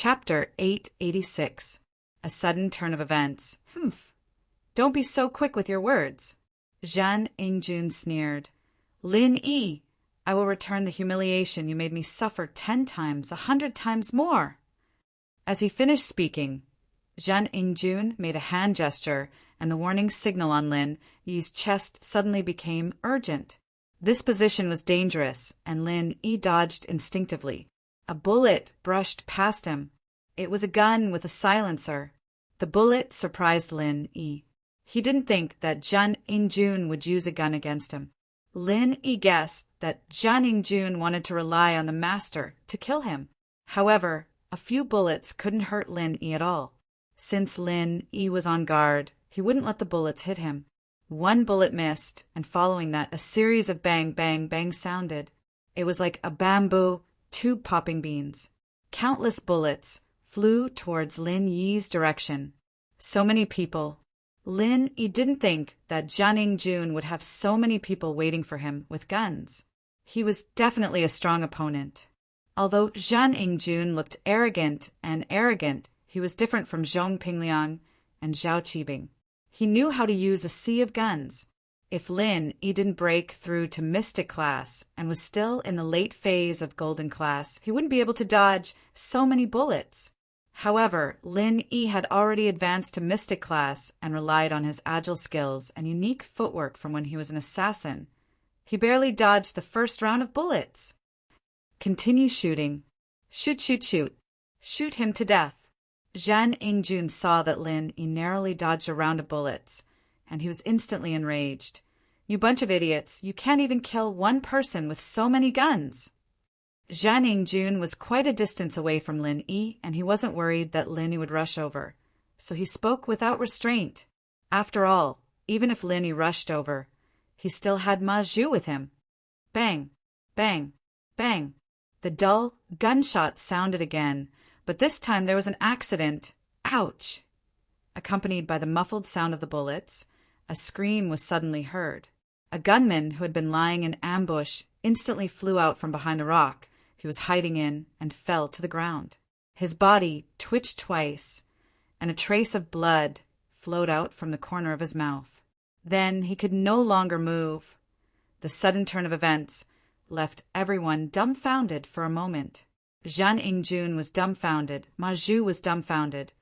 Chapter 886. A Sudden Turn of Events. Humph. Don't be so quick with your words. Zhan Yingjun sneered. Lin Yi, I will return the humiliation you made me suffer 10 times, 100 times more. As he finished speaking, Zhan Yingjun made a hand gesture, and the warning signal on Lin Yi's chest suddenly became urgent. This position was dangerous, and Lin Yi dodged instinctively. A bullet brushed past him. It was a gun with a silencer. The bullet surprised Lin Yi. He didn't think that Zhan Yingjun would use a gun against him. Lin Yi guessed that Zhan Yingjun wanted to rely on the master to kill him. However, a few bullets couldn't hurt Lin Yi at all. Since Lin Yi was on guard, he wouldn't let the bullets hit him. One bullet missed, and following that, a series of bang, bang, bang sounded. It was like a bamboo tube popping beans. Countless bullets flew towards Lin Yi's direction. So many people. Lin Yi didn't think that Zhan Yingjun would have so many people waiting for him with guns. He was definitely a strong opponent. Although Zhan Yingjun looked arrogant, he was different from Zhong Pingliang and Zhao Qibing. He knew how to use a sea of guns. If Lin Yi didn't break through to Mystic Class and was still in the late phase of Golden Class, he wouldn't be able to dodge so many bullets. However, Lin Yi had already advanced to Mystic Class and relied on his agile skills and unique footwork from when he was an assassin. He barely dodged the first round of bullets. Continue shooting. Shoot, shoot, shoot. Shoot him to death. Zhan Yingjun saw that Lin Yi narrowly dodged a round of bullets, and he was instantly enraged. You bunch of idiots, you can't even kill one person with so many guns. Zhan Yingjun was quite a distance away from Lin Yi, and he wasn't worried that Lin Yi would rush over, so he spoke without restraint. After all, even if Lin Yi rushed over, he still had Ma Zhu with him. Bang, bang, bang. The dull gunshot sounded again, but this time there was an accident. Ouch! Accompanied by the muffled sound of the bullets, a scream was suddenly heard. A gunman who had been lying in ambush instantly flew out from behind the rock he was hiding in and fell to the ground. His body twitched twice, and a trace of blood flowed out from the corner of his mouth. Then he could no longer move. The sudden turn of events left everyone dumbfounded for a moment. Zhan Yingjun was dumbfounded, Ma Zhu was dumbfounded,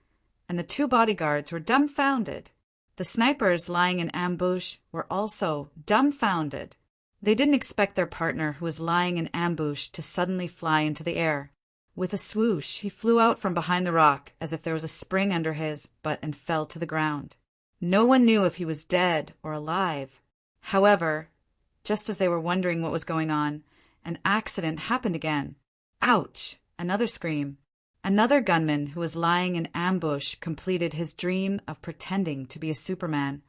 and the 2 bodyguards were dumbfounded. The snipers lying in ambush were also dumbfounded. They didn't expect their partner who was lying in ambush to suddenly fly into the air. With a swoosh, he flew out from behind the rock as if there was a spring under his butt and fell to the ground. No one knew if he was dead or alive. However, just as they were wondering what was going on, an accident happened again. Ouch! Another scream. Another gunman who was lying in ambush completed his dream of pretending to be a Superman.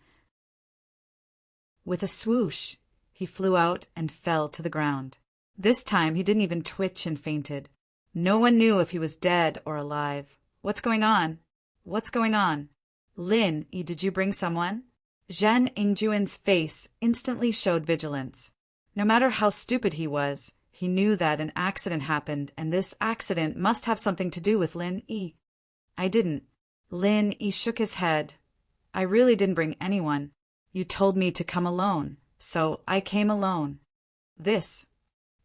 With a swoosh, he flew out and fell to the ground. This time he didn't even twitch and fainted. No one knew if he was dead or alive. What's going on? What's going on? Lin Yi, did you bring someone? Zhan Yingjun's face instantly showed vigilance. No matter how stupid he was, he knew that an accident happened, and this accident must have something to do with Lin Yi. I didn't. Lin Yi shook his head. I really didn't bring anyone. You told me to come alone, so I came alone. This.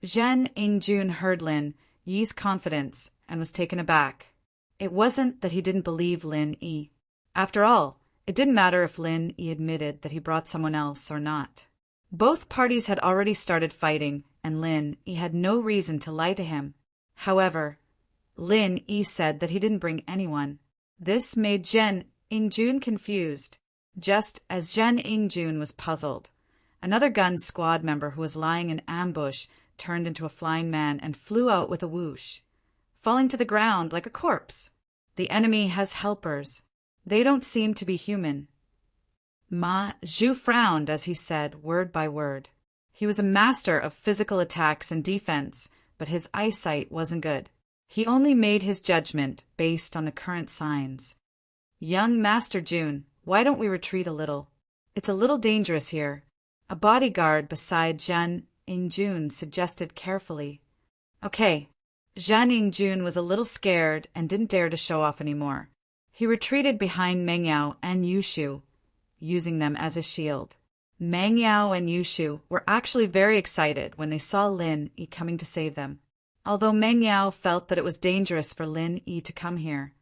Zhan Yingjun heard Lin Yi's confidence and was taken aback. It wasn't that he didn't believe Lin Yi. After all, it didn't matter if Lin Yi admitted that he brought someone else or not. Both parties had already started fighting, and Lin Yi had no reason to lie to him. However, Lin Yi said that he didn't bring anyone. This made Zhan Yingjun confused, just as Zhan Yingjun was puzzled. Another gun squad member who was lying in ambush turned into a flying man and flew out with a whoosh, falling to the ground like a corpse. The enemy has helpers. They don't seem to be human. Ma Zhu frowned as he said word by word. He was a master of physical attacks and defense, but his eyesight wasn't good. He only made his judgment based on the current signs. Young Master Jun, why don't we retreat a little? It's a little dangerous here. A bodyguard beside Zhan Yingjun suggested carefully. Okay, Zhan Yingjun was a little scared and didn't dare to show off anymore. He retreated behind Meng Yao and Yushu, using them as a shield. Meng Yao and Yushu were actually very excited when they saw Lin Yi coming to save them. Although Meng Yao felt that it was dangerous for Lin Yi to come here,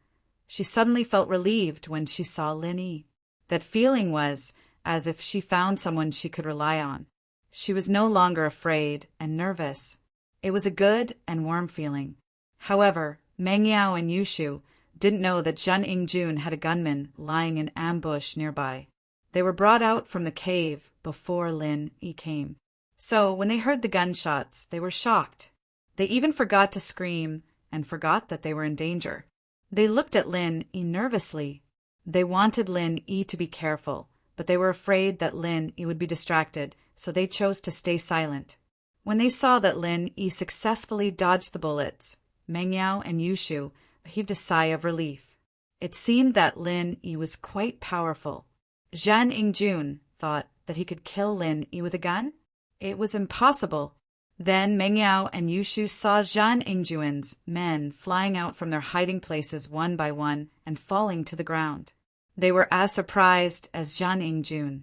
she suddenly felt relieved when she saw Lin Yi. That feeling was as if she found someone she could rely on. She was no longer afraid and nervous. It was a good and warm feeling. However, Meng Yao and Yushu didn't know that Zhan Yingjun had a gunman lying in ambush nearby. They were brought out from the cave before Lin Yi came. So when they heard the gunshots, they were shocked. They even forgot to scream and forgot that they were in danger. They looked at Lin Yi nervously. They wanted Lin Yi to be careful, but they were afraid that Lin Yi would be distracted, so they chose to stay silent. When they saw that Lin Yi successfully dodged the bullets, Meng Yao and Yushu heaved a sigh of relief. It seemed that Lin Yi was quite powerful. Zhan Yingjun thought that he could kill Lin Yi with a gun? It was impossible. Then Meng Yao and Yushu saw Zhan Yingjun's men flying out from their hiding places one by one and falling to the ground. They were as surprised as Zhan Yingjun,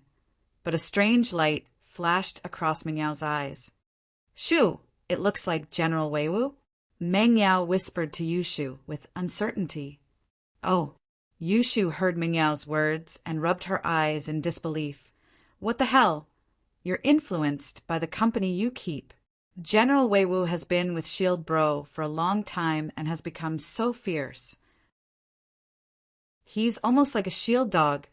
but a strange light flashed across Meng Yao's eyes. "Shu, it looks like General Weiwu," Meng Yao whispered to Yushu with uncertainty. "Oh." Yushu heard Meng Yao's words and rubbed her eyes in disbelief. "What the hell? You're influenced by the company you keep. General Weiwu has been with Shield Bro for a long time and has become so fierce. He's almost like a shield dog."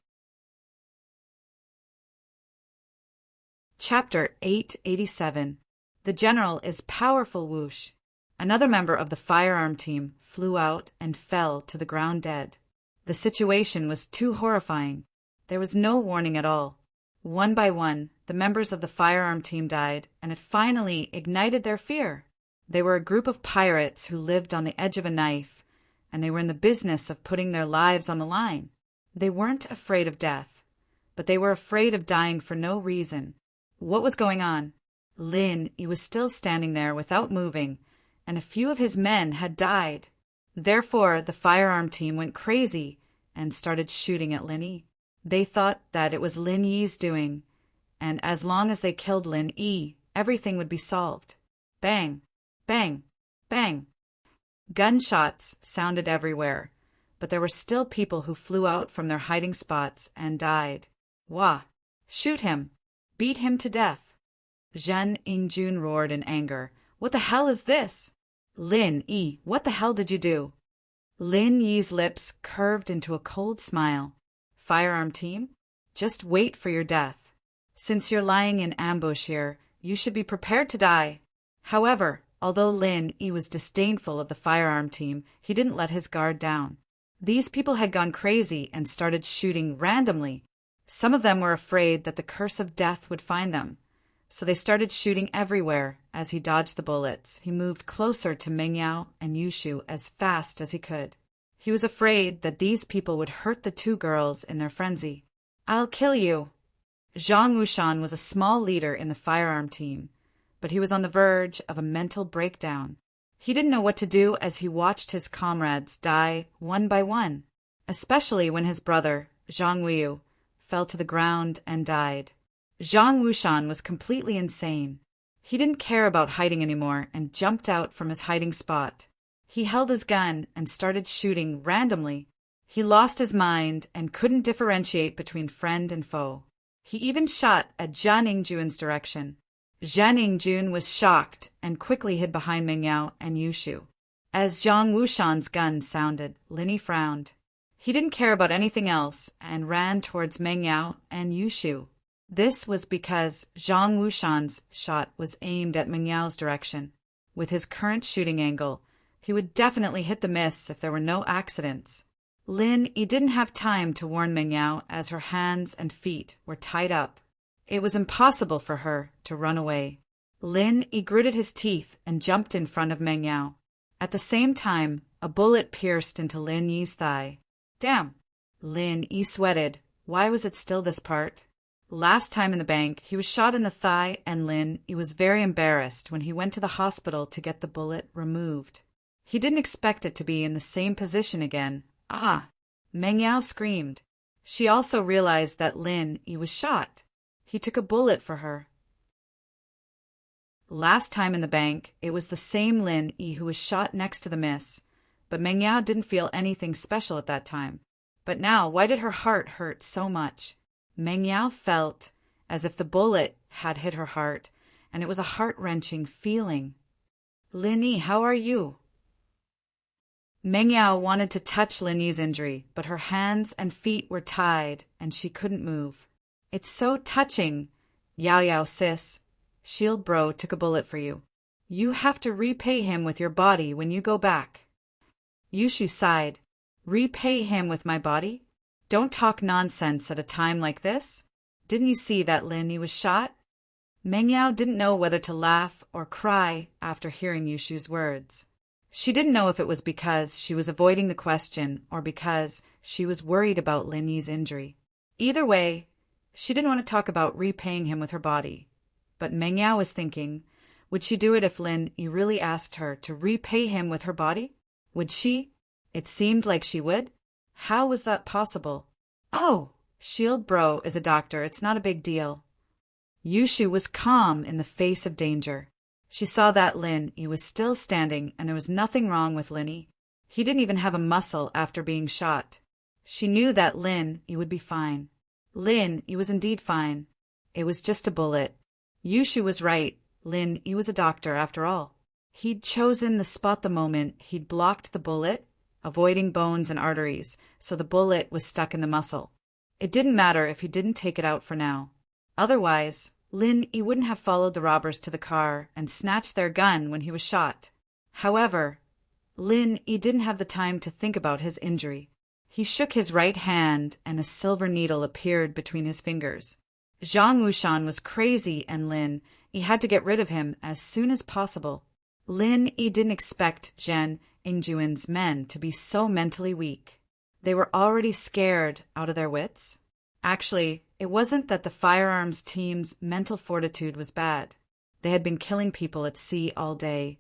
Chapter 887. The General is Powerful Whoosh. Another member of the firearm team flew out and fell to the ground dead. The situation was too horrifying. There was no warning at all. One by one, the members of the firearm team died, and it finally ignited their fear. They were a group of pirates who lived on the edge of a knife, and they were in the business of putting their lives on the line. They weren't afraid of death, but they were afraid of dying for no reason. What was going on? Lin Yi was still standing there without moving, and a few of his men had died. Therefore, the firearm team went crazy and started shooting at Lin Yi. They thought that it was Lin Yi's doing, and as long as they killed Lin Yi, everything would be solved. Bang, bang, bang. Gunshots sounded everywhere, but there were still people who flew out from their hiding spots and died. Wah! Shoot him! Beat him to death! Zhan Yingjun roared in anger. "What the hell is this? Lin Yi, what the hell did you do?" Lin Yi's lips curved into a cold smile. "Firearm team, just wait for your death. Since you're lying in ambush here, you should be prepared to die." However, although Lin Yi was disdainful of the firearm team, he didn't let his guard down. These people had gone crazy and started shooting randomly. Some of them were afraid that the curse of death would find them, so they started shooting everywhere. As he dodged the bullets, he moved closer to Meng Yao and Yushu as fast as he could. He was afraid that these people would hurt the two girls in their frenzy. "I'll kill you." Zhang Wushan was a small leader in the firearm team, but he was on the verge of a mental breakdown. He didn't know what to do as he watched his comrades die one by one, especially when his brother, Zhang Weiyu, fell to the ground and died. Zhang Wushan was completely insane. He didn't care about hiding anymore and jumped out from his hiding spot. He held his gun and started shooting randomly. He lost his mind and couldn't differentiate between friend and foe. He even shot at Zhan Yingjun's direction. Zhan Yingjun was shocked and quickly hid behind Meng Yao and Yushu. As Zhang Wushan's gun sounded, Lin Yi frowned. He didn't care about anything else and ran towards Meng Yao and Yushu. This was because Zhang Wushan's shot was aimed at Meng Yao's direction. With his current shooting angle, he would definitely hit the miss if there were no accidents. Lin Yi didn't have time to warn Meng Yao as her hands and feet were tied up. It was impossible for her to run away. Lin Yi gritted his teeth and jumped in front of Meng Yao. At the same time, a bullet pierced into Lin Yi's thigh. Damn! Lin Yi sweated. Why was it still this part? Last time in the bank, he was shot in the thigh, and Lin Yi was very embarrassed when he went to the hospital to get the bullet removed. He didn't expect it to be in the same position again. Ah! Meng Yao screamed. She also realized that Lin Yi was shot. He took a bullet for her. Last time in the bank, it was the same Lin Yi who was shot next to the miss, but Meng Yao didn't feel anything special at that time. But now, why did her heart hurt so much? Meng Yao felt as if the bullet had hit her heart, and it was a heart-wrenching feeling. Lin Yi, how are you? Meng Yao wanted to touch Lin Yi's injury, but her hands and feet were tied, and she couldn't move. It's so touching. Yao Yao sis, Shield Bro took a bullet for you. You have to repay him with your body when you go back. Yushu sighed. Repay him with my body? Don't talk nonsense at a time like this. Didn't you see that Lin Yi was shot? Meng Yao didn't know whether to laugh or cry after hearing Yushu's words. She didn't know if it was because she was avoiding the question or because she was worried about Lin Yi's injury. Either way, she didn't want to talk about repaying him with her body. But Meng Yao was thinking, would she do it if Lin Yi really asked her to repay him with her body? Would she? It seemed like she would. How was that possible? Oh, Shield Bro is a doctor. It's not a big deal. Yushu was calm in the face of danger. She saw that Lin Yi was still standing and there was nothing wrong with Lin Yi. He didn't even have a muscle after being shot. She knew that Lin Yi would be fine. Lin Yi was indeed fine. It was just a bullet. Yushu was right. Lin Yi was a doctor after all. He'd chosen the spot the moment he'd blocked the bullet, avoiding bones and arteries, so the bullet was stuck in the muscle. It didn't matter if he didn't take it out for now. Otherwise, Lin Yi wouldn't have followed the robbers to the car and snatched their gun when he was shot. However, Lin Yi didn't have the time to think about his injury. He shook his right hand and a silver needle appeared between his fingers. Zhang Wushan was crazy and Lin Yi had to get rid of him as soon as possible. Lin Yi didn't expect Zhen Yingjuan's men to be so mentally weak. They were already scared out of their wits. Actually, it wasn't that the firearms team's mental fortitude was bad. They had been killing people at sea all day,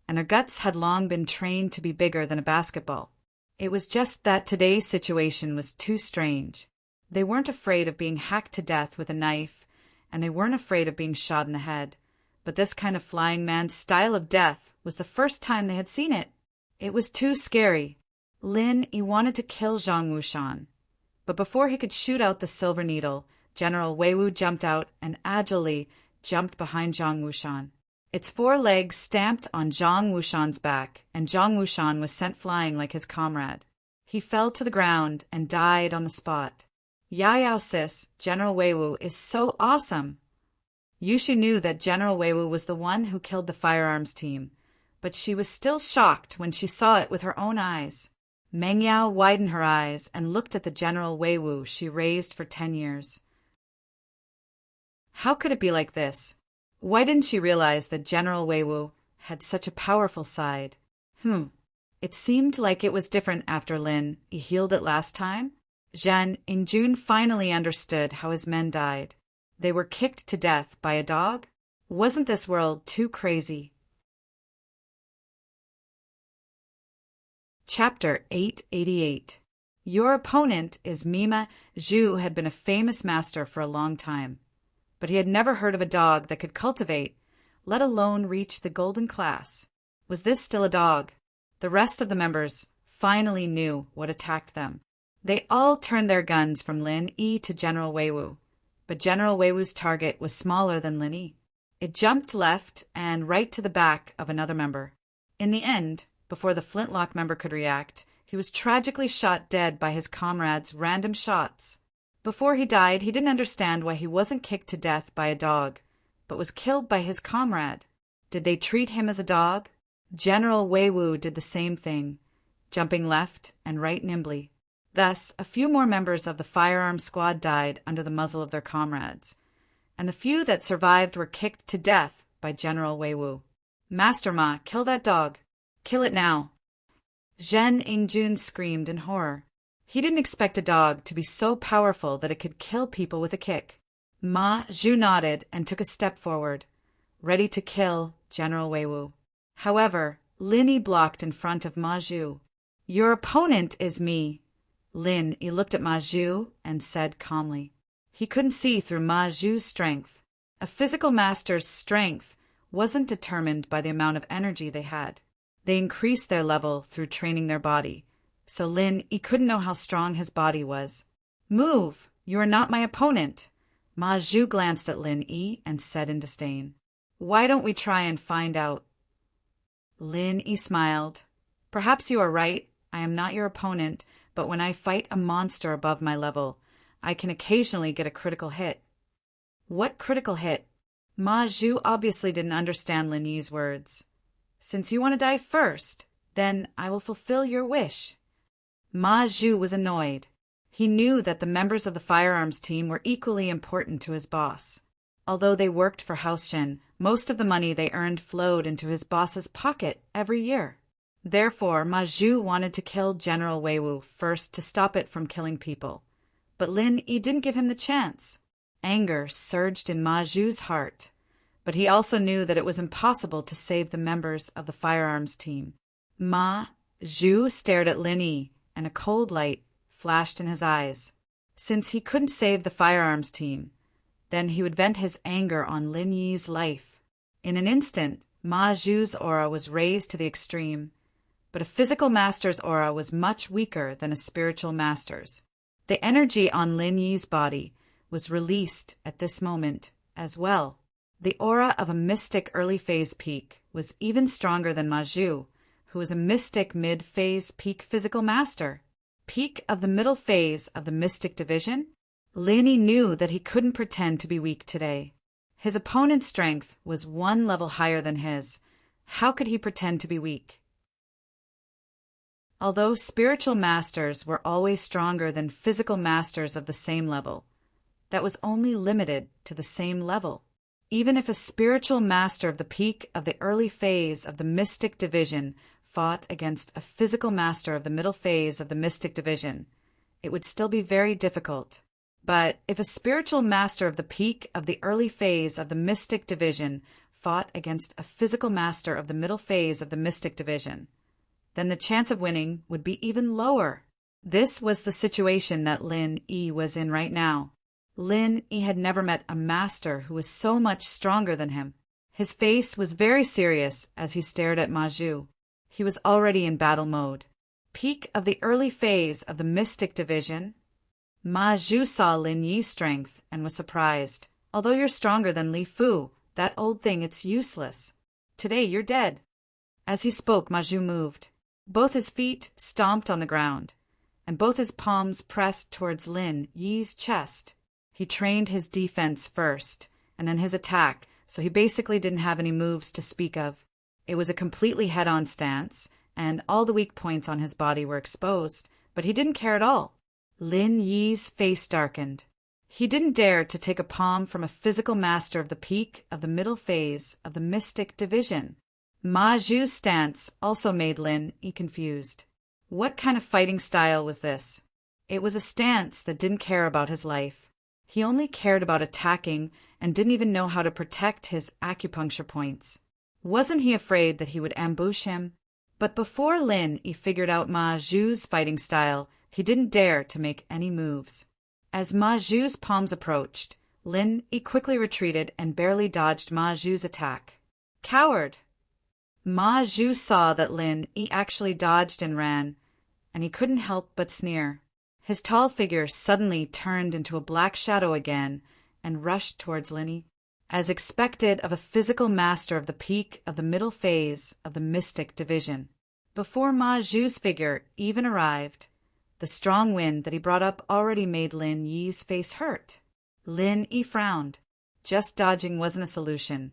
and their guts had long been trained to be bigger than a basketball. It was just that today's situation was too strange. They weren't afraid of being hacked to death with a knife, and they weren't afraid of being shot in the head. But this kind of flying man's style of death was the first time they had seen it. It was too scary. Lin Yi wanted to kill Zhang Wushan. But before he could shoot out the silver needle, General Weiwu jumped out and agilely jumped behind Zhang Wushan. Its 4 legs stamped on Zhang Wushan's back, and Zhang Wushan was sent flying like his comrade. He fell to the ground and died on the spot. Ya Yao sis, General Weiwu is so awesome. Yushu knew that General Weiwu was the one who killed the firearms team, but she was still shocked when she saw it with her own eyes. Meng Yao widened her eyes and looked at the General Weiwu she raised for 10 years. How could it be like this? Why didn't she realize that General Weiwu had such a powerful side? It seemed like it was different after Lin Yi healed it last time. Zhen Yingjun finally understood how his men died. They were kicked to death by a dog? Wasn't this world too crazy? Chapter 888. Your opponent is Mima Zhu, who had been a famous master for a long time. But he had never heard of a dog that could cultivate, let alone reach the golden class. Was this still a dog? The rest of the members finally knew what attacked them. They all turned their guns from Lin Yi to General Weiwu. But General Weiwu's target was smaller than Lin Yi. It jumped left and right to the back of another member. In the end, before the flintlock member could react, he was tragically shot dead by his comrades' random shots. Before he died, he didn't understand why he wasn't kicked to death by a dog, but was killed by his comrade. Did they treat him as a dog? General Weiwu did the same thing, jumping left and right nimbly. Thus, a few more members of the firearm squad died under the muzzle of their comrades, and the few that survived were kicked to death by General Weiwu. Master Ma, kill that dog. Kill it now. Zhen Yingjun screamed in horror. He didn't expect a dog to be so powerful that it could kill people with a kick. Ma Zhu nodded and took a step forward, ready to kill General Weiwu. However, Lin Yi blocked in front of Ma Zhu. Your opponent is me. Lin Yi looked at Ma Zhu and said calmly. He couldn't see through Ma Zhu's strength. A physical master's strength wasn't determined by the amount of energy they had. They increased their level through training their body, so Lin Yi couldn't know how strong his body was. Move! You are not my opponent. Ma Zhu glanced at Lin Yi and said in disdain. Why don't we try and find out? Lin Yi smiled. Perhaps you are right. I am not your opponent, but when I fight a monster above my level, I can occasionally get a critical hit. What critical hit? Ma Zhu obviously didn't understand Lin Yi's words. Since you want to die first, then I will fulfill your wish. Ma Zhu was annoyed. He knew that the members of the firearms team were equally important to his boss. Although they worked for House Shen, most of the money they earned flowed into his boss's pocket every year. Therefore, Ma Zhu wanted to kill General Wei Wu first to stop it from killing people. But Lin Yi didn't give him the chance. Anger surged in Ma Zhu's heart, but he also knew that it was impossible to save the members of the firearms team. Ma Zhu stared at Lin Yi, and a cold light flashed in his eyes. Since he couldn't save the firearms team, then he would vent his anger on Lin Yi's life. In an instant, Ma Zhu's aura was raised to the extreme, but a physical master's aura was much weaker than a spiritual master's. The energy on Lin Yi's body was released at this moment as well. The aura of a mystic early-phase peak was even stronger than Ma Zhu, who was a mystic mid-phase peak physical master. Peak of the middle phase of the mystic division? Lin Yi knew that he couldn't pretend to be weak today. His opponent's strength was one level higher than his. How could he pretend to be weak? Although spiritual masters were always stronger than physical masters of the same level, that was only limited to the same level. Even if a spiritual master of the peak of the early phase of the mystic division fought against a physical master of the middle phase of the mystic division, it would still be very difficult. But if a spiritual master of the peak of the early phase of the mystic division fought against a physical master of the middle phase of the mystic division, then the chance of winning would be even lower. This was the situation that Lin Yi was in right now. Lin Yi had never met a master who was so much stronger than him. His face was very serious as he stared at Ma Zhu. He was already in battle mode. Peak of the early phase of the mystic division. Ma Zhu saw Lin Yi's strength and was surprised. Although you're stronger than Li Fu, that old thing, it's useless. Today you're dead. As he spoke, Ma Zhu moved. Both his feet stomped on the ground, and both his palms pressed towards Lin Yi's chest. He trained his defense first, and then his attack, so he basically didn't have any moves to speak of. It was a completely head-on stance, and all the weak points on his body were exposed, but he didn't care at all. Lin Yi's face darkened. He didn't dare to take a palm from a physical master of the peak of the middle phase of the mystic division. Ma Zhu's stance also made Lin Yi confused. What kind of fighting style was this? It was a stance that didn't care about his life. He only cared about attacking and didn't even know how to protect his acupuncture points. Wasn't he afraid that he would ambush him? But before Lin Yi figured out Ma Zhu's fighting style, he didn't dare to make any moves. As Ma Zhu's palms approached, Lin Yi quickly retreated and barely dodged Ma Zhu's attack. Coward! Ma Zhu saw that Lin Yi actually dodged and ran, and he couldn't help but sneer. His tall figure suddenly turned into a black shadow again and rushed towards Lin Yi. As expected of a physical master of the peak of the middle phase of the mystic division. Before Ma Zhu's figure even arrived, the strong wind that he brought up already made Lin Yi's face hurt. Lin Yi frowned. Just dodging wasn't a solution,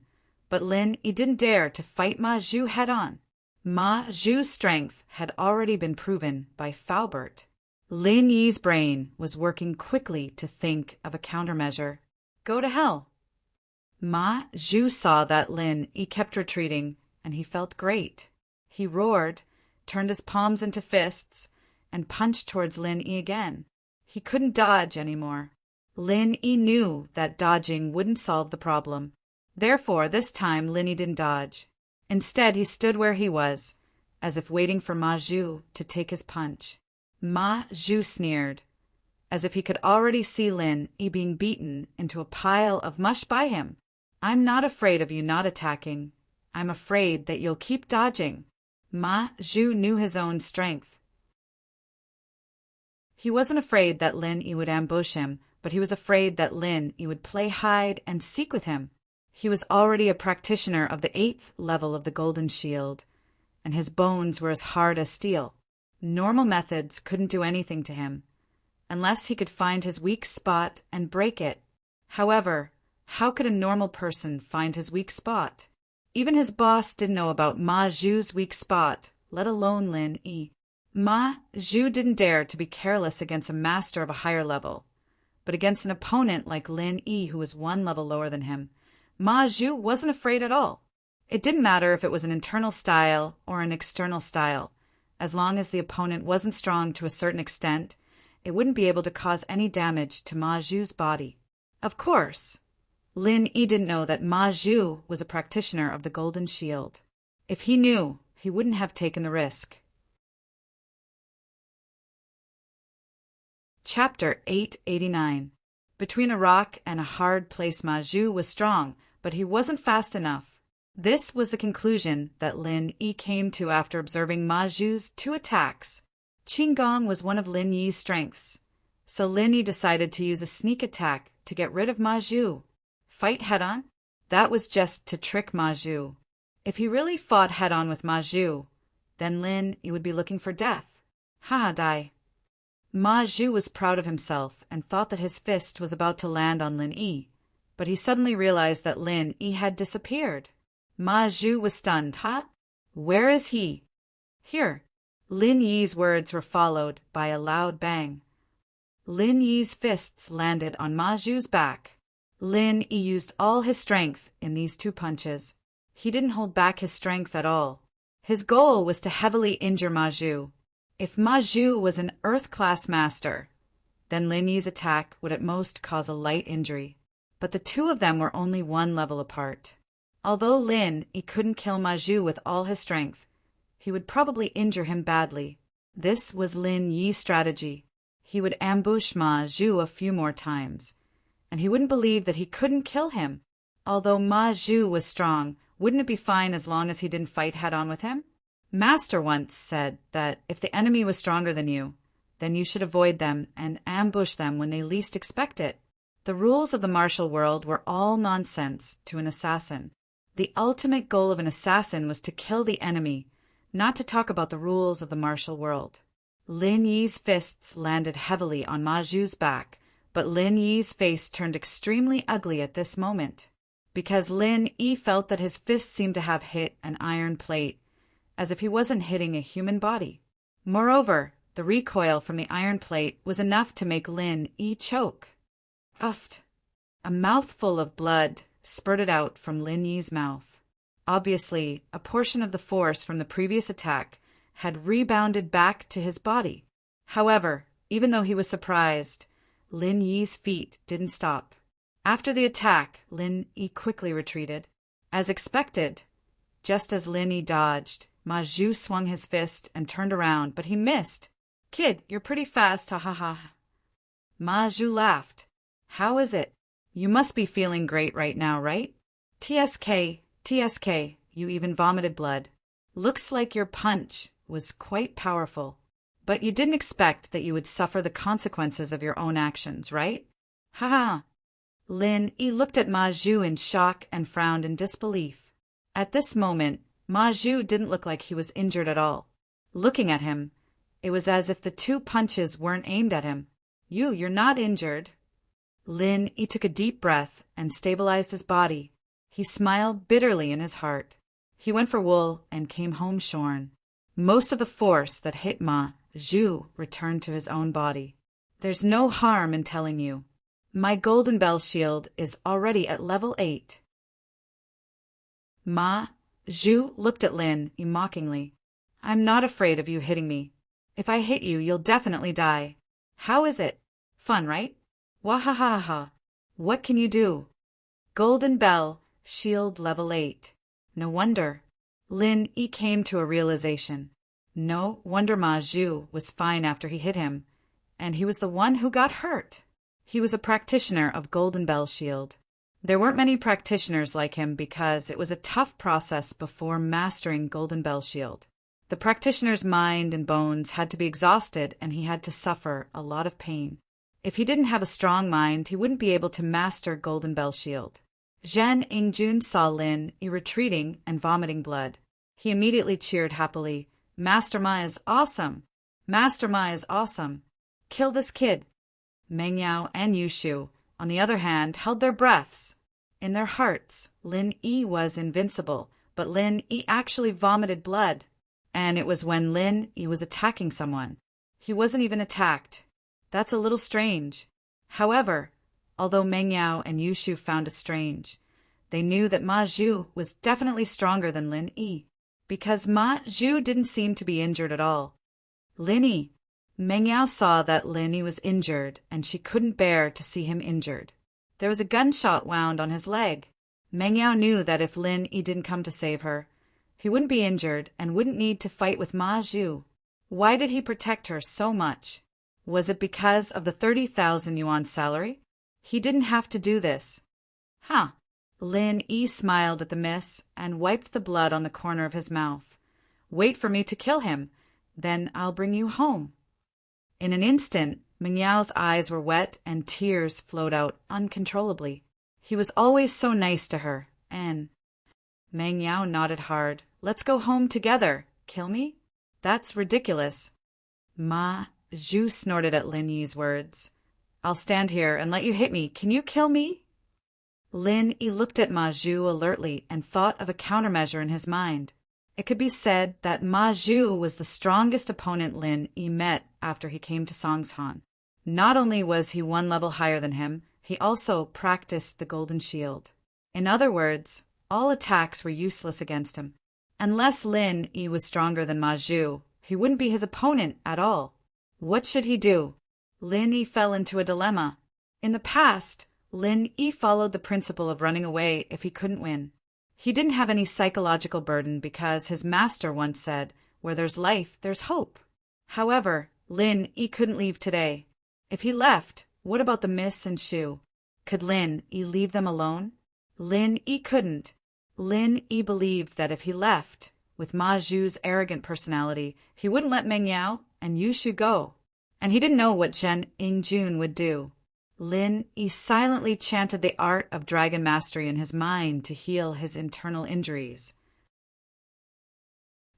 but Lin Yi didn't dare to fight Ma Zhu head-on. Ma Zhu's strength had already been proven by Faubert. Lin Yi's brain was working quickly to think of a countermeasure. Go to hell! Ma Zhu saw that Lin Yi kept retreating, and he felt great. He roared, turned his palms into fists, and punched towards Lin Yi again. He couldn't dodge anymore. Lin Yi knew that dodging wouldn't solve the problem. Therefore, this time Lin Yi didn't dodge. Instead, he stood where he was, as if waiting for Ma Zhu to take his punch. Ma Zhu sneered, as if he could already see Lin Yi being beaten into a pile of mush by him. I'm not afraid of you not attacking. I'm afraid that you'll keep dodging. Ma Zhu knew his own strength. He wasn't afraid that Lin Yi would ambush him, but he was afraid that Lin Yi would play hide and seek with him. He was already a practitioner of the 8th level of the Golden Shield, and his bones were as hard as steel. Normal methods couldn't do anything to him, unless he could find his weak spot and break it. However, how could a normal person find his weak spot? Even his boss didn't know about Ma Zhu's weak spot, let alone Lin Yi. Ma Zhu didn't dare to be careless against a master of a higher level, but against an opponent like Lin Yi who was 1 level lower than him, Ma Zhu wasn't afraid at all. It didn't matter if it was an internal style or an external style. As long as the opponent wasn't strong to a certain extent, it wouldn't be able to cause any damage to Ma Zhu's body. Of course, Lin Yi didn't know that Ma Zhu was a practitioner of the Golden Shield. If he knew, he wouldn't have taken the risk. Chapter 889. Between a rock and a hard place, Ma Zhu was strong, but he wasn't fast enough. This was the conclusion that Lin Yi came to after observing Ma Zhu's 2 attacks. Qinggong was one of Lin Yi's strengths, so Lin Yi decided to use a sneak attack to get rid of Ma Zhu. Fight head-on? That was just to trick Ma Zhu. If he really fought head-on with Ma Zhu, then Lin Yi would be looking for death. Die. Ma Zhu was proud of himself and thought that his fist was about to land on Lin Yi, but he suddenly realized that Lin Yi had disappeared. Ma Zhu was stunned. Where is he? Here. Lin Yi's words were followed by a loud bang. Lin Yi's fists landed on Ma Zhu's back. Lin Yi used all his strength in these 2 punches. He didn't hold back his strength at all. His goal was to heavily injure Ma Zhu. If Ma Zhu was an Earth-class master, then Lin Yi's attack would at most cause a light injury. But the 2 of them were only 1 level apart. Although Lin Yi couldn't kill Ma Zhu with all his strength, he would probably injure him badly. This was Lin Yi's strategy. He would ambush Ma Zhu a few more times, and he wouldn't believe that he couldn't kill him. Although Ma Zhu was strong, wouldn't it be fine as long as he didn't fight head-on with him? Master once said that if the enemy was stronger than you, then you should avoid them and ambush them when they least expect it. The rules of the martial world were all nonsense to an assassin. The ultimate goal of an assassin was to kill the enemy, not to talk about the rules of the martial world. Lin Yi's fists landed heavily on Ma Zhu's back, but Lin Yi's face turned extremely ugly at this moment, because Lin Yi felt that his fist seemed to have hit an iron plate, as if he wasn't hitting a human body. Moreover, the recoil from the iron plate was enough to make Lin Yi choke. Uffed. A mouthful of blood spurted out from Lin Yi's mouth. Obviously, a portion of the force from the previous attack had rebounded back to his body. However, even though he was surprised, Lin Yi's feet didn't stop. After the attack, Lin Yi quickly retreated. As expected, just as Lin Yi dodged, Ma Zhu swung his fist and turned around, but he missed. "Kid, you're pretty fast, ha ha ha." Ma Zhu laughed. "How is it? You must be feeling great right now, right? TSK, you even vomited blood. Looks like your punch was quite powerful. But you didn't expect that you would suffer the consequences of your own actions, right? Ha ha." Lin Yi looked at Ma Zhu in shock and frowned in disbelief. At this moment, Ma Zhu didn't look like he was injured at all. Looking at him, it was as if the 2 punches weren't aimed at him. You're not injured." Lin Yi took a deep breath and stabilized his body. He smiled bitterly in his heart. He went for wool and came home shorn. Most of the force that hit Ma Zhu returned to his own body. "There's no harm in telling you. My golden bell shield is already at level 8. Ma Zhu looked at Lin Yi mockingly. "I'm not afraid of you hitting me. If I hit you, you'll definitely die. How is it? Fun, right? Wahahaha. What can you do? Golden bell, shield level 8. No wonder." Lin Yi came to a realization. No wonder Ma Zhu was fine after he hit him, and he was the one who got hurt. He was a practitioner of Golden Bell Shield. There weren't many practitioners like him because it was a tough process before mastering Golden Bell Shield. The practitioner's mind and bones had to be exhausted and he had to suffer a lot of pain. If he didn't have a strong mind, he wouldn't be able to master Golden Bell Shield. Zhen Yingjun saw Lin Yi retreating and vomiting blood. He immediately cheered happily. Master Ma is awesome! Master Ma is awesome! Kill this kid! Meng Yao and Yushu, on the other hand, held their breaths. In their hearts, Lin Yi was invincible, but Lin Yi actually vomited blood. And it was when Lin Yi was attacking someone. He wasn't even attacked. That's a little strange. However, although Meng Yao and Yushu found it strange, they knew that Ma Zhu was definitely stronger than Lin Yi, because Ma Zhu didn't seem to be injured at all. Lin Yi. Meng Yao saw that Lin Yi was injured, and she couldn't bear to see him injured. There was a gunshot wound on his leg. Meng Yao knew that if Lin Yi didn't come to save her, he wouldn't be injured and wouldn't need to fight with Ma Zhu. Why did he protect her so much? Was it because of the 30,000 yuan salary? He didn't have to do this. Huh. Lin Yi smiled at the miss and wiped the blood on the corner of his mouth. Wait for me to kill him, then I'll bring you home. In an instant, Meng Yao's eyes were wet and tears flowed out uncontrollably. He was always so nice to her, and Meng Yao nodded hard. Let's go home together. Kill me? That's ridiculous. Ma Zhu snorted at Lin Yi's words. I'll stand here and let you hit me. Can you kill me? Lin Yi looked at Ma Zhu alertly and thought of a countermeasure in his mind. It could be said that Ma Zhu was the strongest opponent Lin Yi met after he came to Songshan. Not only was he one level higher than him, he also practiced the Golden Shield. In other words, all attacks were useless against him. Unless Lin Yi was stronger than Ma Zhu, he wouldn't be his opponent at all. What should he do? Lin Yi fell into a dilemma. In the past, Lin Yi followed the principle of running away if he couldn't win. He didn't have any psychological burden because his master once said, where there's life, there's hope. However, Lin Yi couldn't leave today. If he left, what about the Miss and Shu? Could Lin Yi leave them alone? Lin Yi couldn't. Lin Yi believed that if he left, with Ma Zhu's arrogant personality, he wouldn't let Meng Yao and Yushu go. And he didn't know what Zhen Yingjun would do. Lin Yi silently chanted the art of dragon mastery in his mind to heal his internal injuries.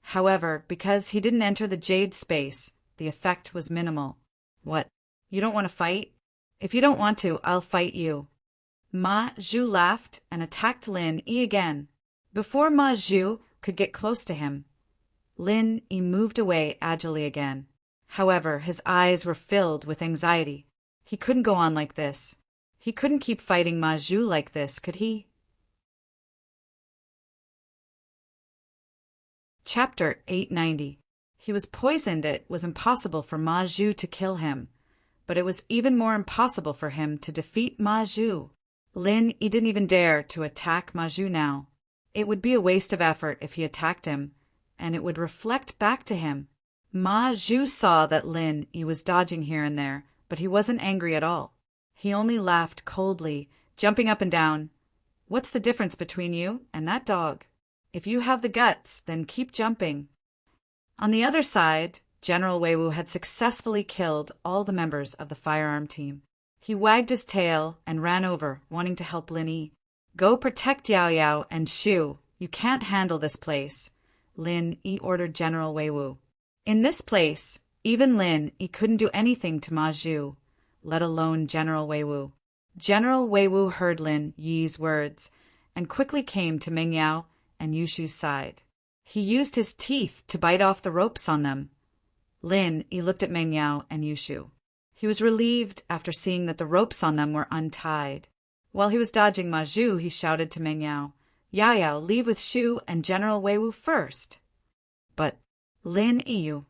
However, because he didn't enter the jade space, the effect was minimal. What? You don't want to fight? If you don't want to, I'll fight you. Ma Zhu laughed and attacked Lin Yi again. Before Ma Zhu could get close to him, Lin Yi moved away agilely again. However, his eyes were filled with anxiety. He couldn't go on like this. He couldn't keep fighting Ma Zhu like this, could he? Chapter 890. He was poisoned. It was impossible for Ma Zhu to kill him, but it was even more impossible for him to defeat Ma Zhu. Lin Yi didn't even dare to attack Ma Zhu now. It would be a waste of effort if he attacked him, and it would reflect back to him. Ma Zhu saw that Lin Yi was dodging here and there, but he wasn't angry at all. He only laughed coldly, jumping up and down. What's the difference between you and that dog? If you have the guts, then keep jumping. On the other side, General Weiwu had successfully killed all the members of the firearm team. He wagged his tail and ran over, wanting to help Lin Yi. Go protect Yao Yao and Shu. You can't handle this place, Lin Yi ordered General Weiwu. In this place, even Lin Yi couldn't do anything to Ma Zhu, let alone General Weiwu. General Weiwu heard Lin Yi's words and quickly came to Meng Yao and Yushu's side. He used his teeth to bite off the ropes on them. Lin Yi looked at Meng Yao and Yushu. He was relieved after seeing that the ropes on them were untied. While he was dodging Ma Zhu, he shouted to Meng Yao, Yao Yao, leave with Shu and General Weiwu first. But Lin Yi.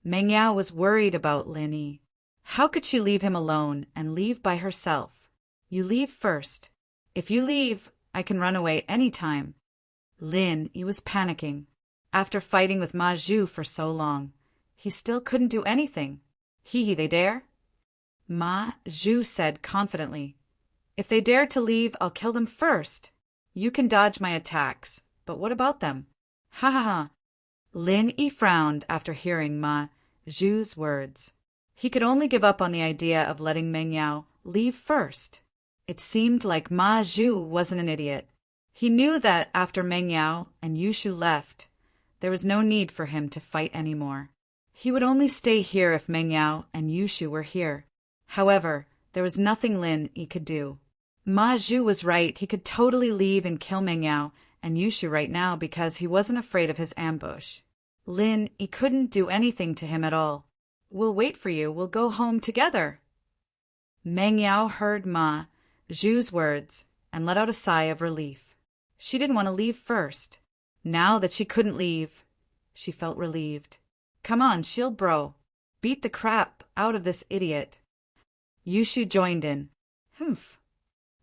Meng Yao was worried about Lin Yi. How could she leave him alone and leave by herself? You leave first. If you leave, I can run away any time. Lin Yi was panicking. After fighting with Ma Zhu for so long, he still couldn't do anything. They dare? Ma Zhu said confidently. If they dare to leave, I'll kill them first. You can dodge my attacks, but what about them? Ha ha ha. Lin Yi frowned after hearing Ma Zhu's words. He could only give up on the idea of letting Meng Yao leave first. It seemed like Ma Zhu wasn't an idiot. He knew that after Meng Yao and Yushu left, there was no need for him to fight anymore. He would only stay here if Meng Yao and Yushu were here. However, there was nothing Lin Yi could do. Ma Zhu was right. He could totally leave and kill Meng Yao and Yushu right now because he wasn't afraid of his ambush. Lin Yi couldn't do anything to him at all. We'll wait for you. We'll go home together. Meng Yao heard Ma Zhu's words and let out a sigh of relief. She didn't want to leave first. Now that she couldn't leave, she felt relieved. Come on, shield bro. Beat the crap out of this idiot. Yushu joined in. Humph.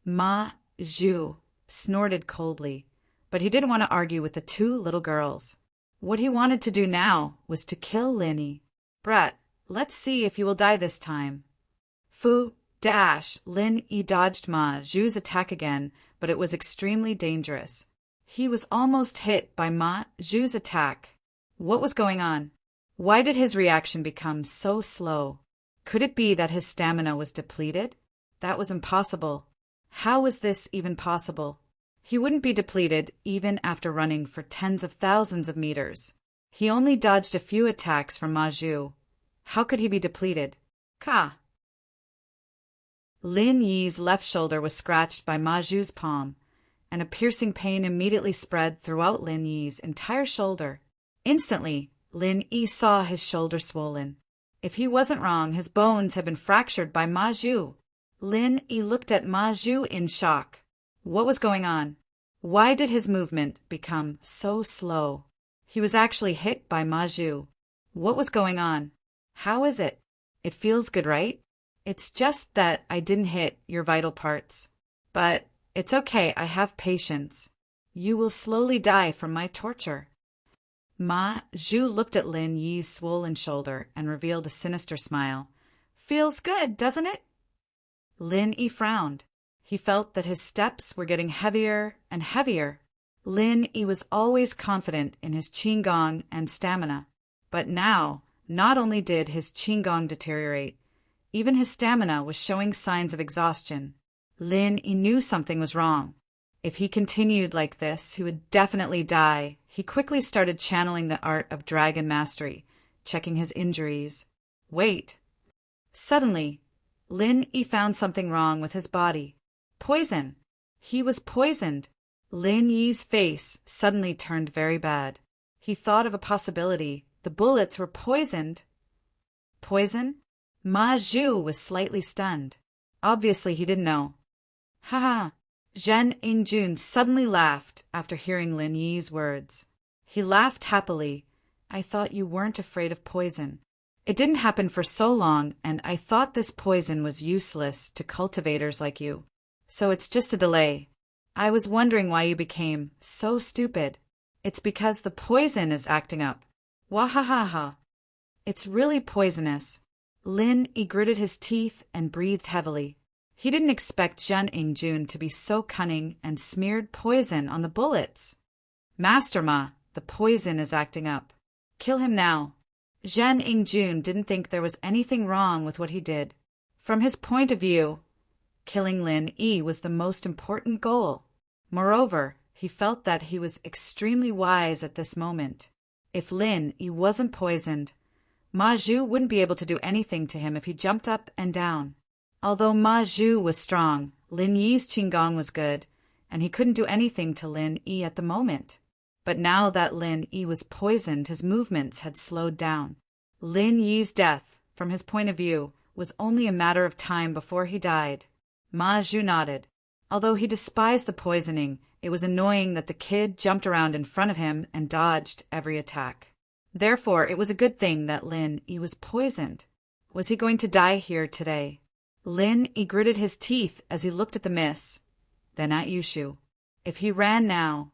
Ma Zhu snorted coldly, but he didn't want to argue with the two little girls. What he wanted to do now was to kill Lin Yi. Brat, let's see if you will die this time. Fu dash! Lin Yi dodged Ma Zhu's attack again, but it was extremely dangerous. He was almost hit by Ma Zhu's attack. What was going on? Why did his reaction become so slow? Could it be that his stamina was depleted? That was impossible. How was this even possible? He wouldn't be depleted even after running for tens of thousands of meters. He only dodged a few attacks from Ma Zhu. How could he be depleted? Ka! Lin Yi's left shoulder was scratched by Ma Zhu's palm, and a piercing pain immediately spread throughout Lin Yi's entire shoulder. Instantly, Lin Yi saw his shoulder swollen. If he wasn't wrong, his bones had been fractured by Ma Zhu. Lin Yi looked at Ma Zhu in shock. What was going on? Why did his movement become so slow? He was actually hit by Ma Zhu. What was going on? How is it? It feels good, right? It's just that I didn't hit your vital parts. But it's okay, I have patience. You will slowly die from my torture. Ma Zhu looked at Lin Yi's swollen shoulder and revealed a sinister smile. Feels good, doesn't it? Lin Yi frowned. He felt that his steps were getting heavier and heavier. Lin Yi was always confident in his qigong and stamina. But now, not only did his qigong deteriorate, even his stamina was showing signs of exhaustion. Lin Yi knew something was wrong. If he continued like this, he would definitely die. He quickly started channeling the art of dragon mastery, checking his injuries. Wait. Suddenly, Lin Yi found something wrong with his body. Poison. He was poisoned. Lin Yi's face suddenly turned very bad. He thought of a possibility. The bullets were poisoned. Poison? Ma Zhu was slightly stunned. Obviously, he didn't know. Ha ha! Zhen Yingjun suddenly laughed after hearing Lin Yi's words. He laughed happily. I thought you weren't afraid of poison. It didn't happen for so long, and I thought this poison was useless to cultivators like you. So it's just a delay. I was wondering why you became so stupid. It's because the poison is acting up. Wahahaha. It's really poisonous. Lin Yi gritted his teeth and breathed heavily. He didn't expect Zhen Yingjun to be so cunning and smeared poison on the bullets. Master Ma, the poison is acting up. Kill him now. Zhen Yingjun didn't think there was anything wrong with what he did. From his point of view, killing Lin Yi was the most important goal. Moreover, he felt that he was extremely wise at this moment. If Lin Yi wasn't poisoned, Ma Zhu wouldn't be able to do anything to him if he jumped up and down. Although Ma Zhu was strong, Lin Yi's qigong was good, and he couldn't do anything to Lin Yi at the moment. But now that Lin Yi was poisoned, his movements had slowed down. Lin Yi's death, from his point of view, was only a matter of time before he died. Ma Zhu nodded. Although he despised the poisoning, it was annoying that the kid jumped around in front of him and dodged every attack. Therefore, it was a good thing that Lin Yi was poisoned. Was he going to die here today? Lin Yi gritted his teeth as he looked at the mist, then at Yushu. If he ran now,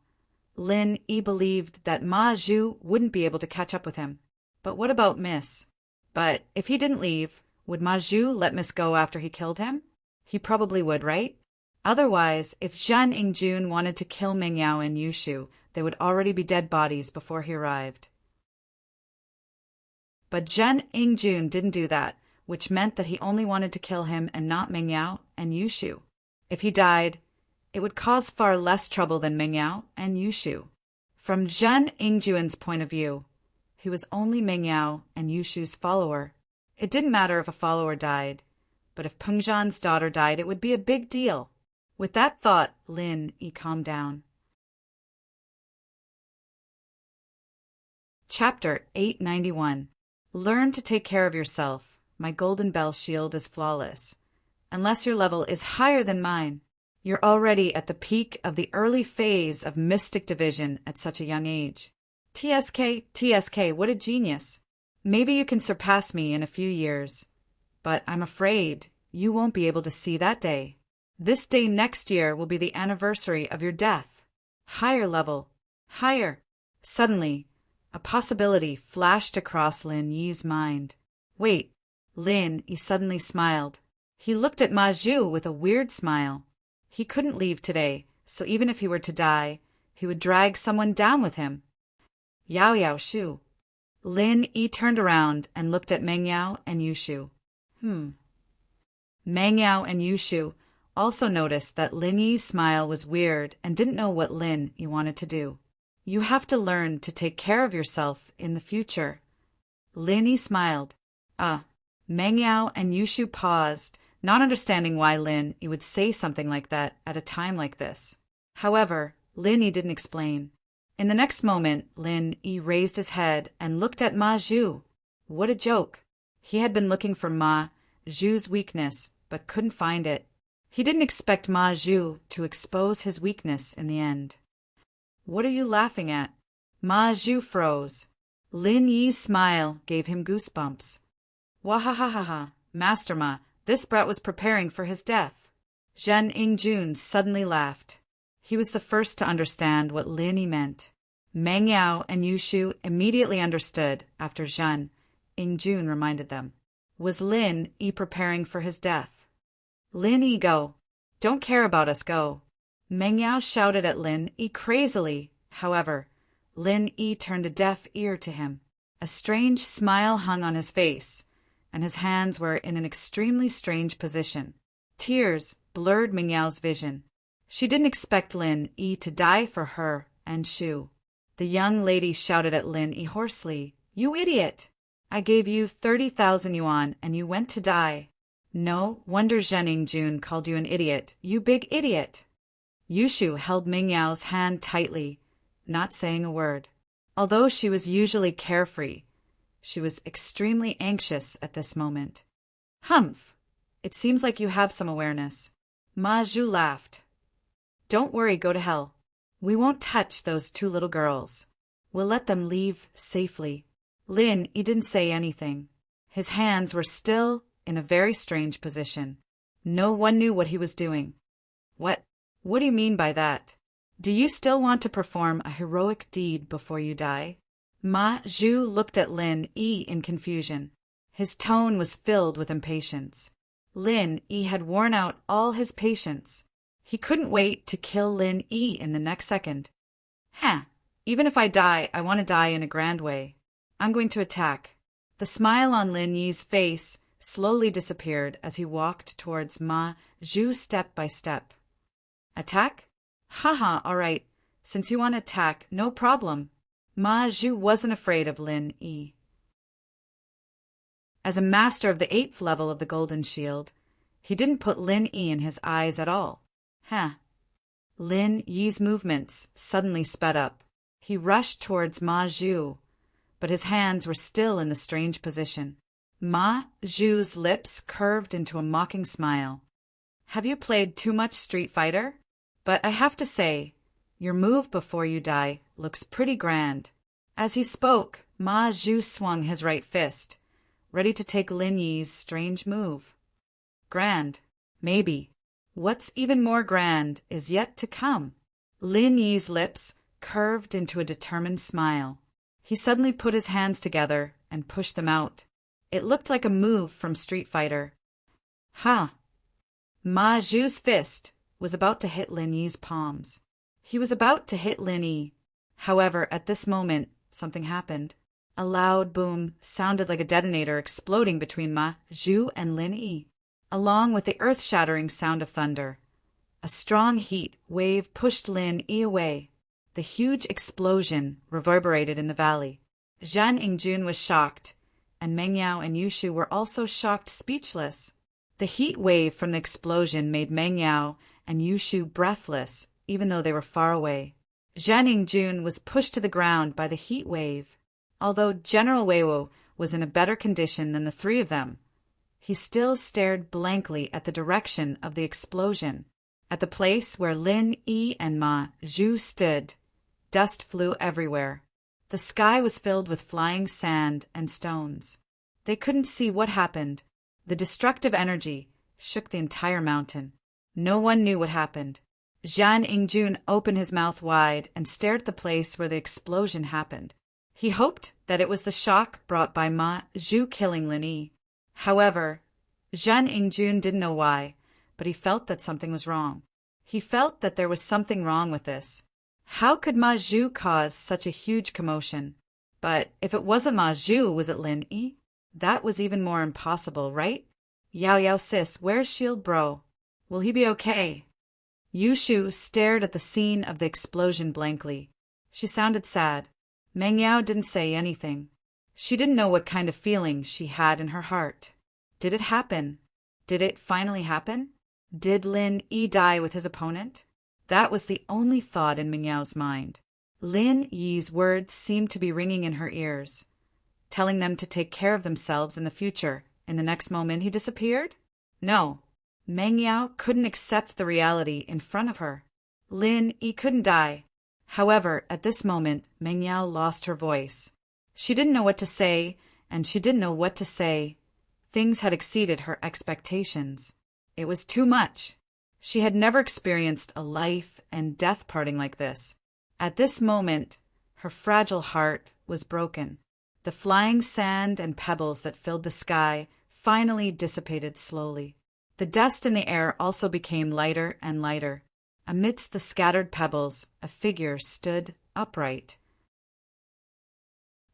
Lin Yi believed that Ma Zhu wouldn't be able to catch up with him. But what about Miss? But if he didn't leave, would Ma Zhu let Miss go after he killed him? He probably would, right? Otherwise, if Zhan Yingjun wanted to kill Meng Yao and Yushu, they would already be dead bodies before he arrived. But Zhan Yingjun didn't do that, which meant that he only wanted to kill him and not Meng Yao and Yushu. If he died, it would cause far less trouble than Meng Yao and Yushu. From Zhan Yingjun's point of view, he was only Meng Yao and Yushu's follower. It didn't matter if a follower died, but if Peng Zhan's daughter died, it would be a big deal. With that thought, Lin Yi calmed down. Chapter 891. Learn to take care of yourself. My golden bell shield is flawless. Unless your level is higher than mine, you're already at the peak of the early phase of mystic division at such a young age. TSK, what a genius. Maybe you can surpass me in a few years, but I'm afraid you won't be able to see that day. This day next year will be the anniversary of your death. Higher level, higher. Suddenly, a possibility flashed across Lin Yi's mind. Wait, Lin Yi suddenly smiled. He looked at Ma Zhu with a weird smile. He couldn't leave today, so even if he were to die, he would drag someone down with him. Yao Shu. Lin Yi turned around and looked at Meng Yao and Yushu. Meng Yao and Yushu also noticed that Lin Yi's smile was weird and didn't know what Lin Yi wanted to do. You have to learn to take care of yourself in the future. Lin Yi smiled. Meng Yao and Yushu paused, not understanding why Lin Yi would say something like that at a time like this. However, Lin Yi didn't explain. In the next moment, Lin Yi raised his head and looked at Ma Zhu. What a joke. He had been looking for Ma Zhu's weakness, but couldn't find it. He didn't expect Ma Zhu to expose his weakness in the end. What are you laughing at? Ma Zhu froze. Lin Yi's smile gave him goosebumps. Wahahaha, Master Ma, this brat was preparing for his death. Zhan Yingjun suddenly laughed. He was the first to understand what Lin Yi meant. Meng Yao and Yushu immediately understood after Zhan Yingjun reminded them. Was Lin Yi preparing for his death? Lin Yi, go. Don't care about us, go. Meng Yao shouted at Lin Yi crazily. However, Lin Yi turned a deaf ear to him. A strange smile hung on his face, and his hands were in an extremely strange position. Tears blurred Meng Yao's vision. She didn't expect Lin Yi to die for her and Shu. The young lady shouted at Lin Yi hoarsely, "You idiot! I gave you 30,000 yuan and you went to die. No wonder Zhan Yingjun called you an idiot, you big idiot." Yushu held Meng Yao's hand tightly, not saying a word. Although she was usually carefree, she was extremely anxious at this moment. Humph! It seems like you have some awareness. Ma Zhu laughed. Don't worry, go to hell. We won't touch those two little girls. We'll let them leave safely. Lin Yi didn't say anything. His hands were still in a very strange position. No one knew what he was doing. What do you mean by that? Do you still want to perform a heroic deed before you die? Ma Zhu looked at Lin Yi in confusion. His tone was filled with impatience. Lin Yi had worn out all his patience. He couldn't wait to kill Lin Yi in the next second. Even if I die, I want to die in a grand way. I'm going to attack. The smile on Lin Yi's face slowly disappeared as he walked towards Ma Zhu step by step. Attack? All right. Since you want to attack, no problem. Ma Zhu wasn't afraid of Lin Yi. As a master of the 8th level of the Golden Shield, he didn't put Lin Yi in his eyes at all. Lin Yi's movements suddenly sped up. He rushed towards Ma Zhu, but his hands were still in the strange position. Ma Zhu's lips curved into a mocking smile. Have you played too much Street Fighter? But I have to say, your move before you die looks pretty grand. As he spoke, Ma Zhu swung his right fist, ready to take Lin Yi's strange move. Grand, maybe. What's even more grand is yet to come. Lin Yi's lips curved into a determined smile. He suddenly put his hands together and pushed them out. It looked like a move from Street Fighter. Ha! Ma Zhu's fist was about to hit Lin Yi's palms. He was about to hit Lin Yi. However, at this moment, something happened. A loud boom sounded like a detonator exploding between Ma Zhu and Lin Yi, along with the earth-shattering sound of thunder. A strong heat wave pushed Lin Yi away. The huge explosion reverberated in the valley. Zhan Yingjun was shocked, and Meng Yao and Yushu were also shocked speechless. The heat wave from the explosion made Meng Yao and Yushu breathless, even though they were far away. Zhan Yingjun was pushed to the ground by the heat wave. Although General Weiwo was in a better condition than the three of them, he still stared blankly at the direction of the explosion. At the place where Lin Yi and Ma Zhu stood, dust flew everywhere. The sky was filled with flying sand and stones. They couldn't see what happened. The destructive energy shook the entire mountain. No one knew what happened. Zhan Yingjun opened his mouth wide and stared at the place where the explosion happened. He hoped that it was the shock brought by Ma Zhu killing Lin Yi. However, Zhan Yingjun didn't know why, but he felt that something was wrong. He felt that there was something wrong with this. How could Ma Zhu cause such a huge commotion? But if it wasn't Ma Zhu, was it Lin Yi? That was even more impossible, right? Yao Yao sis, where's Shield Bro? Will he be okay? Yushu stared at the scene of the explosion blankly. She sounded sad. Meng Yao didn't say anything. She didn't know what kind of feeling she had in her heart. Did it happen? Did it finally happen? Did Lin Yi die with his opponent? That was the only thought in Meng Yao's mind. Lin Yi's words seemed to be ringing in her ears, telling them to take care of themselves in the future. In the next moment, he disappeared? No. Meng Yao couldn't accept the reality in front of her. Lin Yi couldn't die. However, at this moment, Meng Yao lost her voice. She didn't know what to say, and she didn't know what to say. Things had exceeded her expectations. It was too much. She had never experienced a life and death parting like this. At this moment, her fragile heart was broken. The flying sand and pebbles that filled the sky finally dissipated slowly. The dust in the air also became lighter and lighter. Amidst the scattered pebbles, a figure stood upright.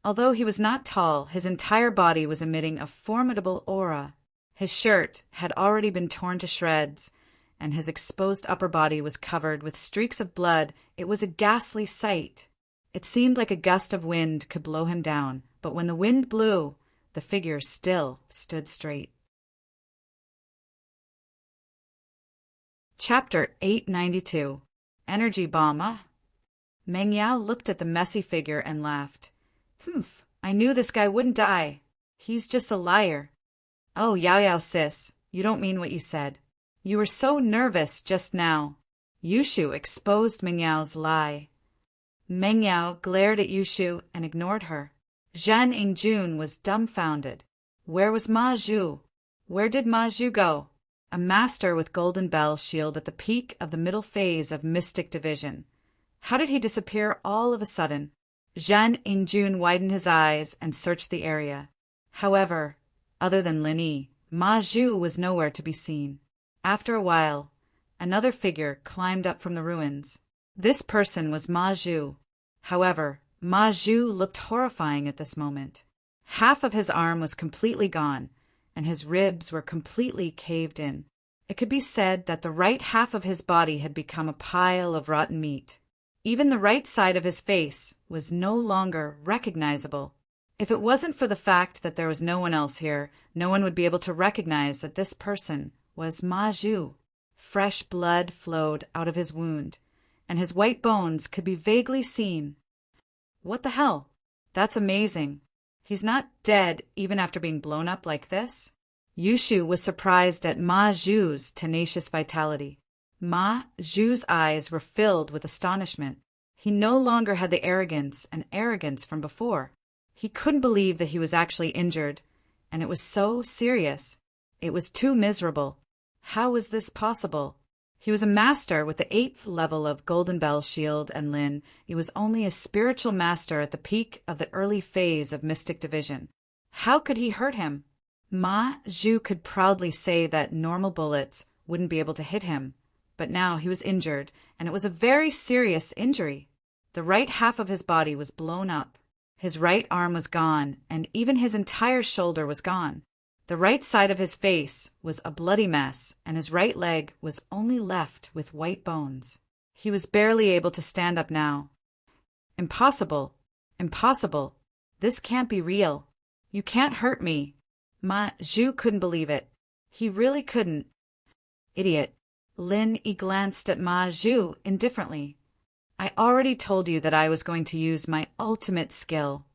Although he was not tall, his entire body was emitting a formidable aura. His shirt had already been torn to shreds, and his exposed upper body was covered with streaks of blood. It was a ghastly sight. It seemed like a gust of wind could blow him down, but when the wind blew, the figure still stood straight. Chapter 892. Energy Bomb. Meng Yao looked at the messy figure and laughed. Humph, I knew this guy wouldn't die. He's just a liar. Oh, Yao Yao sis, you don't mean what you said. You were so nervous just now. Yushu exposed Meng Yao's lie. Meng Yao glared at Yushu and ignored her. Zhan Yingjun was dumbfounded. Where was Ma Zhu? Where did Ma Zhu go? A master with golden bell shield at the peak of the middle phase of mystic division. How did he disappear all of a sudden? Zhan Yingjun widened his eyes and searched the area. However, other than Lin Yi, Ma Zhu was nowhere to be seen. After a while, another figure climbed up from the ruins. This person was Ma Zhu. However, Ma Zhu looked horrifying at this moment. Half of his arm was completely gone, and his ribs were completely caved in. It could be said that the right half of his body had become a pile of rotten meat. Even the right side of his face was no longer recognizable. If it wasn't for the fact that there was no one else here, no one would be able to recognize that this person was Ma Zhu. Fresh blood flowed out of his wound, and his white bones could be vaguely seen. What the hell? That's amazing. He's not dead even after being blown up like this? Yushu was surprised at Ma Zhu's tenacious vitality. Ma Zhu's eyes were filled with astonishment. He no longer had the arrogance from before. He couldn't believe that he was actually injured, and it was so serious. It was too miserable. How was this possible? He was a master with the 8th level of Golden Bell Shield, and Lin Yi was only a spiritual master at the peak of the early phase of mystic division. How could he hurt him? Ma Zhu could proudly say that normal bullets wouldn't be able to hit him, but now he was injured, and it was a very serious injury. The right half of his body was blown up. His right arm was gone, and even his entire shoulder was gone. The right side of his face was a bloody mess, and his right leg was only left with white bones. He was barely able to stand up now. Impossible. Impossible. This can't be real. You can't hurt me. Ma Zhu couldn't believe it. He really couldn't. Idiot. Lin Yi glanced at Ma Zhu indifferently. I already told you that I was going to use my ultimate skill,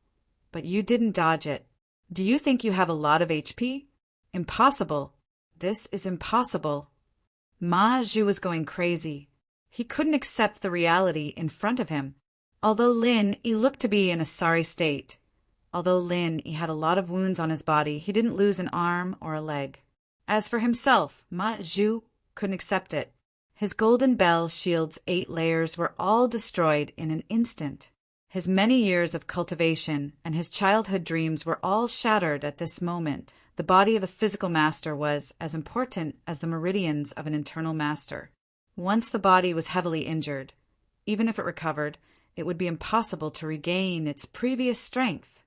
but you didn't dodge it. Do you think you have a lot of HP? Impossible. This is impossible. Ma Zhu was going crazy. He couldn't accept the reality in front of him. Although Lin Yi looked to be in a sorry state, although Lin Yi had a lot of wounds on his body, he didn't lose an arm or a leg. As for himself, Ma Zhu couldn't accept it. His Golden Bell Shield's 8 layers were all destroyed in an instant. His many years of cultivation and his childhood dreams were all shattered at this moment. The body of a physical master was as important as the meridians of an internal master. Once the body was heavily injured, even if it recovered, it would be impossible to regain its previous strength.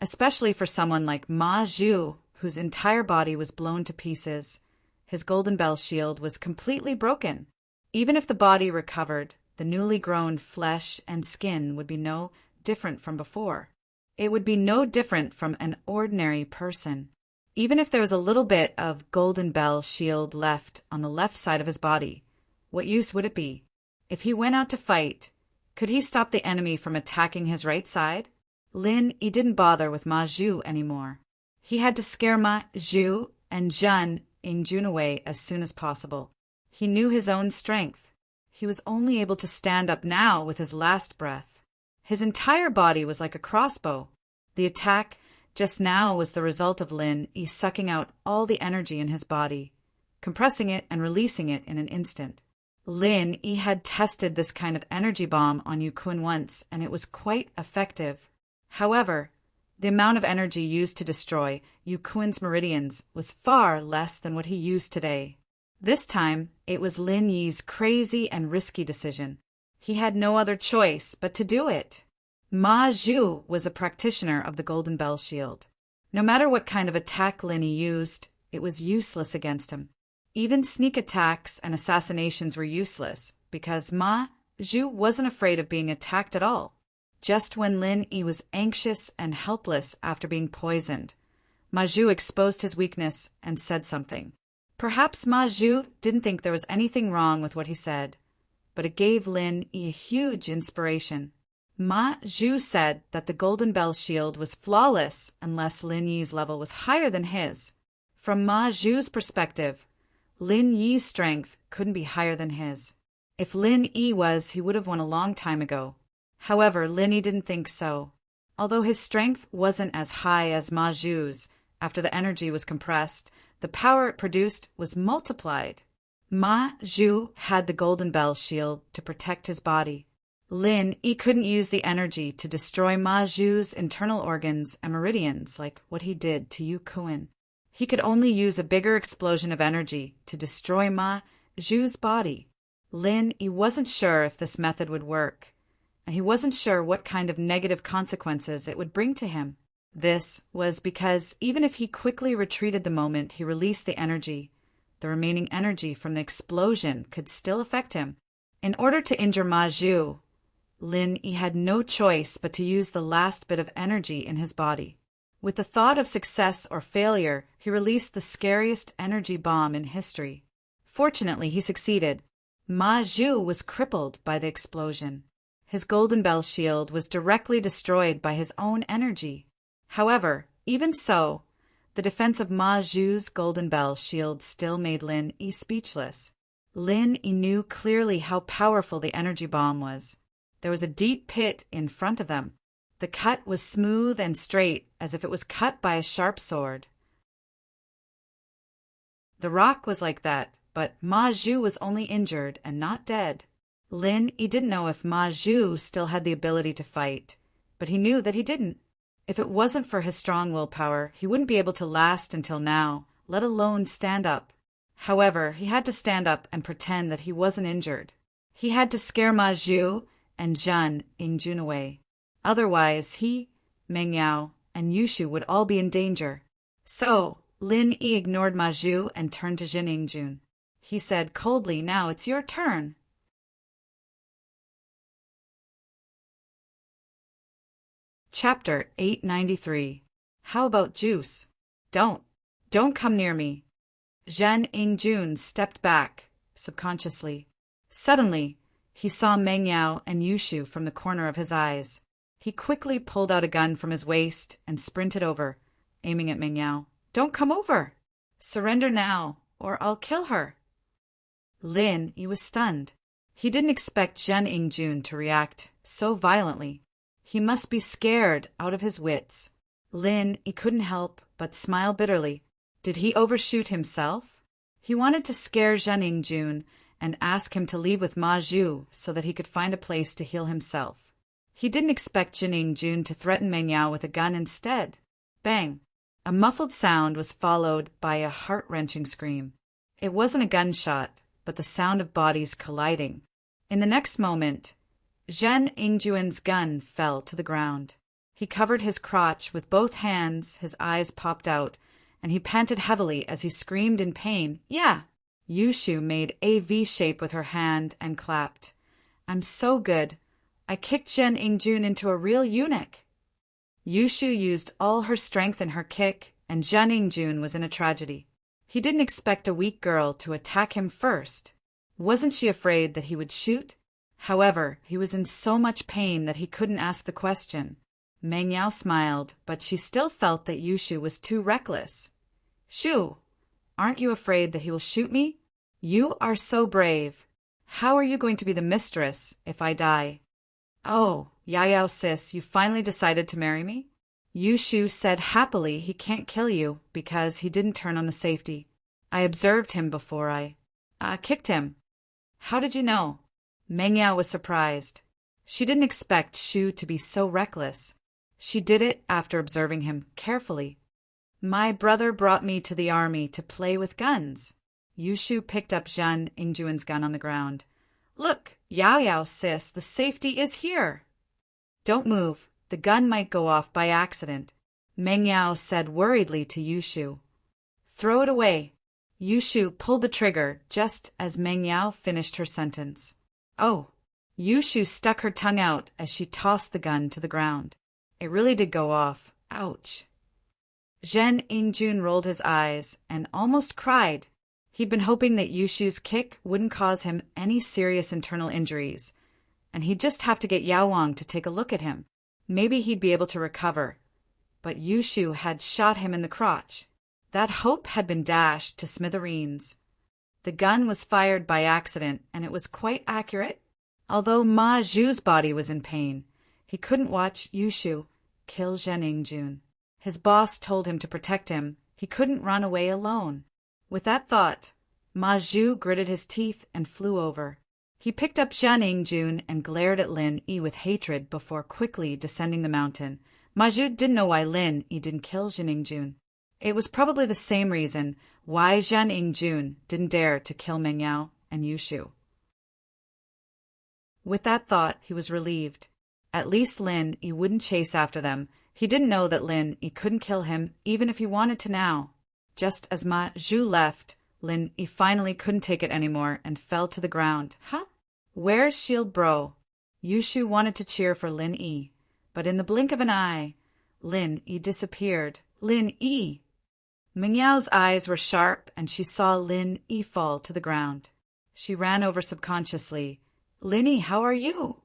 Especially for someone like Ma Zhu, whose entire body was blown to pieces. His Golden Bell Shield was completely broken. Even if the body recovered, the newly grown flesh and skin would be no different from before. It would be no different from an ordinary person. Even if there was a little bit of Golden Bell Shield left on the left side of his body, what use would it be? If he went out to fight, could he stop the enemy from attacking his right side? Lin Yi didn't bother with Ma Zhu anymore. He had to scare Ma Zhu and Zhan Yingjun away as soon as possible. He knew his own strength. He was only able to stand up now with his last breath. His entire body was like a crossbow. The attack just now was the result of Lin Yi sucking out all the energy in his body, compressing it and releasing it in an instant. Lin Yi had tested this kind of energy bomb on Yu Kun once, and it was quite effective. However, the amount of energy used to destroy Yu Kun's meridians was far less than what he used today. This time, it was Lin Yi's crazy and risky decision. He had no other choice but to do it. Ma Zhu was a practitioner of the Golden Bell Shield. No matter what kind of attack Lin Yi used, it was useless against him. Even sneak attacks and assassinations were useless, because Ma Zhu wasn't afraid of being attacked at all. Just when Lin Yi was anxious and helpless after being poisoned, Ma Zhu exposed his weakness and said something. Perhaps Ma Zhu didn't think there was anything wrong with what he said, but it gave Lin Yi a huge inspiration. Ma Zhu said that the Golden Bell Shield was flawless unless Lin Yi's level was higher than his. From Ma Zhu's perspective, Lin Yi's strength couldn't be higher than his. If Lin Yi was, he would have won a long time ago. However, Lin Yi didn't think so. Although his strength wasn't as high as Ma Zhu's, after the energy was compressed, the power it produced was multiplied. Ma Zhu had the Golden Bell Shield to protect his body. Lin Yi couldn't use the energy to destroy Ma Zhu's internal organs and meridians like what he did to Yu Kun. He could only use a bigger explosion of energy to destroy Ma Zhu's body. Lin Yi wasn't sure if this method would work, and he wasn't sure what kind of negative consequences it would bring to him. This was because even if he quickly retreated the moment he released the energy, the remaining energy from the explosion could still affect him. In order to injure Ma Zhu, Lin Yi had no choice but to use the last bit of energy in his body. With the thought of success or failure, he released the scariest energy bomb in history. Fortunately, he succeeded. Ma Zhu was crippled by the explosion. His Golden Bell Shield was directly destroyed by his own energy. However, even so, the defense of Ma Zhu's Golden Bell Shield still made Lin Yi speechless. Lin Yi knew clearly how powerful the energy bomb was. There was a deep pit in front of them. The cut was smooth and straight, as if it was cut by a sharp sword. The rock was like that, but Ma Zhu was only injured and not dead. Lin Yi didn't know if Ma Zhu still had the ability to fight, but he knew that he didn't. If it wasn't for his strong willpower, he wouldn't be able to last until now, let alone stand up. However, he had to stand up and pretend that he wasn't injured. He had to scare Ma Zhu and Zhan Yingjun away. Otherwise, he, Meng Yao, and Yushu would all be in danger. So, Lin Yi ignored Ma Zhu and turned to Zhan Yingjun. He said coldly, "Now it's your turn." Chapter 893. How about juice? Don't come near me. Zhan Yingjun stepped back, subconsciously. Suddenly, he saw Meng Yao and Yushu from the corner of his eyes. He quickly pulled out a gun from his waist and sprinted over, aiming at Meng Yao. "Don't come over! Surrender now, or I'll kill her." Lin Yi was stunned. He didn't expect Zhan Yingjun to react so violently. He must be scared out of his wits. Lin Yi couldn't help but smile bitterly. Did he overshoot himself? He wanted to scare Zhan Yingjun and ask him to leave with Ma Zhu so that he could find a place to heal himself. He didn't expect Zhan Yingjun to threaten Meng Yao with a gun instead. Bang! A muffled sound was followed by a heart-wrenching scream. It wasn't a gunshot, but the sound of bodies colliding. In the next moment, Zhan Yingjun's gun fell to the ground. He covered his crotch with both hands, his eyes popped out, and he panted heavily as he screamed in pain, "Yeah!" Yushu made a V shape with her hand and clapped. "I'm so good. I kicked Zhan Yingjun into a real eunuch." Yushu used all her strength in her kick, and Zhan Yingjun was in a tragedy. He didn't expect a weak girl to attack him first. Wasn't she afraid that he would shoot? However, he was in so much pain that he couldn't ask the question. Meng Yao smiled, but she still felt that Yushu was too reckless. "Shu, aren't you afraid that he will shoot me? You are so brave. How are you going to be the mistress if I die?" "Oh, Yao sis, you finally decided to marry me?" Yushu said happily he can't kill you because he didn't turn on the safety. "I observed him before I kicked him." "How did you know?" Meng Yao was surprised. She didn't expect Shu to be so reckless. She did it after observing him carefully. "My brother brought me to the army to play with guns." Yushu picked up Zhan Yingjun's gun on the ground. "Look, Yao sis, the safety is here." "Don't move. The gun might go off by accident," Meng Yao said worriedly to Yushu. "Throw it away." Yushu pulled the trigger just as Meng Yao finished her sentence. "Oh!" Yushu stuck her tongue out as she tossed the gun to the ground. It really did go off. Ouch. Zhan Yingjun rolled his eyes and almost cried. He'd been hoping that Yushu's kick wouldn't cause him any serious internal injuries, and he'd just have to get Yao Wang to take a look at him. Maybe he'd be able to recover. But Yushu had shot him in the crotch. That hope had been dashed to smithereens. The gun was fired by accident, and it was quite accurate. Although Ma Zhu's body was in pain, he couldn't watch Yushu kill Zhan Yingjun. His boss told him to protect him. He couldn't run away alone. With that thought, Ma Zhu gritted his teeth and flew over. He picked up Zhan Yingjun and glared at Lin Yi with hatred before quickly descending the mountain. Ma Zhu didn't know why Lin Yi didn't kill Zhan Yingjun. It was probably the same reason why Zhan Yingjun didn't dare to kill Meng Yao and Yushu. With that thought, he was relieved. At least Lin Yi wouldn't chase after them. He didn't know that Lin Yi couldn't kill him even if he wanted to now. Just as Ma Zhu left, Lin Yi finally couldn't take it anymore and fell to the ground. "Huh? Where's Shield Bro?" Yushu wanted to cheer for Lin Yi, but in the blink of an eye, Lin Yi disappeared. Lin Yi! Meng Yao's eyes were sharp and she saw Lin Yi fall to the ground. She ran over subconsciously. "Lin Yi, how are you?"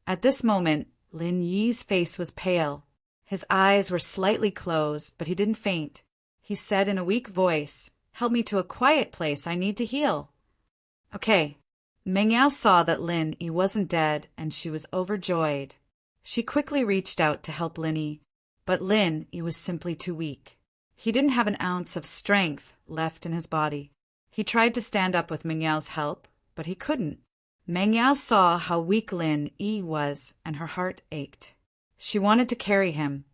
At this moment, Lin Yi's face was pale. His eyes were slightly closed, but he didn't faint. He said in a weak voice, "Help me to a quiet place, I need to heal." "Okay." Meng Yao saw that Lin Yi wasn't dead and she was overjoyed. She quickly reached out to help Lin Yi, but Lin Yi was simply too weak. He didn't have an ounce of strength left in his body. He tried to stand up with Meng Yao's help, but he couldn't. Meng Yao saw how weak Lin Yi was, and her heart ached. She wanted to carry him,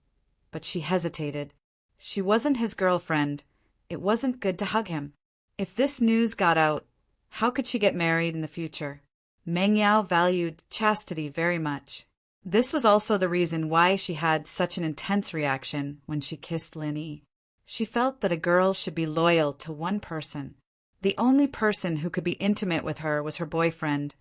but she hesitated. She wasn't his girlfriend. It wasn't good to hug him. If this news got out, how could she get married in the future? Meng Yao valued chastity very much. This was also the reason why she had such an intense reaction when she kissed Lin Yi. She felt that a girl should be loyal to one person. The only person who could be intimate with her was her boyfriend,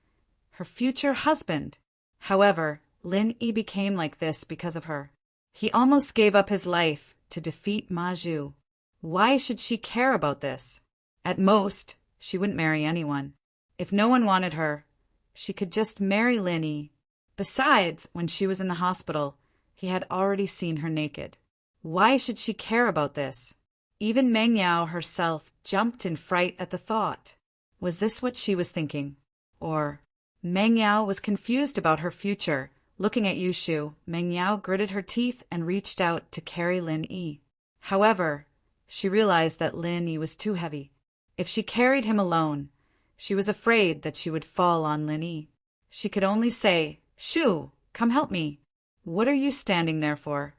her future husband. However, Lin Yi became like this because of her. He almost gave up his life to defeat Ma Zhu. Why should she care about this? At most, she wouldn't marry anyone. If no one wanted her, she could just marry Lin Yi. Besides, when she was in the hospital, he had already seen her naked. Why should she care about this? Even Meng Yao herself jumped in fright at the thought. Was this what she was thinking? Or Meng Yao was confused about her future. Looking at Yushu, Meng Yao gritted her teeth and reached out to carry Lin Yi. However, she realized that Lin Yi was too heavy. If she carried him alone, she was afraid that she would fall on Lin Yi. She could only say, "Shu, come help me." "What are you standing there for?"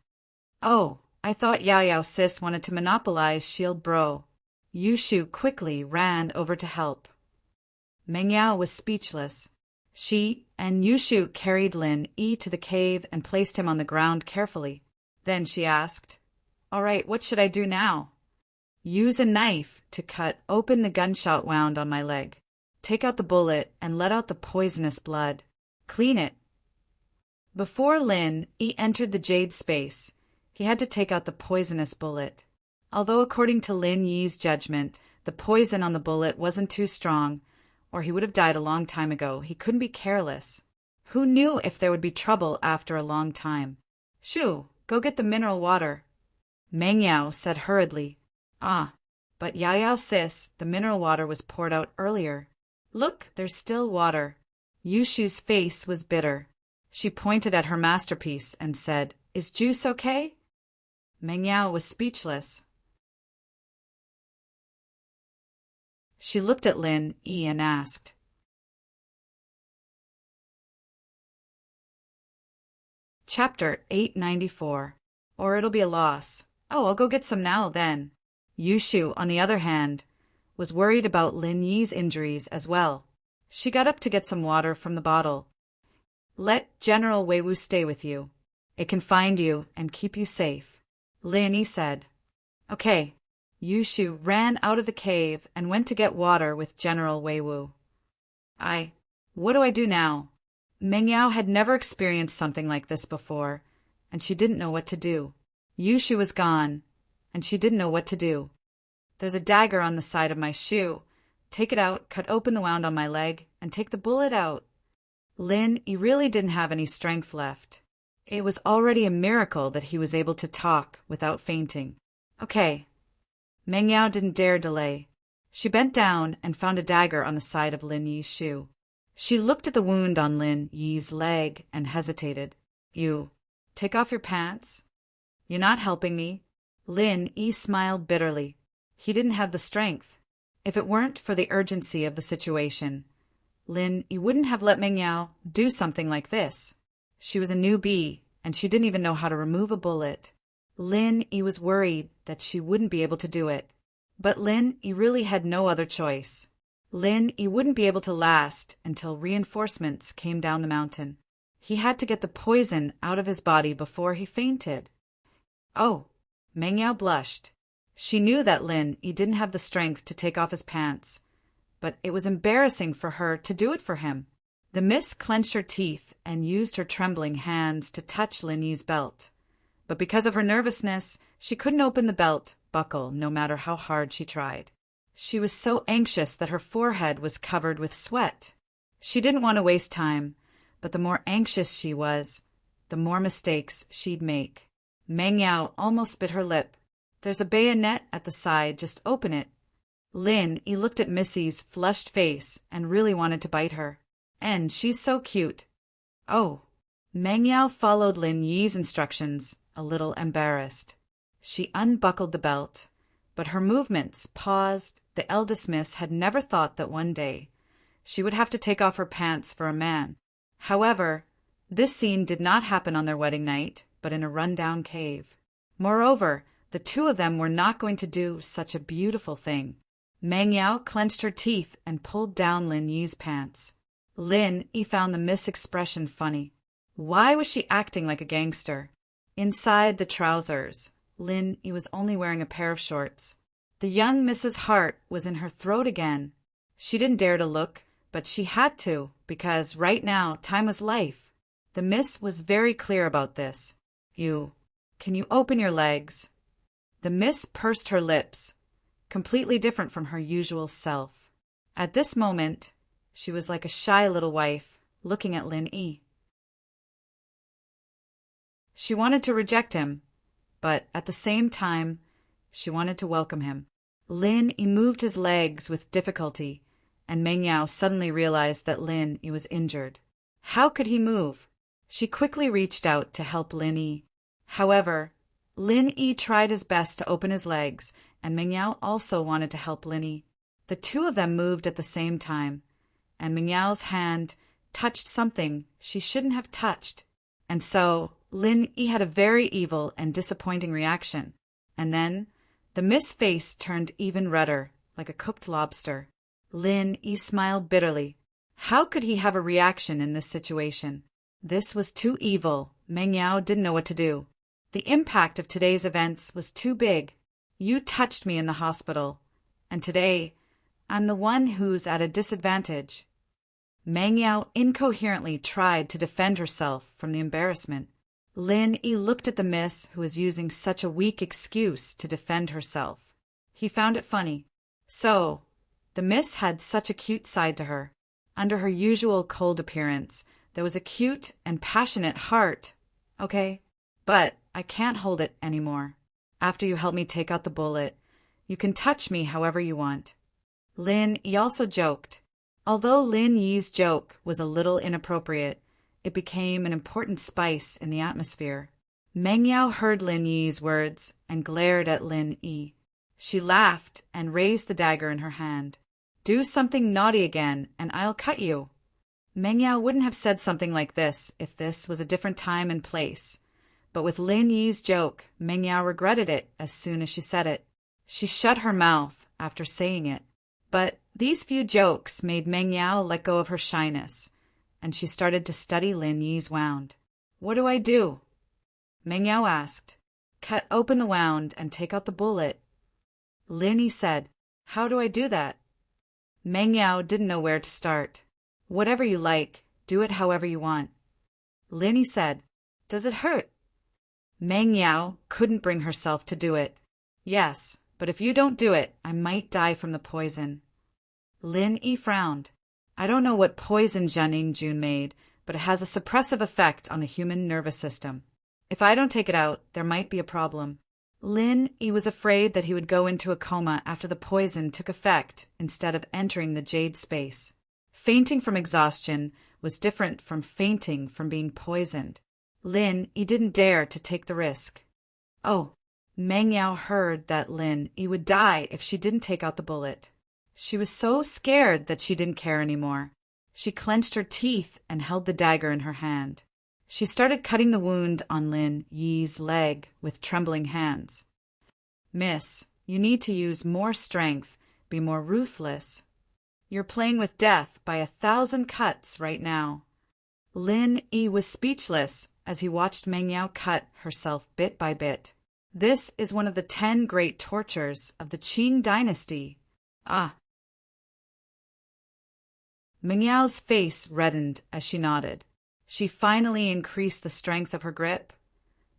"Oh, I thought Yao Yao sis wanted to monopolize Shield Bro." Yushu quickly ran over to help. Meng Yao was speechless. She and Yushu carried Lin Yi to the cave and placed him on the ground carefully. Then she asked, "All right, what should I do now?" "Use a knife to cut open the gunshot wound on my leg. Take out the bullet and let out the poisonous blood. Clean it." Before Lin Yi entered the jade space, he had to take out the poisonous bullet. Although according to Lin Yi's judgment, the poison on the bullet wasn't too strong, or he would have died a long time ago, he couldn't be careless. Who knew if there would be trouble after a long time? "Shu, go get the mineral water." Meng Yao said hurriedly. "Ah, but Yao Yao sis, the mineral water was poured out earlier. Look, there's still water." Yushu's face was bitter. She pointed at her masterpiece and said, "Is juice okay?" Meng Yao was speechless. She looked at Lin Yi and asked, Chapter 894, or it'll be a loss. "Oh, I'll go get some now, then." Yushu, on the other hand, was worried about Lin Yi's injuries as well. She got up to get some water from the bottle. "Let General Weiwu stay with you. It can find you and keep you safe," Lin Yi said. "Okay." Yushu ran out of the cave and went to get water with General Weiwu. What do I do now?" Meng Yao had never experienced something like this before, and she didn't know what to do. Yushu was gone, and she didn't know what to do. "There's a dagger on the side of my shoe. Take it out, cut open the wound on my leg, and take the bullet out." Lin Yi really didn't have any strength left. It was already a miracle that he was able to talk without fainting. "Okay." Meng Yao didn't dare delay. She bent down and found a dagger on the side of Lin Yi's shoe. She looked at the wound on Lin Yi's leg and hesitated. "You take off your pants? You're not helping me." Lin Yi smiled bitterly. He didn't have the strength. If it weren't for the urgency of the situation, Lin Yi wouldn't have let Meng Yao do something like this. She was a newbie, and she didn't even know how to remove a bullet. Lin Yi was worried that she wouldn't be able to do it. But Lin Yi really had no other choice. Lin Yi wouldn't be able to last until reinforcements came down the mountain. He had to get the poison out of his body before he fainted. "Oh," Meng Yao blushed. She knew that Lin Yi didn't have the strength to take off his pants, but it was embarrassing for her to do it for him. The miss clenched her teeth and used her trembling hands to touch Lin Yi's belt. But because of her nervousness, she couldn't open the belt buckle no matter how hard she tried. She was so anxious that her forehead was covered with sweat. She didn't want to waste time, but the more anxious she was, the more mistakes she'd make. Meng Yao almost bit her lip. "There's a bayonet at the side, just open it." Lin Yi looked at Missy's flushed face and really wanted to bite her. And she's so cute. "Oh." Meng Yao followed Lin Yi's instructions, a little embarrassed. She unbuckled the belt, but her movements paused. The eldest miss had never thought that one day she would have to take off her pants for a man. However, this scene did not happen on their wedding night, but in a rundown cave. Moreover, the two of them were not going to do such a beautiful thing. Meng Yao clenched her teeth and pulled down Lin Yi's pants. Lin Yi found the miss expression funny. Why was she acting like a gangster? Inside the trousers, Lin Yi was only wearing a pair of shorts. The young Miss's heart was in her throat again. She didn't dare to look, but she had to, because right now time was life. The miss was very clear about this. Can you open your legs? The miss pursed her lips, completely different from her usual self. At this moment, she was like a shy little wife looking at Lin Yi. She wanted to reject him, but at the same time, she wanted to welcome him. Lin Yi moved his legs with difficulty, and Meng Yao suddenly realized that Lin Yi was injured. How could he move? She quickly reached out to help Lin Yi. However, Lin Yi tried his best to open his legs, and Meng Yao also wanted to help Lin Yi. The two of them moved at the same time, and Meng Yao's hand touched something she shouldn't have touched. And so, Lin Yi had a very evil and disappointing reaction. And then, the miss face turned even redder, like a cooked lobster. Lin Yi smiled bitterly. How could he have a reaction in this situation? This was too evil. Meng Yao didn't know what to do. The impact of today's events was too big. You touched me in the hospital, and today, I'm the one who's at a disadvantage. Meng Yao incoherently tried to defend herself from the embarrassment. Lin Yi looked at the miss who was using such a weak excuse to defend herself. He found it funny. So, the miss had such a cute side to her. Under her usual cold appearance, there was a cute and passionate heart. Okay, but I can't hold it anymore. After you help me take out the bullet, you can touch me however you want. Lin Yi also joked. Although Lin Yi's joke was a little inappropriate, it became an important spice in the atmosphere. Meng Yao heard Lin Yi's words and glared at Lin Yi. She laughed and raised the dagger in her hand. Do something naughty again, and I'll cut you. Meng Yao wouldn't have said something like this if this was a different time and place. But with Lin Yi's joke, Meng Yao regretted it as soon as she said it. She shut her mouth after saying it. But these few jokes made Meng Yao let go of her shyness, and she started to study Lin Yi's wound. What do I do? Meng Yao asked. Cut open the wound and take out the bullet. Lin Yi said, How do I do that? Meng Yao didn't know where to start. Whatever you like, do it however you want. Lin Yi said, Does it hurt? Meng Yao couldn't bring herself to do it. Yes, but if you don't do it, I might die from the poison. Lin Yi frowned. I don't know what poison Zhang Jun made, but it has a suppressive effect on the human nervous system. If I don't take it out, there might be a problem. Lin Yi was afraid that he would go into a coma after the poison took effect instead of entering the jade space. Fainting from exhaustion was different from fainting from being poisoned. Lin Yi didn't dare to take the risk. Oh, Meng Yao heard that Lin Yi would die if she didn't take out the bullet. She was so scared that she didn't care anymore. She clenched her teeth and held the dagger in her hand. She started cutting the wound on Lin Yi's leg with trembling hands. Miss, you need to use more strength, be more ruthless. You're playing with death by 1,000 cuts right now. Lin Yi was speechless as he watched Meng Yao cut herself bit by bit. This is one of the 10 great tortures of the Qing dynasty. Ah. Meng Yao's face reddened as she nodded. She finally increased the strength of her grip,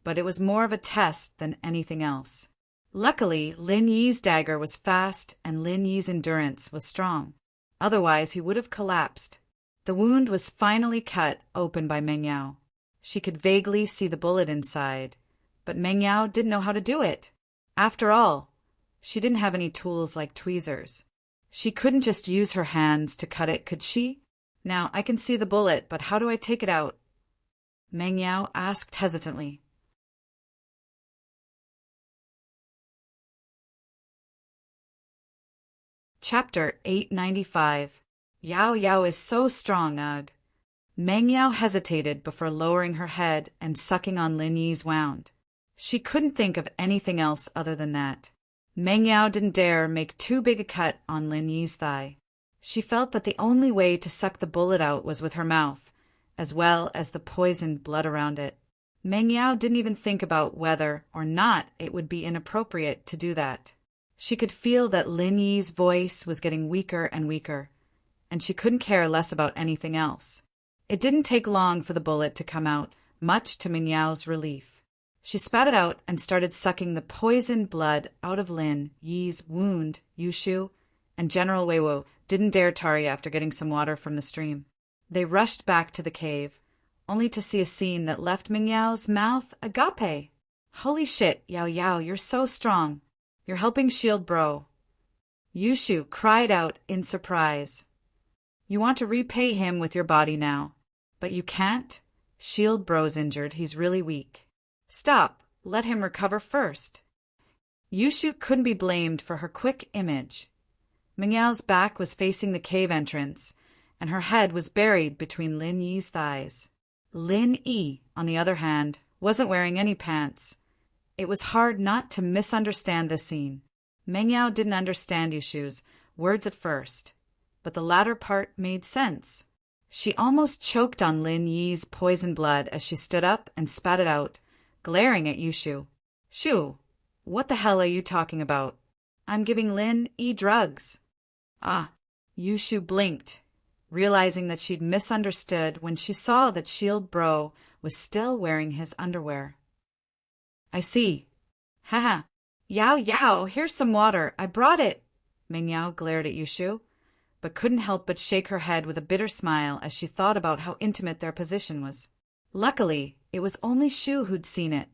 but it was more of a test than anything else. Luckily, Lin Yi's dagger was fast and Lin Yi's endurance was strong. Otherwise, he would have collapsed. The wound was finally cut open by Meng Yao. She could vaguely see the bullet inside, but Meng Yao didn't know how to do it. After all, she didn't have any tools like tweezers. She couldn't just use her hands to cut it, could she? Now, I can see the bullet, but how do I take it out? Meng Yao asked hesitantly. Chapter 895. Yao Yao is so strong, Ugh. Meng Yao hesitated before lowering her head and sucking on Lin Yi's wound. She couldn't think of anything else other than that. Meng Yao didn't dare make too big a cut on Lin Yi's thigh. She felt that the only way to suck the bullet out was with her mouth, as well as the poisoned blood around it. Meng Yao didn't even think about whether or not it would be inappropriate to do that. She could feel that Lin Yi's voice was getting weaker and weaker, and she couldn't care less about anything else. It didn't take long for the bullet to come out, much to Meng Yao's relief. She spat it out and started sucking the poisoned blood out of Lin Yi's wound. Yushu and General Weiwo didn't dare tarry after getting some water from the stream. They rushed back to the cave, only to see a scene that left Meng Yao's mouth agape. Holy shit, Yao Yao, you're so strong. You're helping Shield Bro. Yushu cried out in surprise. You want to repay him with your body now, but you can't? Shield Bro's injured, he's really weak. Stop, let him recover first. Yushu couldn't be blamed for her quick image. Meng Yao's back was facing the cave entrance, and her head was buried between Lin Yi's thighs. Lin Yi, on the other hand, wasn't wearing any pants. It was hard not to misunderstand this scene. Meng Yao didn't understand Yushu's words at first, but the latter part made sense. She almost choked on Lin Yi's poisoned blood as she stood up and spat it out, glaring at Yushu. Shu, what the hell are you talking about? I'm giving Lin Yi drugs. Ah, Yushu blinked, realizing that she'd misunderstood when she saw that Shield Bro was still wearing his underwear. I see. Haha. Yao Yao, here's some water. I brought it. Meng Yao glared at Yushu, but couldn't help but shake her head with a bitter smile as she thought about how intimate their position was. Luckily, it was only Shu who'd seen it.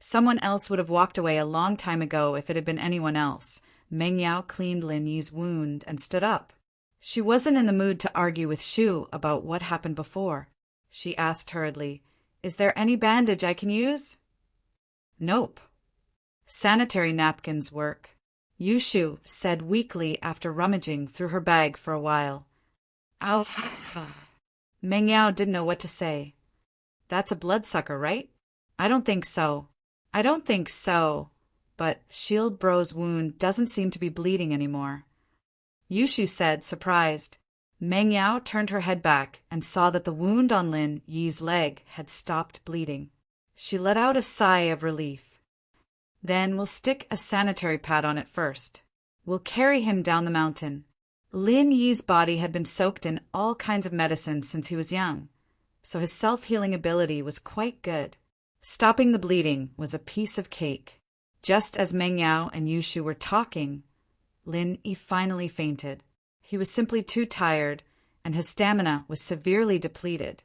Someone else would have walked away a long time ago if it had been anyone else. Meng Yao cleaned Lin Yi's wound and stood up. She wasn't in the mood to argue with Shu about what happened before. She asked hurriedly, Is there any bandage I can use? Nope. Sanitary napkins work, Yushu said weakly after rummaging through her bag for a while. Ow. Meng Yao didn't know what to say. That's a bloodsucker, right? I don't think so. I don't think so. But Shield Bro's wound doesn't seem to be bleeding anymore. Yushu said, surprised. Meng Yao turned her head back and saw that the wound on Lin Yi's leg had stopped bleeding. She let out a sigh of relief. Then we'll stick a sanitary pad on it first. We'll carry him down the mountain. Lin Yi's body had been soaked in all kinds of medicine since he was young, so his self-healing ability was quite good. Stopping the bleeding was a piece of cake. Just as Meng Yao and Yushu were talking, Lin Yi finally fainted. He was simply too tired, and his stamina was severely depleted.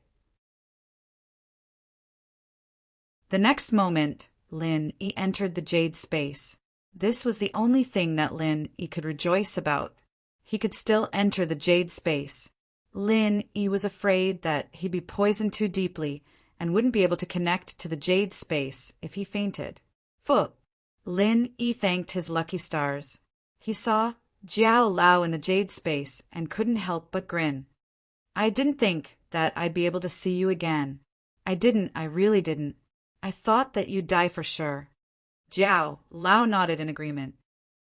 The next moment, Lin Yi entered the jade space. This was the only thing that Lin Yi could rejoice about. He could still enter the jade space. Lin Yi was afraid that he'd be poisoned too deeply and wouldn't be able to connect to the jade space if he fainted. Phew! Lin Yi thanked his lucky stars. He saw Jiao Lao in the jade space and couldn't help but grin. I didn't think that I'd be able to see you again. I really didn't. I thought that you'd die for sure. Jiao Lao nodded in agreement.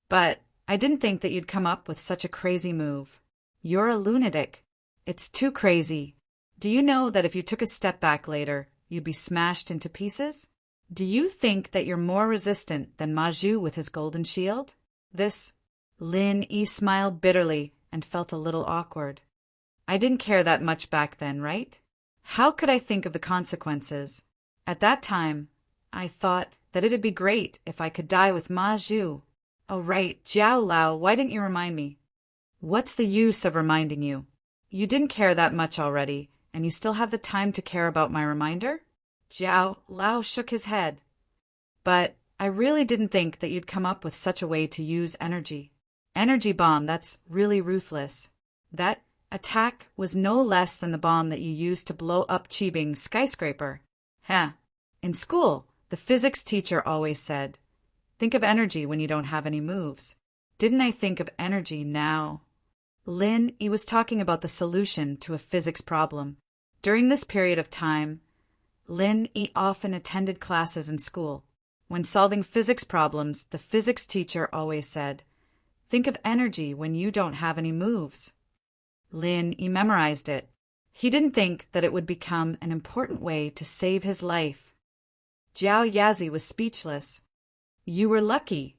But I didn't think that you'd come up with such a crazy move. You're a lunatic. It's too crazy. Do you know that if you took a step back later, you'd be smashed into pieces? Do you think that you're more resistant than Ma Zhu with his golden shield? Lin Yi smiled bitterly and felt a little awkward. I didn't care that much back then, right? How could I think of the consequences? At that time, I thought that it'd be great if I could die with Ma Zhu. Oh right, Jiao Lao, why didn't you remind me? What's the use of reminding you? You didn't care that much already, and you still have the time to care about my reminder? Jiao Lao shook his head. But I really didn't think that you'd come up with such a way to use energy. Energy bomb, that's really ruthless. That attack was no less than the bomb that you used to blow up Qibing's skyscraper. In school, the physics teacher always said, think of energy when you don't have any moves. Didn't I think of energy now? Lin Yi was talking about the solution to a physics problem. During this period of time, Lin Yi often attended classes in school. When solving physics problems, the physics teacher always said, "Think of energy when you don't have any moves." Lin Yi memorized it. He didn't think that it would become an important way to save his life. Jiao Yazi was speechless. "You were lucky,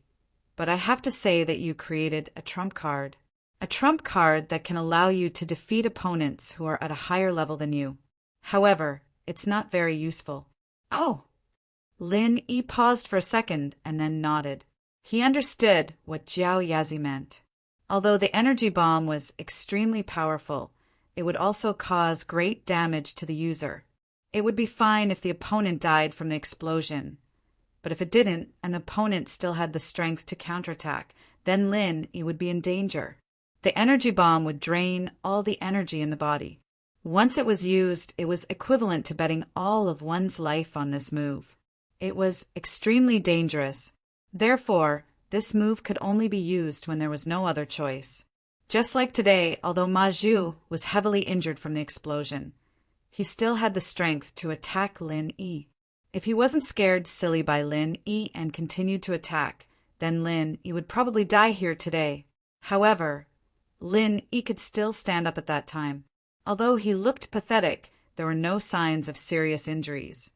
but I have to say that you created a trump card. A trump card that can allow you to defeat opponents who are at a higher level than you. However, it's not very useful." "Oh." Lin Yi paused for a second and then nodded. He understood what Jiao Yazi meant. Although the energy bomb was extremely powerful, it would also cause great damage to the user. It would be fine if the opponent died from the explosion. But if it didn't, and the opponent still had the strength to counterattack, then Lin Yi would be in danger. The energy bomb would drain all the energy in the body. Once it was used, it was equivalent to betting all of one's life on this move. It was extremely dangerous. Therefore, this move could only be used when there was no other choice. Just like today, although Ma Zhu was heavily injured from the explosion, he still had the strength to attack Lin Yi. If he wasn't scared silly by Lin Yi and continued to attack, then Lin Yi would probably die here today. However, Lin Yi could still stand up at that time. Although he looked pathetic, there were no signs of serious injuries.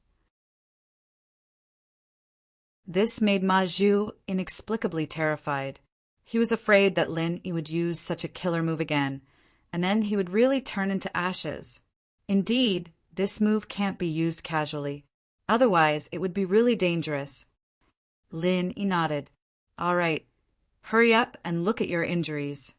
This made Ma Zhu inexplicably terrified. He was afraid that Lin Yi would use such a killer move again, and then he would really turn into ashes. Indeed, this move can't be used casually. Otherwise, it would be really dangerous. Lin Yi nodded. "All right, hurry up and look at your injuries,"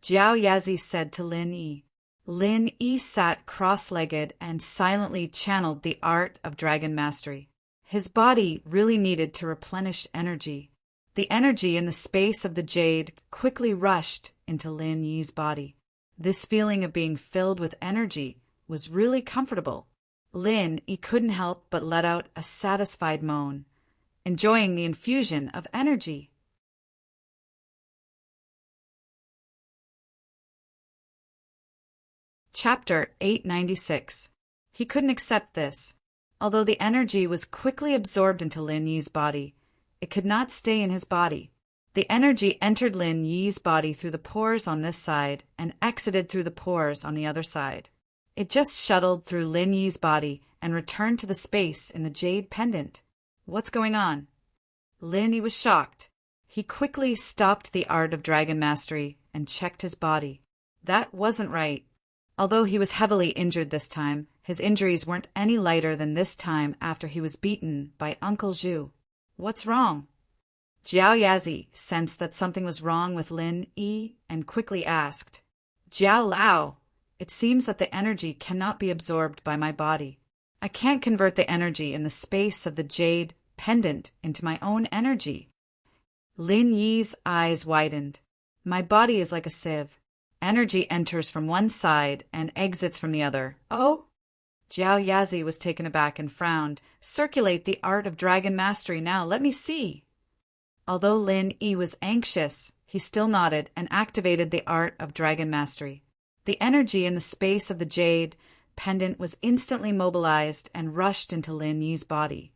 Jiao Yazi said to Lin Yi. Lin Yi sat cross-legged and silently channeled the art of dragon mastery. His body really needed to replenish energy. The energy in the space of the jade quickly rushed into Lin Yi's body. This feeling of being filled with energy was really comfortable. Lin Yi couldn't help but let out a satisfied moan, enjoying the infusion of energy. Chapter 896. He couldn't accept this. Although the energy was quickly absorbed into Lin Yi's body, it could not stay in his body. The energy entered Lin Yi's body through the pores on this side and exited through the pores on the other side. It just shuttled through Lin Yi's body and returned to the space in the jade pendant. What's going on? Lin Yi was shocked. He quickly stopped the art of dragon mastery and checked his body. That wasn't right. Although he was heavily injured this time, his injuries weren't any lighter than this time after he was beaten by Uncle Zhu. What's wrong? Jiao Yazi sensed that something was wrong with Lin Yi and quickly asked, "Jiao Lao, it seems that the energy cannot be absorbed by my body. I can't convert the energy in the space of the jade pendant into my own energy." Lin Yi's eyes widened. "My body is like a sieve. Energy enters from one side and exits from the other." "Oh?" Jiao Yazi was taken aback and frowned. "Circulate the art of dragon mastery now. Let me see." Although Lin Yi was anxious, he still nodded and activated the art of dragon mastery. The energy in the space of the jade pendant was instantly mobilized and rushed into Lin Yi's body.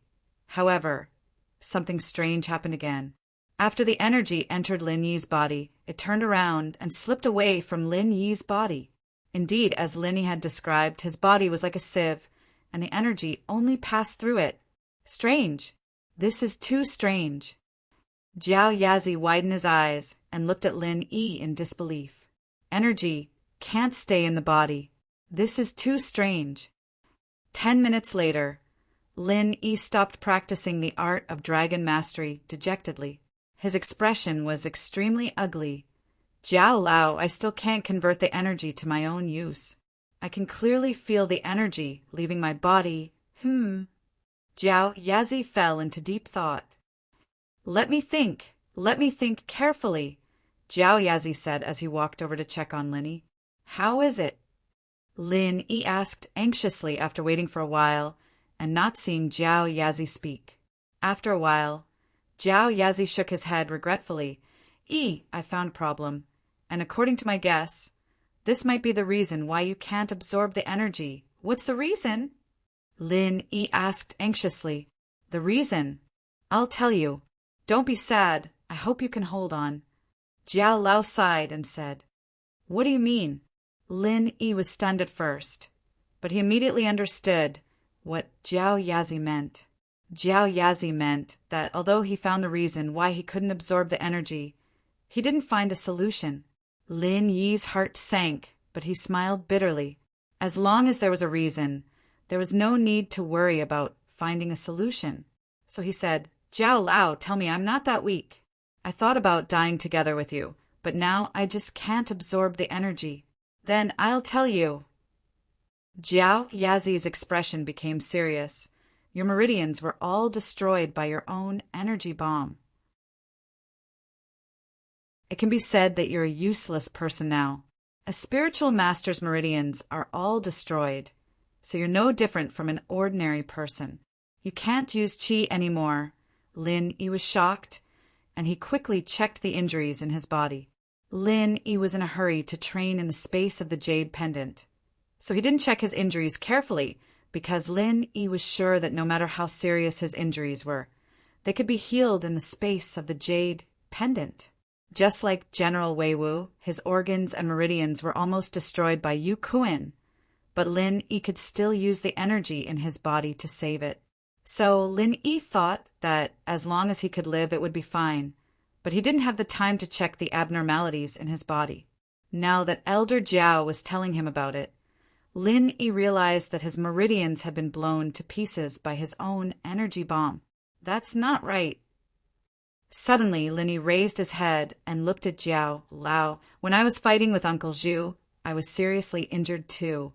However, something strange happened again. After the energy entered Lin Yi's body, it turned around and slipped away from Lin Yi's body. Indeed, as Lin Yi had described, his body was like a sieve, and the energy only passed through it. Strange. This is too strange. Jiao Yazi widened his eyes and looked at Lin Yi in disbelief. Energy can't stay in the body. This is too strange. 10 minutes later, Lin Yi stopped practicing the art of dragon mastery dejectedly. His expression was extremely ugly. "Jiao Lao, I still can't convert the energy to my own use. I can clearly feel the energy leaving my body. Jiao Yazi fell into deep thought. Let me think carefully," Jiao Yazi said as he walked over to check on Lin Yi. "How is it?" Lin Yi asked anxiously after waiting for a while and not seeing Jiao Yazi speak. After a while, Jiao Yazi shook his head regretfully. I found a problem, and according to my guess, this might be the reason why you can't absorb the energy. What's the reason? Lin Yi asked anxiously. The reason? I'll tell you. Don't be sad. I hope you can hold on. Jiao Lao sighed and said, What do you mean? Lin Yi was stunned at first, but he immediately understood what Jiao Yazi meant. Jiao Yazi meant that although he found the reason why he couldn't absorb the energy, he didn't find a solution. Lin Yi's heart sank, but he smiled bitterly. As long as there was a reason, there was no need to worry about finding a solution. So he said, Jiao Lao, tell me I'm not that weak. I thought about dying together with you, but now I just can't absorb the energy. Then I'll tell you. Jiao Yazi's expression became serious. Your meridians were all destroyed by your own energy bomb. It can be said that you're a useless person now. A spiritual master's meridians are all destroyed, so you're no different from an ordinary person. You can't use qi anymore. Lin Yi was shocked, and he quickly checked the injuries in his body. Lin Yi was in a hurry to train in the space of the jade pendant, so he didn't check his injuries carefully because Lin Yi was sure that no matter how serious his injuries were, they could be healed in the space of the jade pendant. Just like General Wei Wu, his organs and meridians were almost destroyed by Yu Kuan, but Lin Yi could still use the energy in his body to save it. So Lin Yi thought that as long as he could live, it would be fine, but he didn't have the time to check the abnormalities in his body. Now that Elder Jiao was telling him about it, Lin Yi realized that his meridians had been blown to pieces by his own energy bomb. That's not right. Suddenly, Lin Yi raised his head and looked at Jiao Lao. When I was fighting with Uncle Zhu, I was seriously injured too,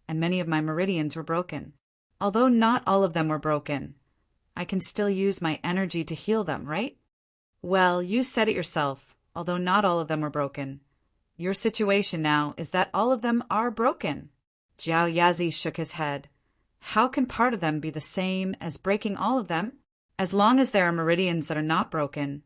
and many of my meridians were broken. Although not all of them were broken, I can still use my energy to heal them, right? Well, you said it yourself, although not all of them were broken. Your situation now is that all of them are broken. Jiao Yazi shook his head. How can part of them be the same as breaking all of them? As long as there are meridians that are not broken,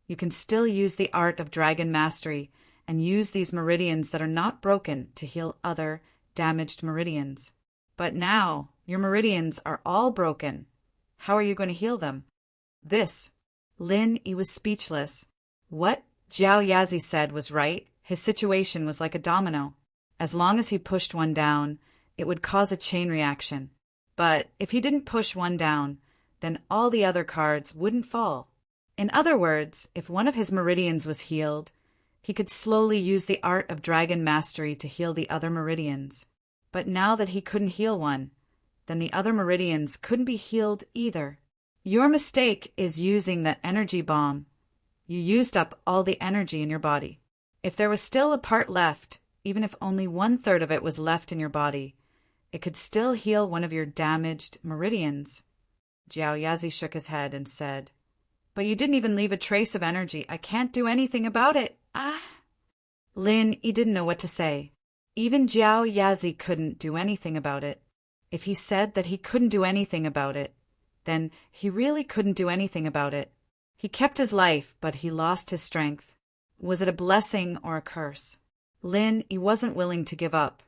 you can still use the art of dragon mastery and use these meridians that are not broken to heal other damaged meridians. But now, your meridians are all broken. How are you going to heal them? Lin Yi was speechless. What Jiao Yazi said was right. His situation was like a domino. As long as he pushed one down, it would cause a chain reaction. But if he didn't push one down, then all the other cards wouldn't fall. In other words, if one of his meridians was healed, he could slowly use the art of dragon mastery to heal the other meridians. But now that he couldn't heal one, then the other meridians couldn't be healed either. Your mistake is using the energy bomb. You used up all the energy in your body. If there was still a part left, even if only 1/3 of it was left in your body, it could still heal one of your damaged meridians. Jiao Yazi shook his head and said, But you didn't even leave a trace of energy. I can't do anything about it. Lin Yi didn't know what to say. Even Jiao Yazi couldn't do anything about it. If he said that he couldn't do anything about it, then he really couldn't do anything about it. He kept his life, but he lost his strength. Was it a blessing or a curse? Lin Yi wasn't willing to give up.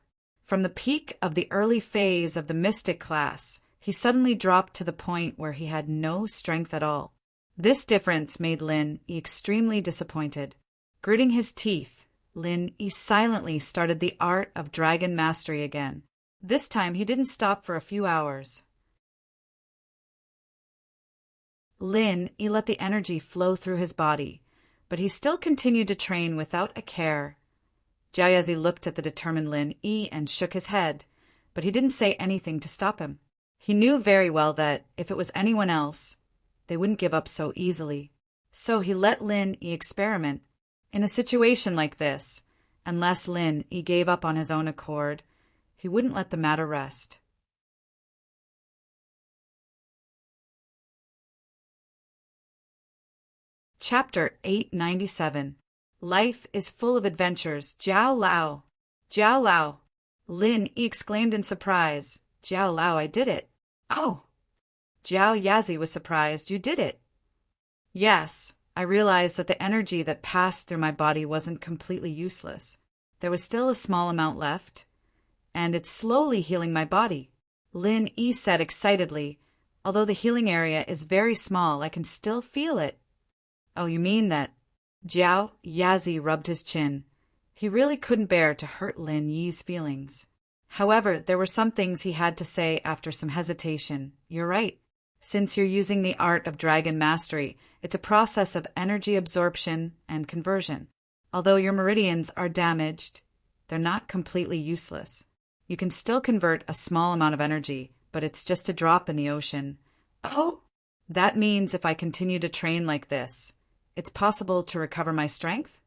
From the peak of the early phase of the mystic class, he suddenly dropped to the point where he had no strength at all. This difference made Lin Yi extremely disappointed. Gritting his teeth, Lin Yi silently started the art of dragon mastery again. This time he didn't stop for a few hours. Lin Yi let the energy flow through his body, but he still continued to train without a care. Jiao Yazi looked at the determined Lin Yi and shook his head, but he didn't say anything to stop him. He knew very well that, if it was anyone else, they wouldn't give up so easily. So he let Lin Yi experiment. In a situation like this, unless Lin Yi gave up on his own accord, he wouldn't let the matter rest. Chapter 897. Life is full of adventures. Jiao Lao! Jiao Lao! Lin Yi exclaimed in surprise. Jiao Lao, I did it. Oh! Jiao Yazi was surprised. You did it. Yes, I realized that the energy that passed through my body wasn't completely useless. There was still a small amount left, and it's slowly healing my body. Lin Yi said excitedly, although the healing area is very small, I can still feel it. Oh, you mean that? Jiao Yazi rubbed his chin. He really couldn't bear to hurt Lin Yi's feelings. However, there were some things he had to say after some hesitation. You're right. Since you're using the art of dragon mastery, it's a process of energy absorption and conversion. Although your meridians are damaged, they're not completely useless. You can still convert a small amount of energy, but it's just a drop in the ocean. Oh! That means if I continue to train like this, it's possible to recover my strength?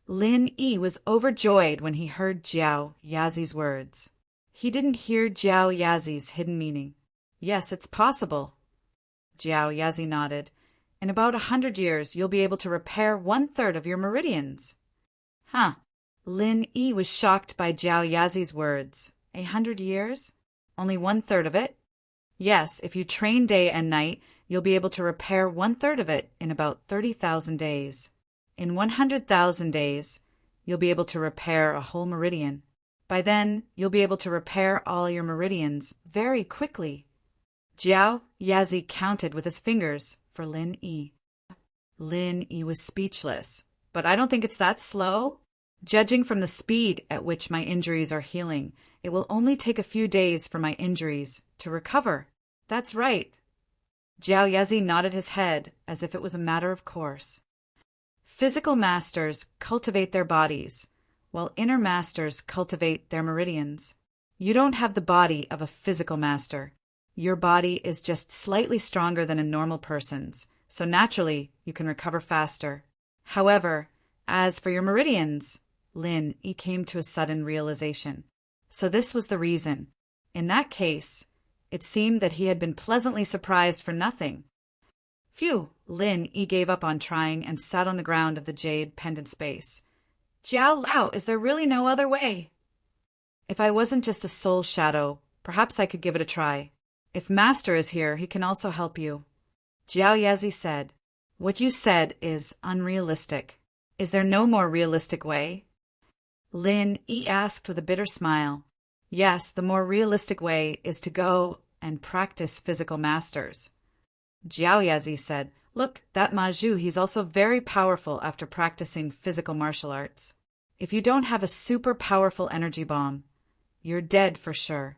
Lin Yi was overjoyed when he heard Jiao Yazi's words. He didn't hear Jiao Yazi's hidden meaning. Yes, it's possible. Jiao Yazi nodded. In about 100 years, you'll be able to repair 1/3 of your meridians. Huh. Lin Yi was shocked by Jiao Yazi's words. 100 years? Only 1/3 of it? Yes, if you train day and night, you'll be able to repair 1/3 of it in about 30,000 days. In 100,000 days, you'll be able to repair a whole meridian. By then, you'll be able to repair all your meridians very quickly. Jiao Yazi counted with his fingers for Lin Yi. Lin Yi was speechless. But I don't think it's that slow. Judging from the speed at which my injuries are healing, it will only take a few days for my injuries to recover. That's right. Jiao Yazi nodded his head as if it was a matter of course. Physical masters cultivate their bodies, while inner masters cultivate their meridians. You don't have the body of a physical master. Your body is just slightly stronger than a normal person's, so naturally you can recover faster. However, as for your meridians, Lin Yi came to a sudden realization. So this was the reason. In that case, it seemed that he had been pleasantly surprised for nothing. Phew! Lin Yi gave up on trying and sat on the ground of the jade pendant space. Jiao Lao, is there really no other way? If I wasn't just a soul shadow, perhaps I could give it a try. If Master is here, he can also help you. Jiao Yazi said, What you said is unrealistic. Is there no more realistic way? Lin Yi asked with a bitter smile. Yes, the more realistic way is to go and practice physical masters. Jiao Yazi said, Look, that Ma Zhu, he's also very powerful after practicing physical martial arts. If you don't have a super powerful energy bomb, you're dead for sure.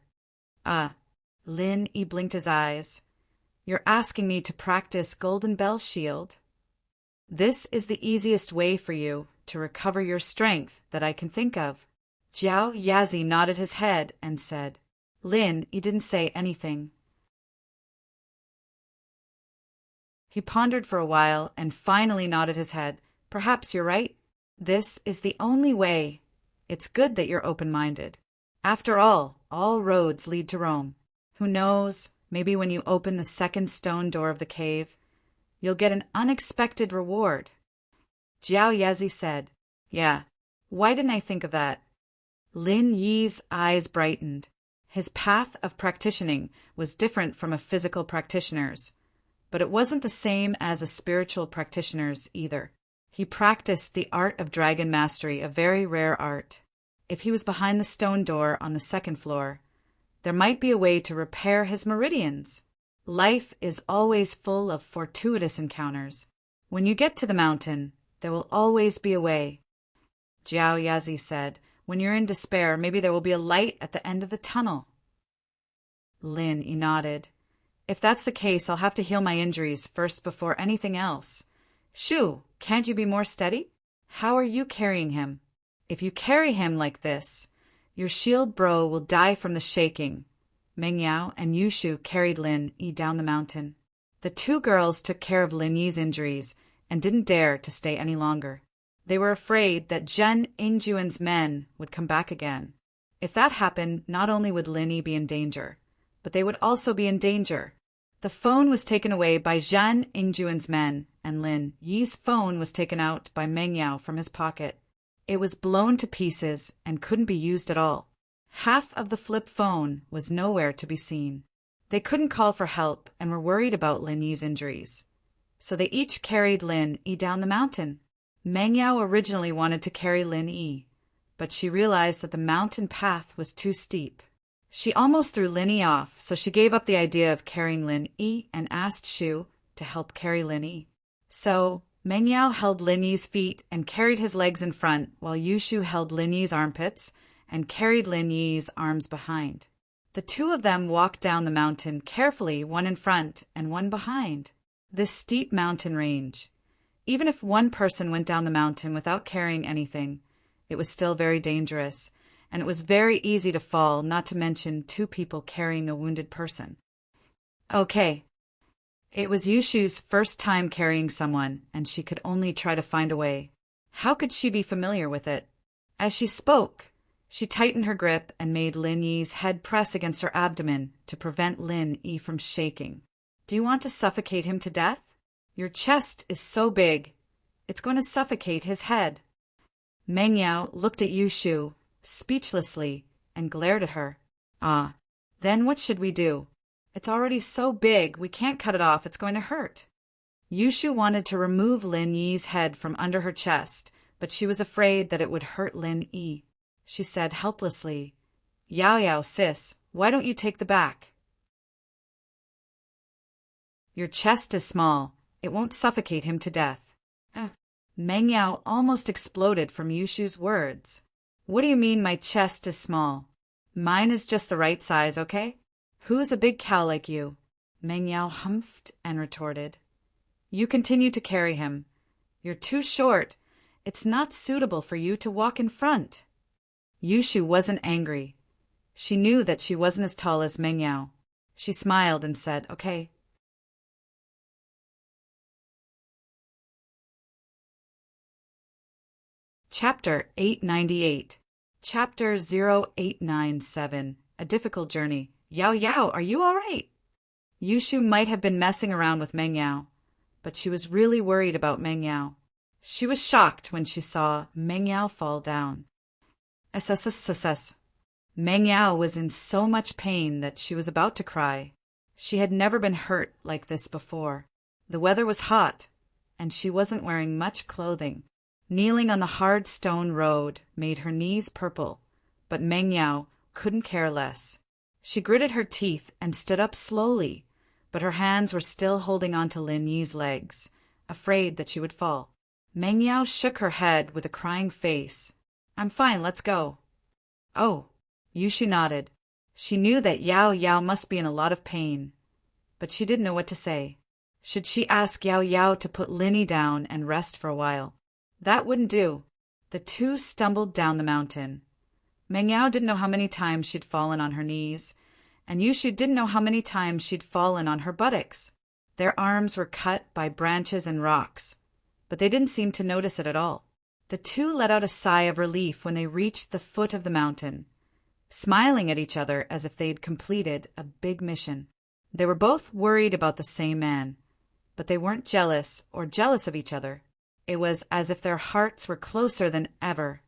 Lin Yi blinked his eyes. You're asking me to practice Golden Bell Shield? This is the easiest way for you to recover your strength that I can think of. Jiao Yazi nodded his head and said, Lin Yi didn't say anything. He pondered for a while and finally nodded his head. Perhaps you're right. This is the only way. It's good that you're open-minded. After all roads lead to Rome. Who knows, maybe when you open the second stone door of the cave, you'll get an unexpected reward. Jiao Yazi said, Yeah, why didn't I think of that? Lin Yi's eyes brightened. His path of practicing was different from a physical practitioner's, but it wasn't the same as a spiritual practitioner's either. He practiced the art of dragon mastery, a very rare art. If he was behind the stone door on the second floor, there might be a way to repair his meridians. Life is always full of fortuitous encounters. When you get to the mountain, there will always be a way. Jiao Yazi said, When you're in despair, maybe there will be a light at the end of the tunnel. Lin Yi nodded. If that's the case, I'll have to heal my injuries first before anything else. Shu, can't you be more steady? How are you carrying him? If you carry him like this, your shield bro will die from the shaking. Meng Yao and Yushu carried Lin Yi down the mountain. The two girls took care of Lin Yi's injuries and didn't dare to stay any longer. They were afraid that Zhen Yingjuan's men would come back again. If that happened, not only would Lin Yi be in danger, but they would also be in danger. The phone was taken away by Zhen Yingjuan's men, and Lin Yi's phone was taken out by Meng Yao from his pocket. It was blown to pieces and couldn't be used at all. Half of the flip phone was nowhere to be seen. They couldn't call for help and were worried about Lin Yi's injuries. So they each carried Lin Yi down the mountain. Meng Yao originally wanted to carry Lin Yi, but she realized that the mountain path was too steep. She almost threw Lin Yi off, so she gave up the idea of carrying Lin Yi and asked Shu to help carry Lin Yi. So Meng Yao held Lin Yi's feet and carried his legs in front, while Yushu held Lin Yi's armpits and carried Lin Yi's arms behind. The two of them walked down the mountain carefully, one in front and one behind. This steep mountain range. Even if one person went down the mountain without carrying anything, it was still very dangerous, and it was very easy to fall, not to mention two people carrying a wounded person. Okay. It was Yushu's first time carrying someone, and she could only try to find a way. How could she be familiar with it? As she spoke, she tightened her grip and made Lin Yi's head press against her abdomen to prevent Lin Yi from shaking. Do you want to suffocate him to death? Your chest is so big. It's going to suffocate his head. Meng Yao looked at Yushu speechlessly and glared at her. Ah, then what should we do? It's already so big, we can't cut it off, it's going to hurt. Yushu wanted to remove Lin Yi's head from under her chest, but she was afraid that it would hurt Lin Yi. She said helplessly, Yao Yao, sis, why don't you take the back? Your chest is small. It won't suffocate him to death. Meng Yao almost exploded from Yushu's words. What do you mean my chest is small? Mine is just the right size, okay? Who's a big cow like you? Meng Yao humphed and retorted. You continue to carry him. You're too short. It's not suitable for you to walk in front. Yushu wasn't angry. She knew that she wasn't as tall as Meng Yao. She smiled and said, okay. Chapter 898. Chapter 0897. A Difficult Journey. Yao Yao, are you all right? Yushu might have been messing around with Meng Yao, but she was really worried about Meng Yao. She was shocked when she saw Meng Yao fall down. SSSSS. Meng Yao was in so much pain that she was about to cry. She had never been hurt like this before. The weather was hot, and she wasn't wearing much clothing. Kneeling on the hard stone road made her knees purple, but Meng Yao couldn't care less. She gritted her teeth and stood up slowly, but her hands were still holding on to Lin Yi's legs, afraid that she would fall. Meng Yao shook her head with a crying face. I'm fine, let's go. Oh, Yushu nodded. She knew that Yao Yao must be in a lot of pain, but she didn't know what to say. Should she ask Yao Yao to put Lin Yi down and rest for a while? That wouldn't do. The two stumbled down the mountain. Meng Yao didn't know how many times she'd fallen on her knees, and Yushu didn't know how many times she'd fallen on her buttocks. Their arms were cut by branches and rocks, but they didn't seem to notice it at all. The two let out a sigh of relief when they reached the foot of the mountain, smiling at each other as if they'd completed a big mission. They were both worried about the same man, but they weren't jealous of each other. It was as if their hearts were closer than ever.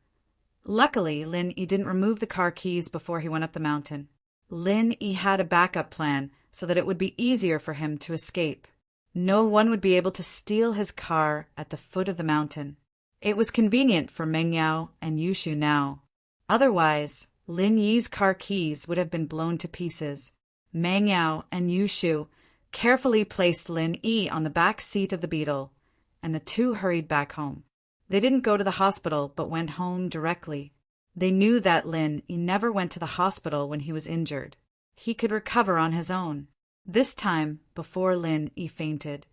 Luckily, Lin Yi didn't remove the car keys before he went up the mountain. Lin Yi had a backup plan so that it would be easier for him to escape. No one would be able to steal his car at the foot of the mountain. It was convenient for Meng Yao and Yushu now. Otherwise, Lin Yi's car keys would have been blown to pieces. Meng Yao and Yushu carefully placed Lin Yi on the back seat of the Beetle, and the two hurried back home. They didn't go to the hospital, but went home directly. They knew that Lin Yi never went to the hospital when he was injured. He could recover on his own. This time, before Lin Yi fainted,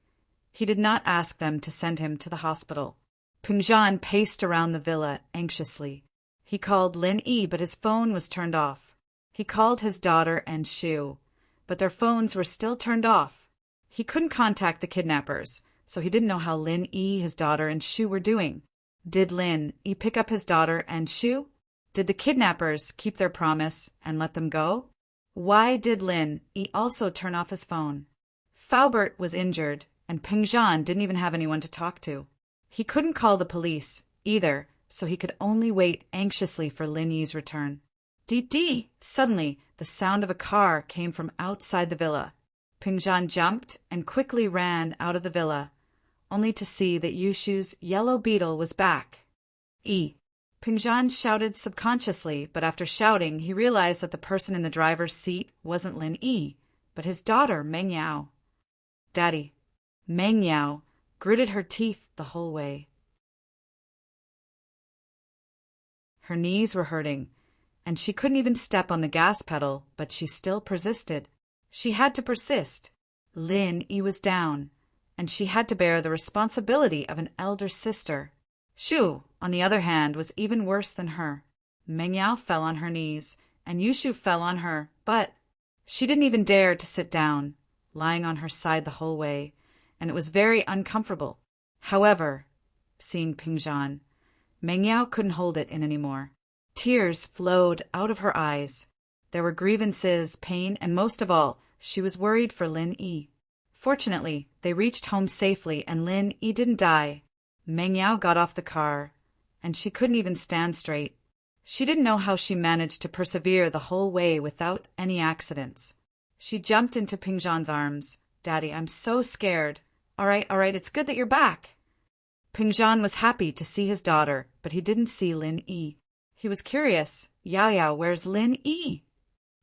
he did not ask them to send him to the hospital. Pingzhan paced around the villa anxiously. He called Lin Yi, but his phone was turned off. He called his daughter and Shu, but their phones were still turned off. He couldn't contact the kidnappers, so he didn't know how Lin Yi, his daughter, and Shu were doing. Did Lin Yi pick up his daughter and Shu? Did the kidnappers keep their promise and let them go? Why did Lin Yi also turn off his phone? Faubert was injured, and Pingzhan didn't even have anyone to talk to. He couldn't call the police either, so he could only wait anxiously for Lin Yi's return. Dee! Suddenly, the sound of a car came from outside the villa. Pingzhan jumped and quickly ran out of the villa, only to see that Yushu's yellow beetle was back. Pingzhan shouted subconsciously, but after shouting, he realized that the person in the driver's seat wasn't Lin Yi, but his daughter, Meng Yao. Daddy. Meng Yao gritted her teeth the whole way. Her knees were hurting, and she couldn't even step on the gas pedal, but she still persisted. She had to persist. Lin Yi was down, and she had to bear the responsibility of an elder sister. Shu, on the other hand, was even worse than her. Meng Yao fell on her knees, and Yushu fell on her, but she didn't even dare to sit down, lying on her side the whole way, and it was very uncomfortable. However, seeing Pingzhan, Meng Yao couldn't hold it in anymore. Tears flowed out of her eyes. There were grievances, pain, and most of all, she was worried for Lin Yi. Fortunately, they reached home safely and Lin Yi didn't die. Meng Yao got off the car, and she couldn't even stand straight. She didn't know how she managed to persevere the whole way without any accidents. She jumped into Pingzhan's arms. Daddy, I'm so scared. All right, it's good that you're back. Pingzhan was happy to see his daughter, but he didn't see Lin Yi. He was curious. Yao, where's Lin Yi?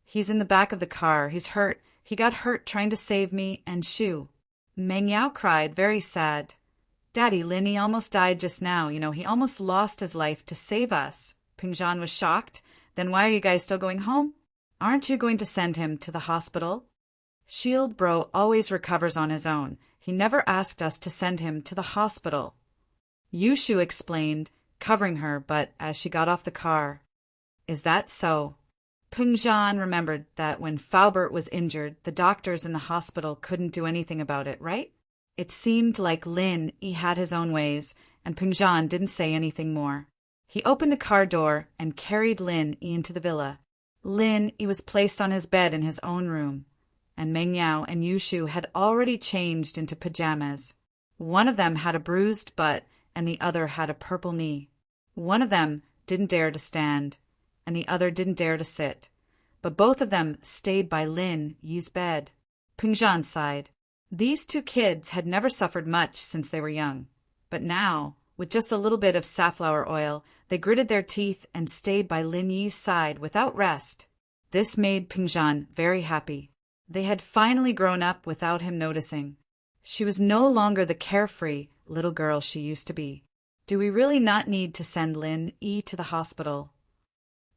He's in the back of the car. He's hurt. He got hurt trying to save me and Shu. Meng Yao cried, very sad. Daddy, Lin Yi almost died just now. He almost lost his life to save us. Pingzhan was shocked. Then why are you guys still going home? Aren't you going to send him to the hospital? Shield Bro always recovers on his own. He never asked us to send him to the hospital. Yushu explained, covering her, but as she got off the car. Is that so? Pingzhan remembered that when Faubert was injured, the doctors in the hospital couldn't do anything about it, right? It seemed like Lin Yi had his own ways, and Pingzhan didn't say anything more. He opened the car door and carried Lin Yi into the villa. Lin Yi was placed on his bed in his own room, and Meng Yao and Yushu had already changed into pajamas. One of them had a bruised butt, and the other had a purple knee. One of them didn't dare to stand, and the other didn't dare to sit, but both of them stayed by Lin Yi's bed. Pingzhan sighed. These two kids had never suffered much since they were young, but now, with just a little bit of safflower oil, they gritted their teeth and stayed by Lin Yi's side without rest. This made Pingzhan very happy. They had finally grown up without him noticing. She was no longer the carefree little girl she used to be. Do we really not need to send Lin Yi to the hospital?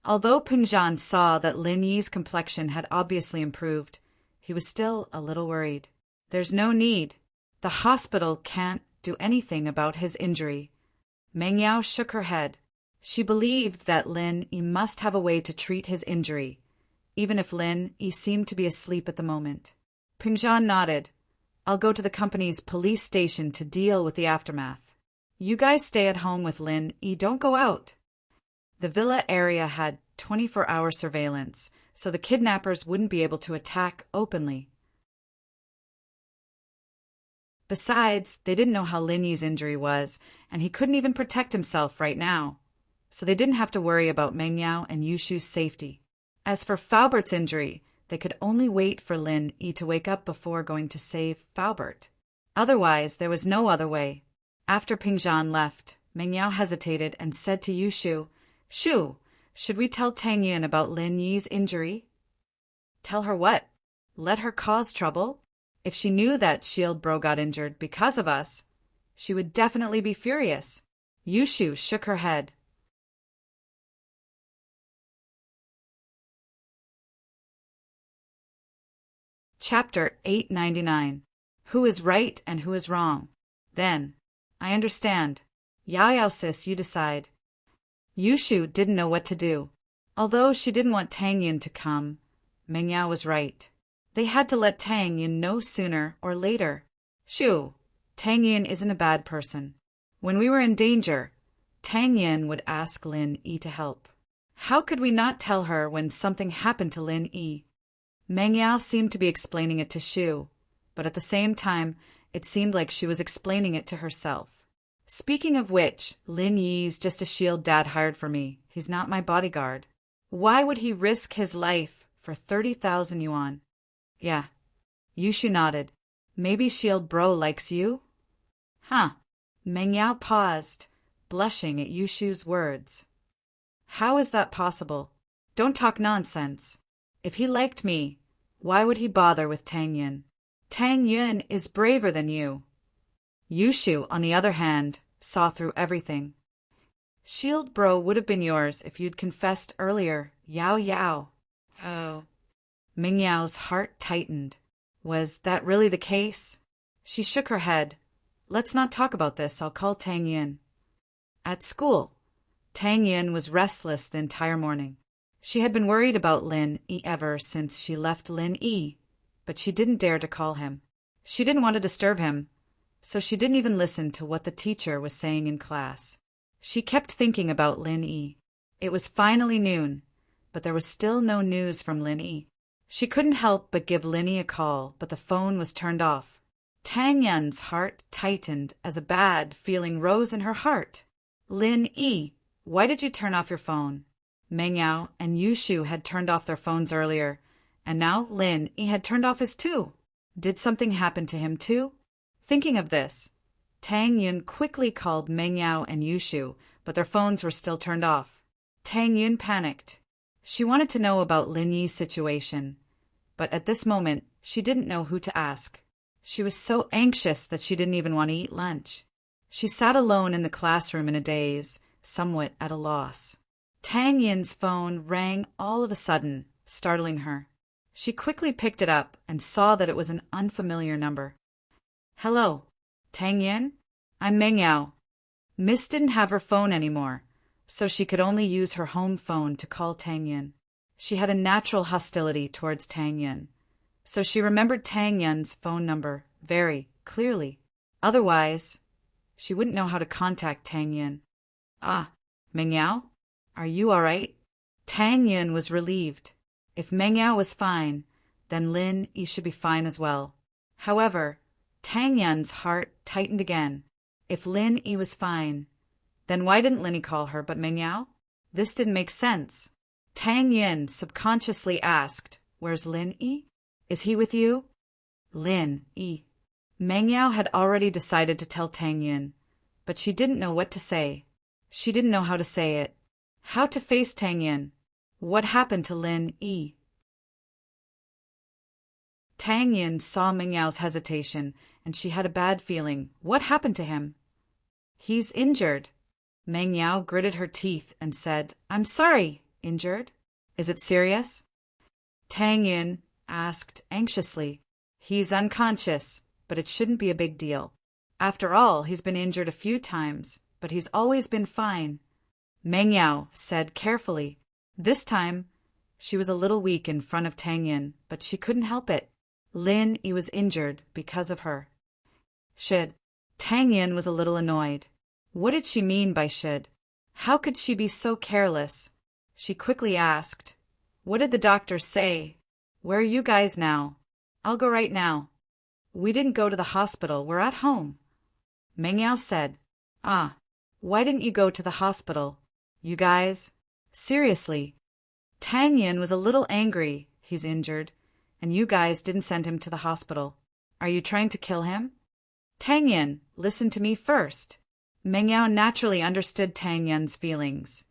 Although Pingzhan saw that Lin Yi's complexion had obviously improved, he was still a little worried. There's no need. The hospital can't do anything about his injury. Meng Yao shook her head. She believed that Lin Yi must have a way to treat his injury, even if Lin Yi seemed to be asleep at the moment. Pingzhan nodded. I'll go to the company's police station to deal with the aftermath. You guys stay at home with Lin Yi, don't go out. The villa area had 24-hour surveillance, so the kidnappers wouldn't be able to attack openly. Besides, they didn't know how Lin Yi's injury was, and he couldn't even protect himself right now, so they didn't have to worry about Meng Yao and Yushu's safety. As for Faubert's injury, they could only wait for Lin Yi to wake up before going to save Faubert. Otherwise, there was no other way. After Pingzhan left, Meng Yao hesitated and said to Yushu, Shu, should we tell Tang Yin about Lin Yi's injury? Tell her what? Let her cause trouble? If she knew that Shield Bro got injured because of us, she would definitely be furious. Yushu shook her head. Chapter 899. Who is right and who is wrong? Then, I understand. Yao sis, you decide. Yushu didn't know what to do. Although she didn't want Tang Yin to come, Meng Yao was right. They had to let Tang Yin know sooner or later. Shu, Tang Yin isn't a bad person. When we were in danger, Tang Yin would ask Lin Yi to help. How could we not tell her when something happened to Lin Yi? Meng Yao seemed to be explaining it to Shu, but at the same time, it seemed like she was explaining it to herself. Speaking of which, Lin Yi's just a shield Dad hired for me. He's not my bodyguard. Why would he risk his life for 30,000 yuan? Yeah. Yushu nodded. Maybe Shield Bro likes you? Huh. Meng Yao paused, blushing at Yushu's words. How is that possible? Don't talk nonsense. If he liked me, why would he bother with Tang Yin? Tang Yin is braver than you. Yushu, on the other hand, saw through everything. Shield bro would have been yours if you'd confessed earlier, Yao Yao. Oh. Ming Yao's heart tightened. Was that really the case? She shook her head. Let's not talk about this, I'll call Tang Yin. At school, Tang Yin was restless the entire morning. She had been worried about Lin Yi ever since she left Lin Yi, but she didn't dare to call him. She didn't want to disturb him, so she didn't even listen to what the teacher was saying in class. She kept thinking about Lin Yi. It was finally noon, but there was still no news from Lin Yi. She couldn't help but give Lin Yi a call, but the phone was turned off. Tang Yin's heart tightened as a bad feeling rose in her heart. Lin Yi, why did you turn off your phone? Meng Yao and Yushu had turned off their phones earlier, and now Lin Yi had turned off his too. Did something happen to him too? Thinking of this, Tang Yin quickly called Meng Yao and Yushu, but their phones were still turned off. Tang Yin panicked. She wanted to know about Lin Yi's situation, but at this moment she didn't know who to ask. She was so anxious that she didn't even want to eat lunch. She sat alone in the classroom in a daze, somewhat at a loss. Tang Yin's phone rang all of a sudden, startling her. She quickly picked it up and saw that it was an unfamiliar number. Hello, Tang Yin? I'm Meng Yao. Miss didn't have her phone anymore, so she could only use her home phone to call Tang Yin. She had a natural hostility towards Tang Yin, so she remembered Tang Yin's phone number very clearly. Otherwise, she wouldn't know how to contact Tang Yin. Ah, Meng Yao? Are you all right? Tang Yin was relieved. If Meng Yao was fine, then Lin Yi should be fine as well. However, Tang Yin's heart tightened again. If Lin Yi was fine, then why didn't Lin Yi call her but Meng Yao? This didn't make sense. Tang Yin subconsciously asked, Where's Lin Yi? Is he with you? Lin Yi. Meng Yao had already decided to tell Tang Yin, but she didn't know what to say. She didn't know how to say it. How to face Tang Yin. What happened to Lin Yi? Tang Yin saw Meng Yao's hesitation, and she had a bad feeling. What happened to him? He's injured. Meng Yao gritted her teeth and said, I'm sorry. Injured? Is it serious? Tang Yin asked anxiously. He's unconscious, but it shouldn't be a big deal. After all, he's been injured a few times, but he's always been fine. Meng Yao said carefully. This time, she was a little weak in front of Tang Yin, but she couldn't help it. Lin Yi was injured because of her. Should. Tang Yin was a little annoyed. What did she mean by should? How could she be so careless? She quickly asked, What did the doctor say? Where are you guys now? I'll go right now. We didn't go to the hospital, we're at home. Meng Yao said, Ah, why didn't you go to the hospital? You guys? Seriously. Tang Yin was a little angry. He's injured, and you guys didn't send him to the hospital. Are you trying to kill him? Tang Yin, listen to me first. Meng Yao naturally understood Tang Yin's feelings.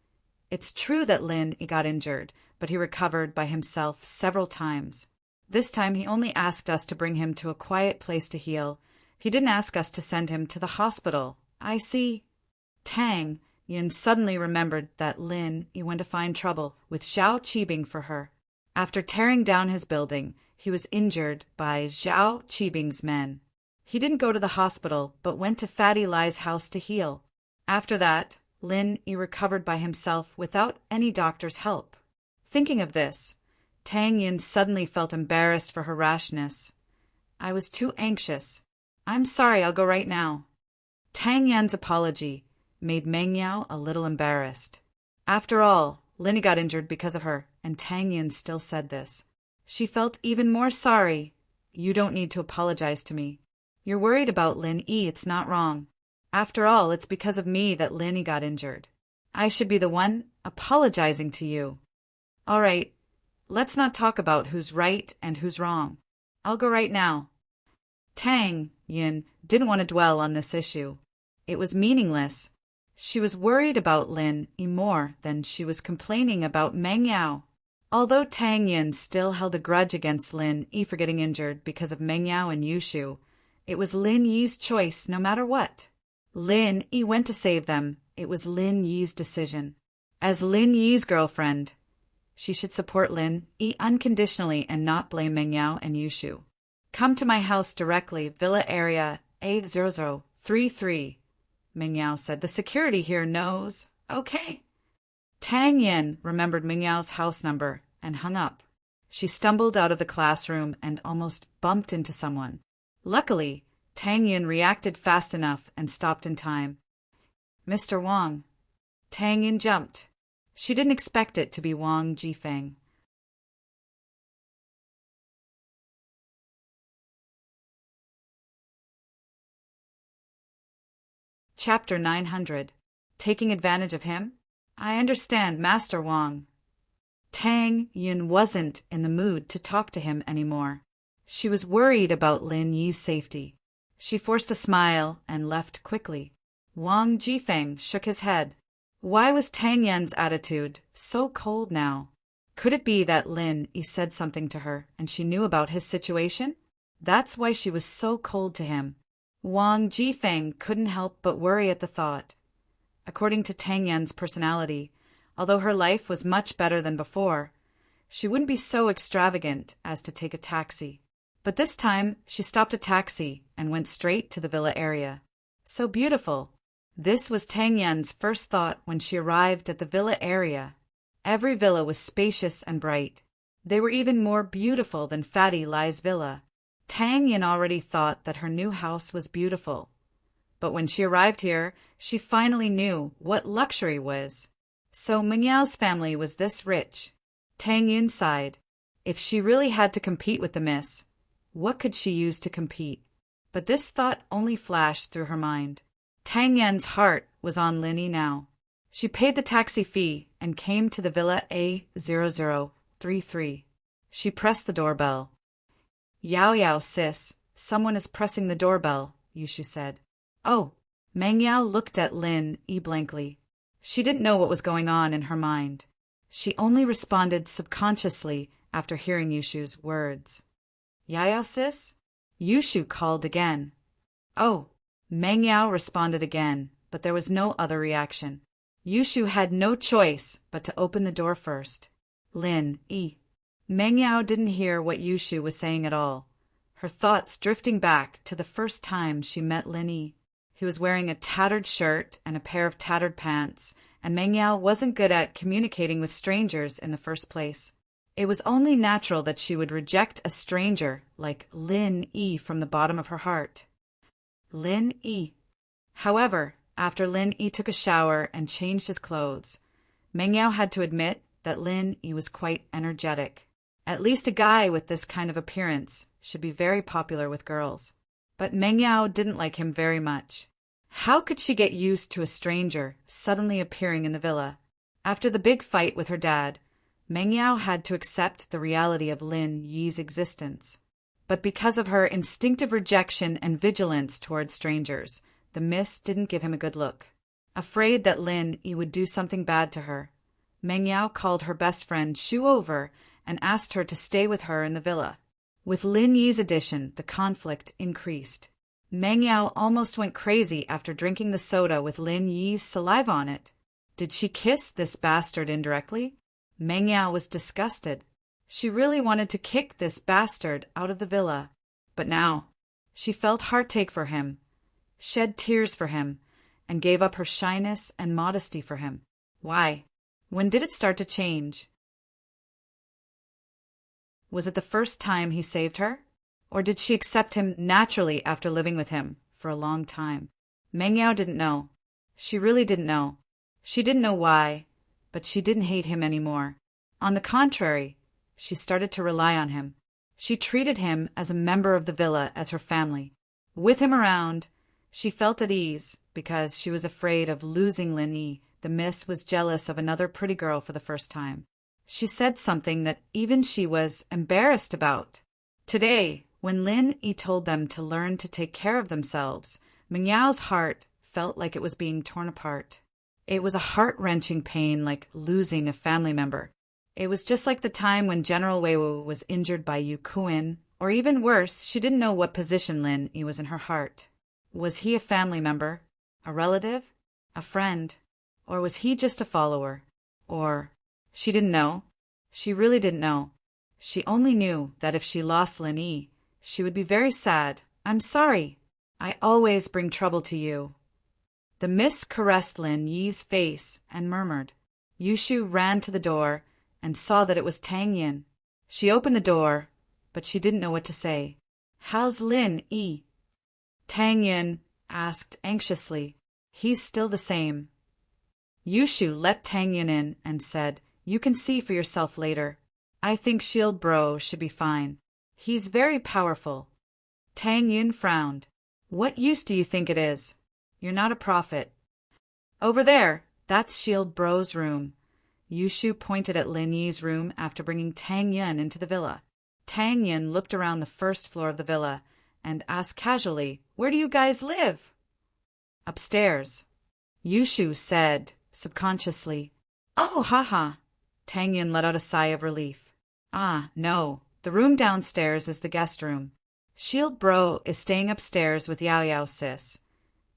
It's true that Lin Yi got injured, but he recovered by himself several times. This time he only asked us to bring him to a quiet place to heal. He didn't ask us to send him to the hospital. I see. Tang Yin suddenly remembered that Lin Yi went to find trouble with Zhao Qibing for her. After tearing down his building, he was injured by Zhao Qibing's men. He didn't go to the hospital, but went to Fatty Lai's house to heal. After that, Lin Yi recovered by himself without any doctor's help. Thinking of this, Tang Yin suddenly felt embarrassed for her rashness. I was too anxious. I'm sorry, I'll go right now. Tang Yin's apology made Meng Yao a little embarrassed. After all, Lin Yi got injured because of her, and Tang Yin still said this. She felt even more sorry. You don't need to apologize to me. You're worried about Lin Yi, it's not wrong. After all, it's because of me that Lin Yi got injured. I should be the one apologizing to you. All right, let's not talk about who's right and who's wrong. I'll go right now. Tang Yin didn't want to dwell on this issue. It was meaningless. She was worried about Lin Yi more than she was complaining about Meng Yao. Although Tang Yin still held a grudge against Lin Yi for getting injured because of Meng Yao and Yushu, it was Lin Yi's choice no matter what. Lin Yi went to save them. It was Lin Yi's decision. As Lin Yi's girlfriend, she should support Lin Yi unconditionally and not blame Meng Yao and Yushu. Come to my house directly, Villa Area A0033, Meng Yao said. The security here knows. Okay. Tang Yin remembered Meng Yao's house number and hung up. She stumbled out of the classroom and almost bumped into someone. Luckily, Tang Yin reacted fast enough and stopped in time. Mr. Wang. Tang Yin jumped. She didn't expect it to be Wang Jifeng. Chapter 900. Taking advantage of him? I understand, Master Wang. Tang Yin wasn't in the mood to talk to him anymore. She was worried about Lin Yi's safety. She forced a smile and left quickly. Wang Jifeng shook his head. Why was Tang Yin's attitude so cold now? Could it be that Lin Yi said something to her and she knew about his situation? That's why she was so cold to him. Wang Jifeng couldn't help but worry at the thought. According to Tang Yin's personality, although her life was much better than before, she wouldn't be so extravagant as to take a taxi. But this time, she stopped a taxi and went straight to the villa area. So beautiful. This was Tang Yin's first thought when she arrived at the villa area. Every villa was spacious and bright. They were even more beautiful than Fatty Lai's villa. Tang Yin already thought that her new house was beautiful. But when she arrived here, she finally knew what luxury was. So Meng Yao's family was this rich. Tang Yin sighed. If she really had to compete with the miss, what could she use to compete? But this thought only flashed through her mind. Tang Yin's heart was on Lin Yi now. She paid the taxi fee and came to the villa A0033. She pressed the doorbell. Yao Yao, sis, someone is pressing the doorbell, Yushu said. Oh, Meng Yao looked at Lin Yi blankly. She didn't know what was going on in her mind. She only responded subconsciously after hearing Yushu's words. Yao Yao, sis? Yushu called again. Oh, Meng Yao responded again, but there was no other reaction. Yushu had no choice but to open the door first. Lin Yi. Meng Yao didn't hear what Yushu was saying at all, her thoughts drifting back to the first time she met Lin Yi. He was wearing a tattered shirt and a pair of tattered pants, and Meng Yao wasn't good at communicating with strangers in the first place. It was only natural that she would reject a stranger like Lin Yi from the bottom of her heart. Lin Yi. However, after Lin Yi took a shower and changed his clothes, Meng Yao had to admit that Lin Yi was quite energetic. At least a guy with this kind of appearance should be very popular with girls. But Meng Yao didn't like him very much. How could she get used to a stranger suddenly appearing in the villa? After the big fight with her dad, Meng Yao had to accept the reality of Lin Yi's existence. But because of her instinctive rejection and vigilance toward strangers, the miss didn't give him a good look. Afraid that Lin Yi would do something bad to her, Meng Yao called her best friend Shu over and asked her to stay with her in the villa. With Lin Yi's addition, the conflict increased. Meng Yao almost went crazy after drinking the soda with Lin Yi's saliva on it. Did she kiss this bastard indirectly? Meng Yao was disgusted. She really wanted to kick this bastard out of the villa. But now, she felt heartache for him, shed tears for him, and gave up her shyness and modesty for him. Why? When did it start to change? Was it the first time he saved her? Or did she accept him naturally after living with him for a long time? Meng Yao didn't know. She really didn't know. She didn't know why, but she didn't hate him anymore. On the contrary, she started to rely on him. She treated him as a member of the villa, as her family. With him around, she felt at ease because she was afraid of losing Lin Yi. The miss was jealous of another pretty girl for the first time. She said something that even she was embarrassed about. Today, When Lin Yi told them to learn to take care of themselves, Meng Yao's heart felt like it was being torn apart. It was a heart-wrenching pain, like losing a family member. It was just like the time when General Weiwu was injured by Yu Kuan, or even worse, she didn't know what position Lin Yi was in her heart. Was he a family member? A relative? A friend? Or was he just a follower? Or... She didn't know. She really didn't know. She only knew that if she lost Lin Yi, she would be very sad. I'm sorry. I always bring trouble to you. The mist caressed Lin Yi's face and murmured. Yushu ran to the door and saw that it was Tang Yin. She opened the door, but she didn't know what to say. How's Lin Yi? Tang Yin asked anxiously. He's still the same. Yushu let Tang Yin in and said, You can see for yourself later. I think Shield Bro should be fine. He's very powerful. Tang Yin frowned. What use do you think it is? You're not a prophet. Over there, that's Shield Bro's room. Yushu pointed at Lin Yi's room after bringing Tang Yin into the villa. Tang Yin looked around the first floor of the villa and asked casually, Where do you guys live? Upstairs. Yushu said, subconsciously. Oh, haha. Tang Yin let out a sigh of relief. Ah, no. The room downstairs is the guest room. Shield Bro is staying upstairs with Yao Yao sis.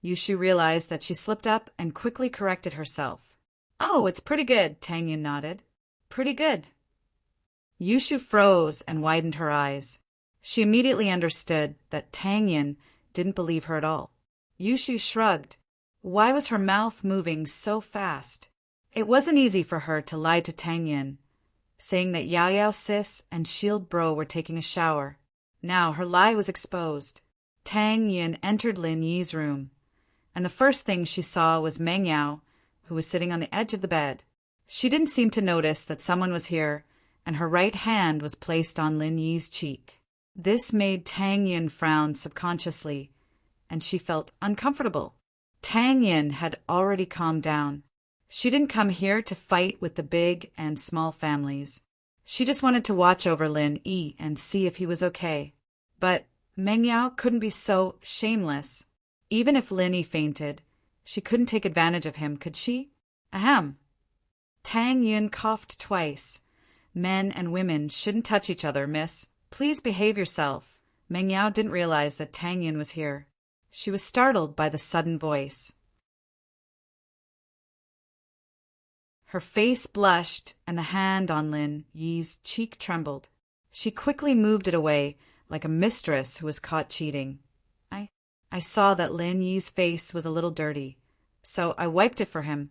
Yushu realized that she slipped up and quickly corrected herself. Oh, it's pretty good, Tang Yin nodded. Pretty good. Yushu froze and widened her eyes. She immediately understood that Tang Yin didn't believe her at all. Yushu shrugged. Why was her mouth moving so fast? It wasn't easy for her to lie to Tang Yin, saying that Yao Yao sis and Shield Bro were taking a shower. Now her lie was exposed. Tang Yin entered Lin Yi's room, and the first thing she saw was Meng Yao, who was sitting on the edge of the bed. She didn't seem to notice that someone was here, and her right hand was placed on Lin Yi's cheek. This made Tang Yin frown subconsciously, and she felt uncomfortable. Tang Yin had already calmed down. She didn't come here to fight with the big and small families. She just wanted to watch over Lin Yi and see if he was okay. But Meng Yao couldn't be so shameless. Even if Lin Yi fainted, she couldn't take advantage of him, could she? Ahem. Tang Yin coughed twice. Men and women shouldn't touch each other, miss. Please behave yourself. Meng Yao didn't realize that Tang Yin was here. She was startled by the sudden voice. Her face blushed, and the hand on Lin Yi's cheek trembled. She quickly moved it away, like a mistress who was caught cheating. I saw that Lin Yi's face was a little dirty, so I wiped it for him.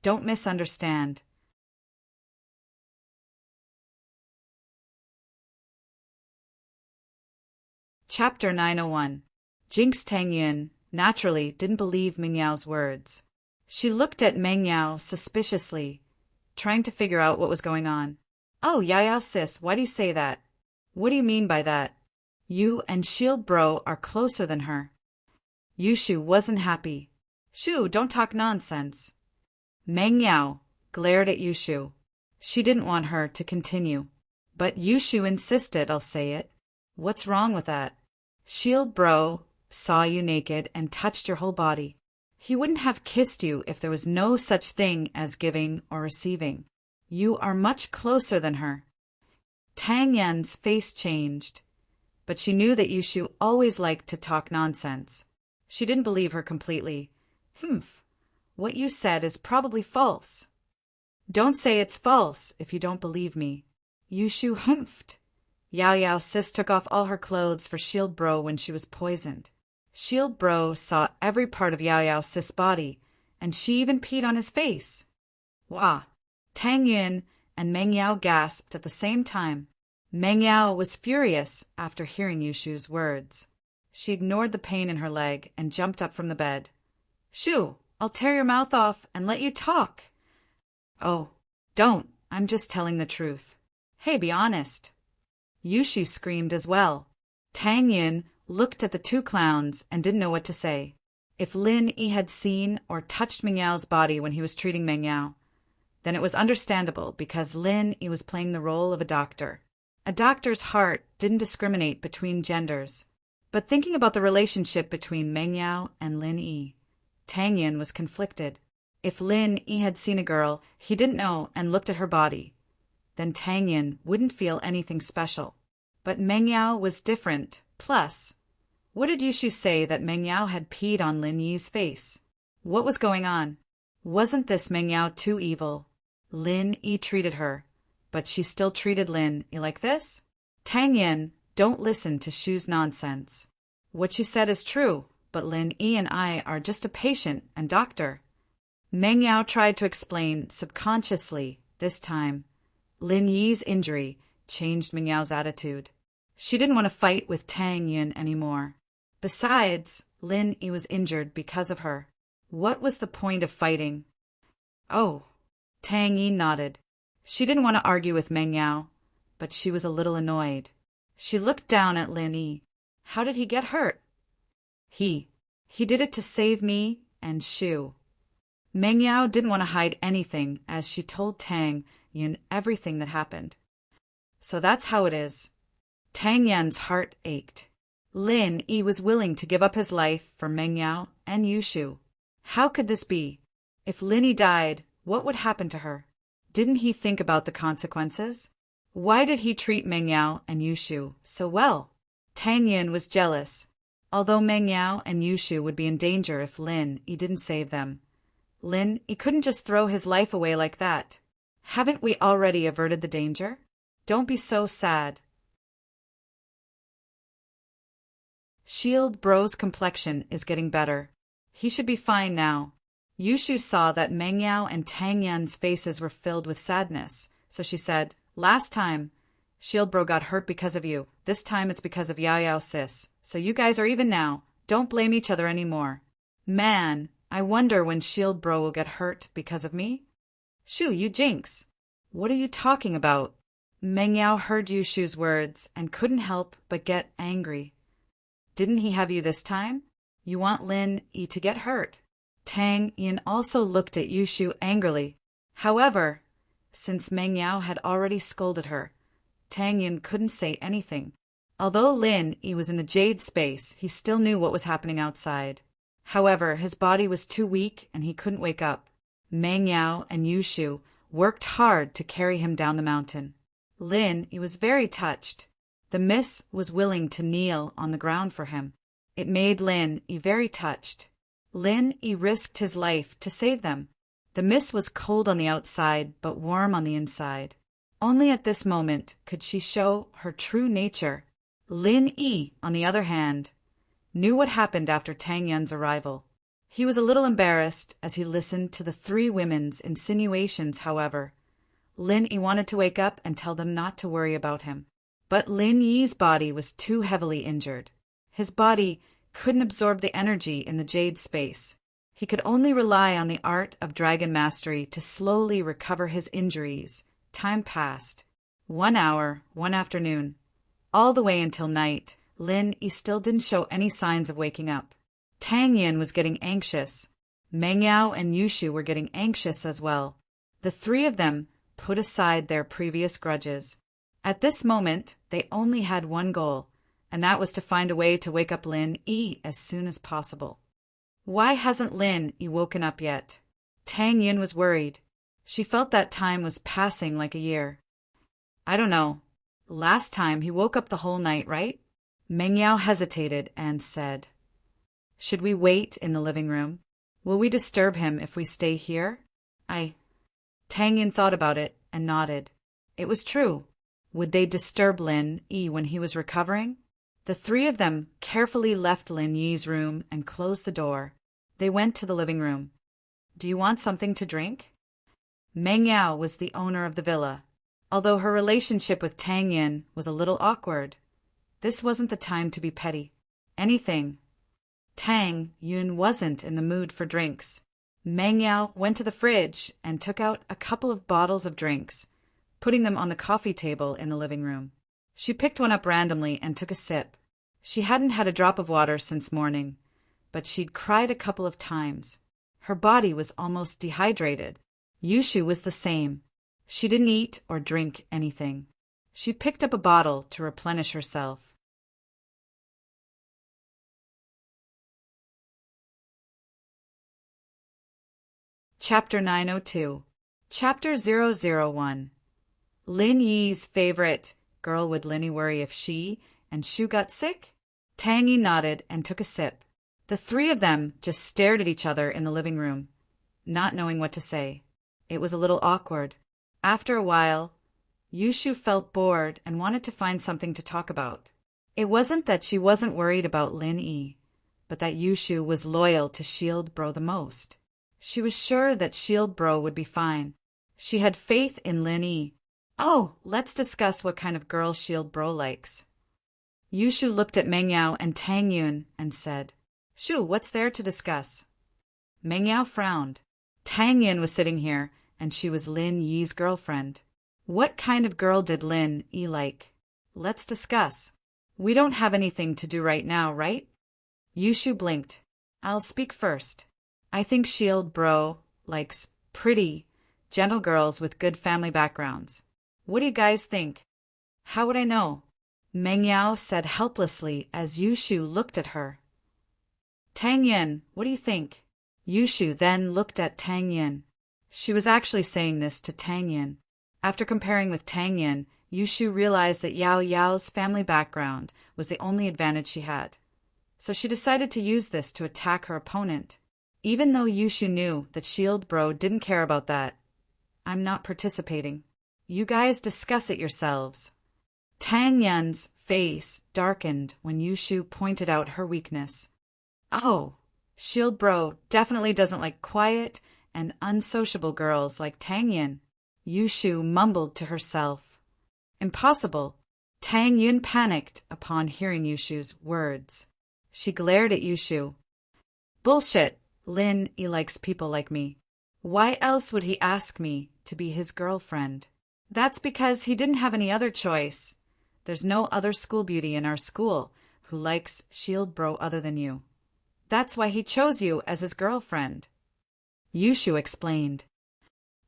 Don't misunderstand. Chapter 901. Jinx Tang Yin naturally didn't believe Meng Yao's words. She looked at Meng Yao suspiciously, trying to figure out what was going on. Oh, Yao Yao sis, why do you say that? What do you mean by that? You and Shield Bro are closer than her. Yushu wasn't happy. Shoo, don't talk nonsense. Meng Yao glared at Yushu. She didn't want her to continue. But Yushu insisted, I'll say it. What's wrong with that? Shield Bro saw you naked and touched your whole body. He wouldn't have kissed you if there was no such thing as giving or receiving. You are much closer than her. Tang Yin's face changed, but she knew that Yushu always liked to talk nonsense. She didn't believe her completely. Humph, what you said is probably false. Don't say it's false if you don't believe me. Yushu humphed. Yao Yao sis took off all her clothes for Shield Bro when she was poisoned. Shield Bro saw every part of Yao Yao sis' body, and she even peed on his face. Wah! Tang Yin and Meng Yao gasped at the same time. Meng Yao was furious after hearing Yushu's words. She ignored the pain in her leg and jumped up from the bed. Shoo! I'll tear your mouth off and let you talk. Oh, don't. I'm just telling the truth. Hey, be honest. Yushu screamed as well. Tang Yin looked at the two clowns and didn't know what to say. If Lin Yi had seen or touched Meng Yao's body when he was treating Meng Yao, then it was understandable because Lin Yi was playing the role of a doctor. A doctor's heart didn't discriminate between genders. But thinking about the relationship between Meng Yao and Lin Yi, Tang Yin was conflicted. If Lin Yi had seen a girl he didn't know and looked at her body, then Tang Yin wouldn't feel anything special. But Meng Yao was different. Plus, what did Yushu say that Meng Yao had peed on Lin Yi's face? What was going on? Wasn't this Meng Yao too evil? Lin Yi treated her, but she still treated Lin Yi like this? Tang Yin, don't listen to Shu's nonsense. What she said is true, but Lin Yi and I are just a patient and doctor. Meng Yao tried to explain subconsciously this time. Lin Yi's injury changed Meng Yao's attitude. She didn't want to fight with Tang Yin anymore. Besides, Lin Yi was injured because of her. What was the point of fighting? Oh, Tang Yin nodded. She didn't want to argue with Meng Yao, but she was a little annoyed. She looked down at Lin Yi. How did he get hurt? He did it to save me and Shu. Meng Yao didn't want to hide anything as she told Tang Yin everything that happened. So that's how it is. Tang Yin's heart ached. Lin Yi was willing to give up his life for Meng Yao and Yushu. How could this be? If Lin Yi died, what would happen to her? Didn't he think about the consequences? Why did he treat Meng Yao and Yushu so well? Tang Yin was jealous. Although Meng Yao and Yushu would be in danger if Lin Yi didn't save them, Lin Yi couldn't just throw his life away like that. Haven't we already averted the danger? Don't be so sad. Shield Bro's complexion is getting better. He should be fine now. Yushu saw that Meng Yao and Tang Yin's faces were filled with sadness, so she said, "Last time, Shield Bro got hurt because of you. This time it's because of Yao Yao sis. So you guys are even now. Don't blame each other anymore." Man, I wonder when Shield Bro will get hurt because of me? Shu, you jinx. What are you talking about? Meng Yao heard Yushu's words and couldn't help but get angry. Didn't he have you this time? You want Lin Yi to get hurt. Tang Yin also looked at Yushu angrily. However, since Meng Yao had already scolded her, Tang Yin couldn't say anything. Although Lin Yi was in the jade space, he still knew what was happening outside. However, his body was too weak and he couldn't wake up. Meng Yao and Yushu worked hard to carry him down the mountain. Lin Yi was very touched. The miss was willing to kneel on the ground for him. It made Lin Yi very touched. Lin Yi risked his life to save them. The miss was cold on the outside but warm on the inside. Only at this moment could she show her true nature. Lin Yi, on the other hand, knew what happened after Tang Yin's arrival. He was a little embarrassed as he listened to the three women's insinuations. However, Lin Yi wanted to wake up and tell them not to worry about him. But Lin Yi's body was too heavily injured. His body couldn't absorb the energy in the jade space. He could only rely on the art of dragon mastery to slowly recover his injuries. Time passed. 1 hour, one afternoon. All the way until night, Lin Yi still didn't show any signs of waking up. Tang Yin was getting anxious. Meng Yao and Yushu were getting anxious as well. The three of them put aside their previous grudges. At this moment, they only had one goal, and that was to find a way to wake up Lin Yi as soon as possible. Why hasn't Lin Yi woken up yet? Tang Yin was worried. She felt that time was passing like a year. I don't know. Last time he woke up the whole night, right? Meng Yao hesitated and said, "Should we wait in the living room? Will we disturb him if we stay here?" Tang Yin thought about it and nodded. It was true. Would they disturb Lin Yi when he was recovering? The three of them carefully left Lin Yi's room and closed the door. They went to the living room. "Do you want something to drink?" Meng Yao was the owner of the villa. Although her relationship with Tang Yin was a little awkward, this wasn't the time to be petty. Anything. Tang Yin wasn't in the mood for drinks. Meng Yao went to the fridge and took out a couple of bottles of drinks, putting them on the coffee table in the living room. She picked one up randomly and took a sip. She hadn't had a drop of water since morning, but she'd cried a couple of times. Her body was almost dehydrated. Yushu was the same. She didn't eat or drink anything. She picked up a bottle to replenish herself. Chapter 902. Chapter 001. Lin Yi's favorite. Girl, would Linny worry if she and Shu got sick? Tang Yi nodded and took a sip. The three of them just stared at each other in the living room, not knowing what to say. It was a little awkward. After a while, Yushu felt bored and wanted to find something to talk about. It wasn't that she wasn't worried about Lin Yi, but that Yushu was loyal to Shield Bro the most. She was sure that Shield Bro would be fine. She had faith in Lin Yi. Oh, let's discuss what kind of girl Shield Bro likes. Yushu looked at Meng Yao and Tang Yun and said, Shu, what's there to discuss? Meng Yao frowned. Tang Yun was sitting here, and she was Lin Yi's girlfriend. What kind of girl did Lin Yi like? Let's discuss. We don't have anything to do right now, right? Yushu blinked. I'll speak first. I think Shield Bro likes pretty, gentle girls with good family backgrounds. What do you guys think? How would I know? Meng Yao said helplessly as Yushu looked at her. Tang Yin, what do you think? Yushu then looked at Tang Yin. She was actually saying this to Tang Yin. After comparing with Tang Yin, Yushu realized that Yao Yao's family background was the only advantage she had. So she decided to use this to attack her opponent. Even though Yushu knew that Shield Bro didn't care about that, I'm not participating. You guys discuss it yourselves. Tang Yin's face darkened when Yushu pointed out her weakness. Oh, Shield Bro definitely doesn't like quiet and unsociable girls like Tang Yin. Yushu mumbled to herself. Impossible. Tang Yun panicked upon hearing Yushu's words. She glared at Yushu. Bullshit. Lin Yi likes people like me. Why else would he ask me to be his girlfriend? That's because he didn't have any other choice. There's no other school beauty in our school who likes Shield Bro other than you. That's why he chose you as his girlfriend. Yushu explained.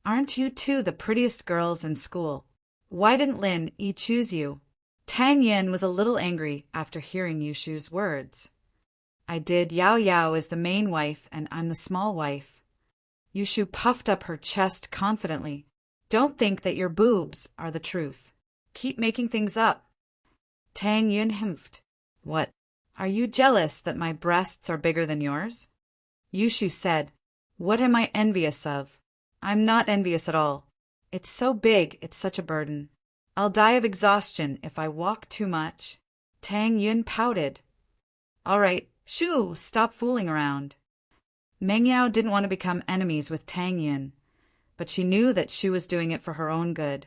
Aren't you two the prettiest girls in school? Why didn't Lin Yi choose you? Tang Yin was a little angry after hearing Yushu's words. I did. Yao Yao is the main wife and I'm the small wife. Yushu puffed up her chest confidently. Don't think that your boobs are the truth. Keep making things up. Tang Yun himphed. What? Are you jealous that my breasts are bigger than yours? Yushu said. What am I envious of? I'm not envious at all. It's so big, it's such a burden. I'll die of exhaustion if I walk too much. Tang Yun pouted. All right, Shu, stop fooling around. Meng Yao didn't want to become enemies with Tang Yun, but she knew that Shu was doing it for her own good,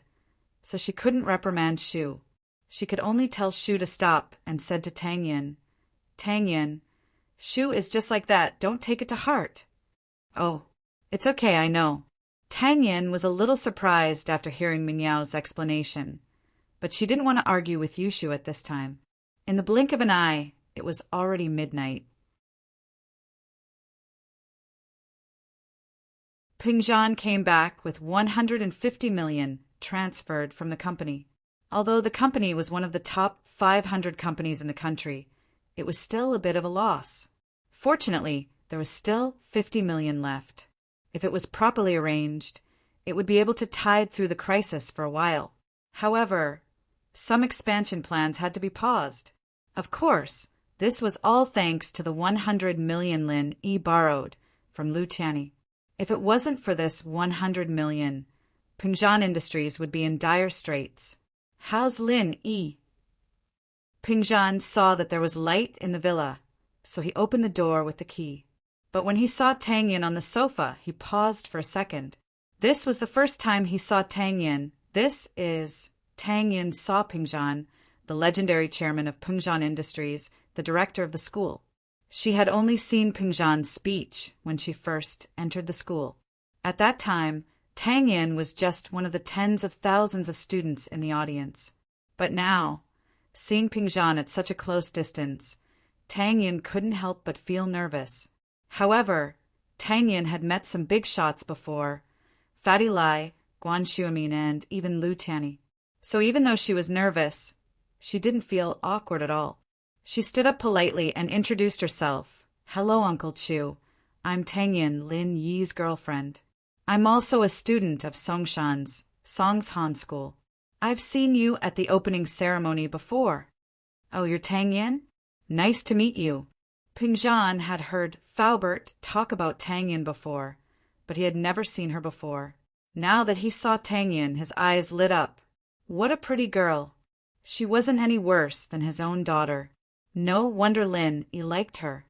so she couldn't reprimand Shu. She could only tell Shu to stop and said to Tang Yun, Tang Yun, Shu is just like that, don't take it to heart. Oh, it's okay, I know. Tang Yin was a little surprised after hearing Meng Yao's explanation, but she didn't want to argue with Yushu at this time. In the blink of an eye, it was already midnight. Pingzhan came back with 150 million transferred from the company. Although the company was one of the top 500 companies in the country, it was still a bit of a loss. Fortunately, there was still 50 million left. If it was properly arranged, it would be able to tide through the crisis for a while. However, some expansion plans had to be paused. Of course, this was all thanks to the 100 million Lin Yi borrowed from Lu Tianyi. If it wasn't for this 100 million, Pingzhan Industries would be in dire straits. How's Lin Yi? Pingzhan saw that there was light in the villa, so he opened the door with the key. But when he saw Tang Yin on the sofa, he paused for a second. This was the first time he saw Tang Yin. Tang Yin saw Pingzhan, the legendary chairman of Pingzhan Industries, the director of the school. She had only seen Pingzhan's speech when she first entered the school. At that time, Tang Yin was just one of the tens of thousands of students in the audience. But now, seeing Pingzhan at such a close distance, Tang Yin couldn't help but feel nervous. However, Tang Yin had met some big shots before, Fatty Lai, Guan Xuemin, and even Lu Tianyi. So even though she was nervous, she didn't feel awkward at all. She stood up politely and introduced herself. Hello, Uncle Chu. I'm Tangyin, Lin Yi's girlfriend. I'm also a student of Songshan's Songshan School. I've seen you at the opening ceremony before. Oh, you're Tangyin? Nice to meet you. Pingzhan had heard Faubert talk about Tangyin before, but he had never seen her before. Now that he saw Tangyin, his eyes lit up. What a pretty girl. She wasn't any worse than his own daughter. No wonder Lin Yi liked her.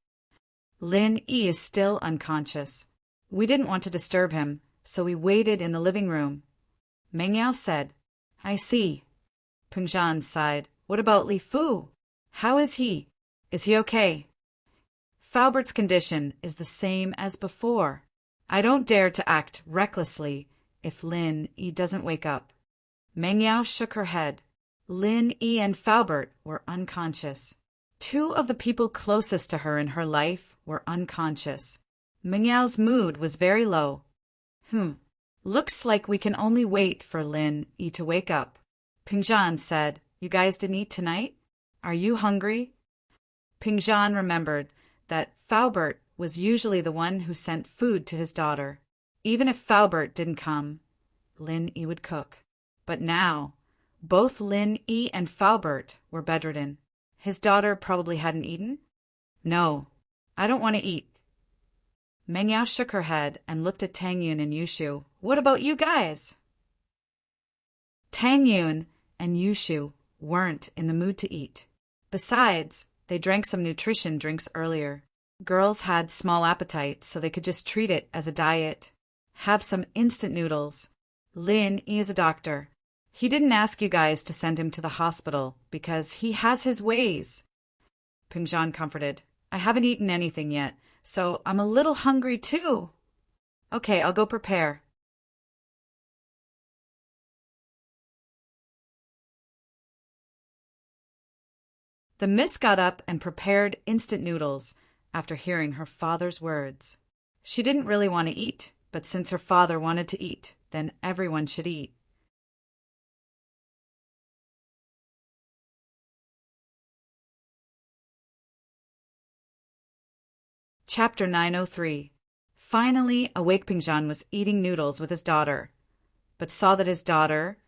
Lin Yi is still unconscious. We didn't want to disturb him, so we waited in the living room. Meng Yao said, I see. Pingzhan sighed. What about Li Fu? How is he? Is he okay? Faubert's condition is the same as before. I don't dare to act recklessly if Lin Yi doesn't wake up. Meng Yao shook her head. Lin Yi and Faubert were unconscious. Two of the people closest to her in her life were unconscious. Meng Yao's mood was very low. Looks like we can only wait for Lin Yi to wake up. Pingzhan said, You guys didn't eat tonight? Are you hungry? Pingzhan remembered that Faubert was usually the one who sent food to his daughter. Even if Faubert didn't come, Lin Yi would cook. But now, both Lin Yi and Faubert were bedridden. His daughter probably hadn't eaten? No, I don't want to eat. Meng Yao shook her head and looked at Tang Yun and Yushu. What about you guys? Tang Yun and Yushu weren't in the mood to eat. Besides, they drank some nutrition drinks earlier. Girls had small appetites, so they could just treat it as a diet. Have some instant noodles. Lin Yi is a doctor. He didn't ask you guys to send him to the hospital because he has his ways. Pingzhan comforted. I haven't eaten anything yet, so I'm a little hungry too. Okay, I'll go prepare. The miss got up and prepared instant noodles after hearing her father's words. She didn't really want to eat, but since her father wanted to eat, then everyone should eat. Chapter 903. Finally, awake Pingzhan was eating noodles with his daughter, but saw that his daughter,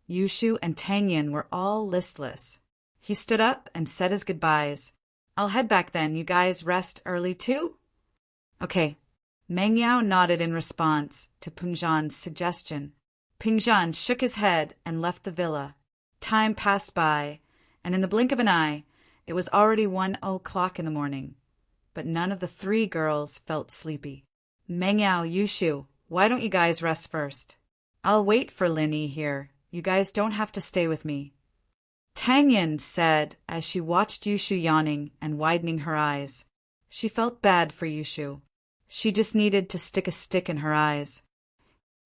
Yushu, and Tangyin were all listless. He stood up and said his goodbyes. I'll head back then. You guys rest early too? Okay. Meng Yao nodded in response to Pingzhan's suggestion. Pingzhan shook his head and left the villa. Time passed by, and in the blink of an eye, it was already 1:00 in the morning. But none of the three girls felt sleepy. Meng Yao, Yushu, why don't you guys rest first? I'll wait for Lin Yi here. You guys don't have to stay with me. Tang Yin said as she watched Yushu yawning and widening her eyes. She felt bad for Yushu. She just needed to stick a stick in her eyes.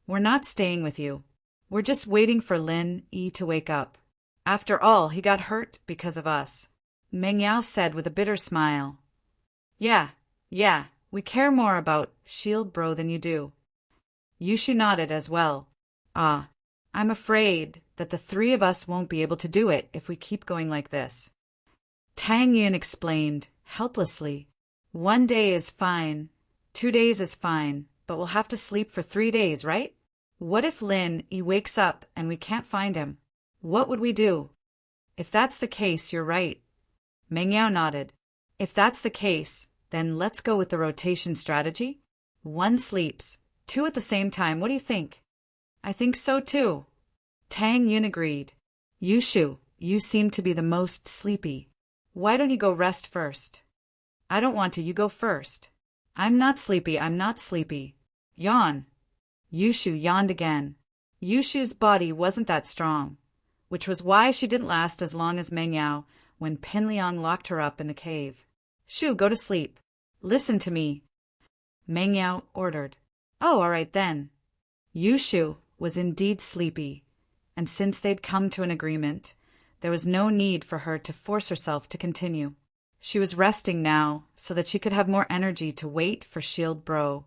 We're not staying with you. We're just waiting for Lin Yi to wake up. After all, he got hurt because of us. Meng Yao said with a bitter smile. Yeah, we care more about Shield Bro than you do. Yushu nodded as well. I'm afraid that the three of us won't be able to do it if we keep going like this. Tang Yun explained, helplessly. 1 day is fine, 2 days is fine, but we'll have to sleep for 3 days, right? What if Lin Yi wakes up and we can't find him? What would we do? If that's the case, you're right. Meng Yao nodded. If that's the case, then let's go with the rotation strategy. 1 sleeps, 2 at the same time. What do you think? I think so too. Tang Yun agreed. Yushu, you seem to be the most sleepy. Why don't you go rest first? I don't want to. You go first. I'm not sleepy. Yawn. Yushu yawned again. Yushu's body wasn't that strong, which was why she didn't last as long as Meng Yao when Pinliang locked her up in the cave. Shu, go to sleep. Listen to me, Meng Yao ordered. Oh, all right then. Yushu was indeed sleepy, and since they'd come to an agreement, there was no need for her to force herself to continue. She was resting now so that she could have more energy to wait for Shield Bro.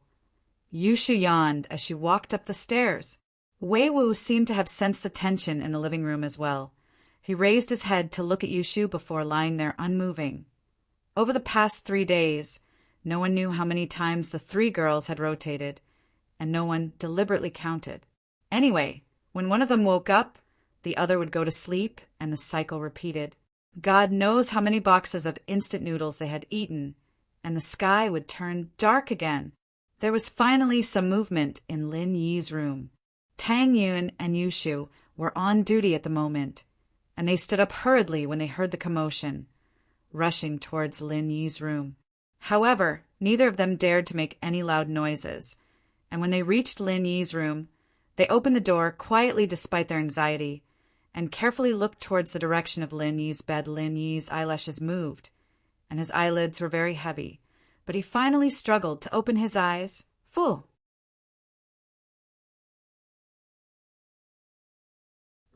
Yushu yawned as she walked up the stairs. Wei Wu seemed to have sensed the tension in the living room as well. He raised his head to look at Yushu before lying there unmoving. Over the past 3 days, no one knew how many times the 3 girls had rotated, and no one deliberately counted. Anyway, when one of them woke up, the other would go to sleep, and the cycle repeated. God knows how many boxes of instant noodles they had eaten, and the sky would turn dark again. There was finally some movement in Lin Yi's room. Tang Yun and Yushu were on duty at the moment, and they stood up hurriedly when they heard the commotion, rushing towards Lin Yi's room. However, neither of them dared to make any loud noises, and when they reached Lin Yi's room, they opened the door quietly despite their anxiety, and carefully looked towards the direction of Lin Yi's bed. Lin Yi's eyelashes moved, and his eyelids were very heavy, but he finally struggled to open his eyes full.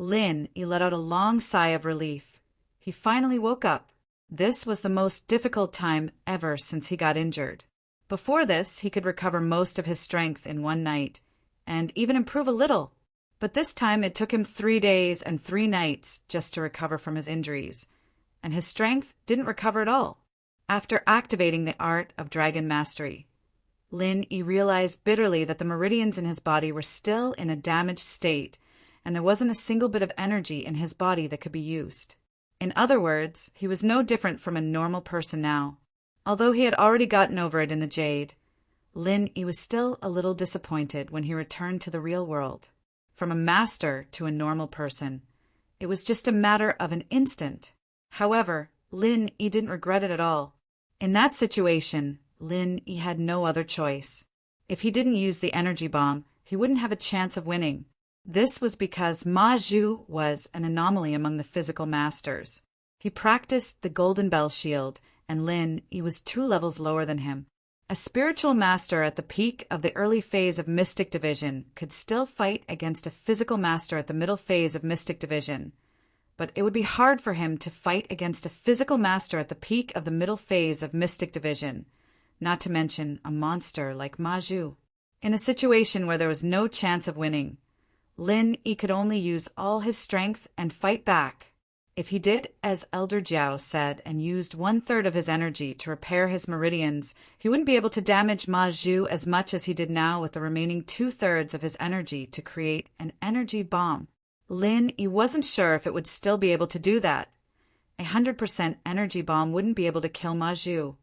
Lin Yi let out a long sigh of relief. He finally woke up. This was the most difficult time ever since he got injured. Before this, he could recover most of his strength in one night, and even improve a little. But this time it took him 3 days and 3 nights just to recover from his injuries, and his strength didn't recover at all. After activating the art of Dragon Mastery, Lin Yi realized bitterly that the meridians in his body were still in a damaged state, and there wasn't a single bit of energy in his body that could be used. In other words, he was no different from a normal person now. Although he had already gotten over it in the Jade, Lin Yi was still a little disappointed when he returned to the real world. From a master to a normal person, it was just a matter of an instant. However, Lin Yi didn't regret it at all. In that situation, Lin Yi had no other choice. If he didn't use the energy bomb, he wouldn't have a chance of winning. This was because Ma Zhu was an anomaly among the physical masters. He practiced the Golden Bell Shield, and Lin Yi was 2 levels lower than him. A spiritual master at the peak of the early phase of Mystic Division could still fight against a physical master at the middle phase of Mystic Division, but it would be hard for him to fight against a physical master at the peak of the middle phase of Mystic Division, not to mention a monster like Ma Zhu. In a situation where there was no chance of winning, Lin Yi could only use all his strength and fight back. If he did as Elder Jiao said and used 1/3 of his energy to repair his meridians, he wouldn't be able to damage Ma Zhu as much as he did now with the remaining 2/3 of his energy to create an energy bomb. Lin Yi wasn't sure if it would still be able to do that. 100% energy bomb wouldn't be able to kill Ma Zhu.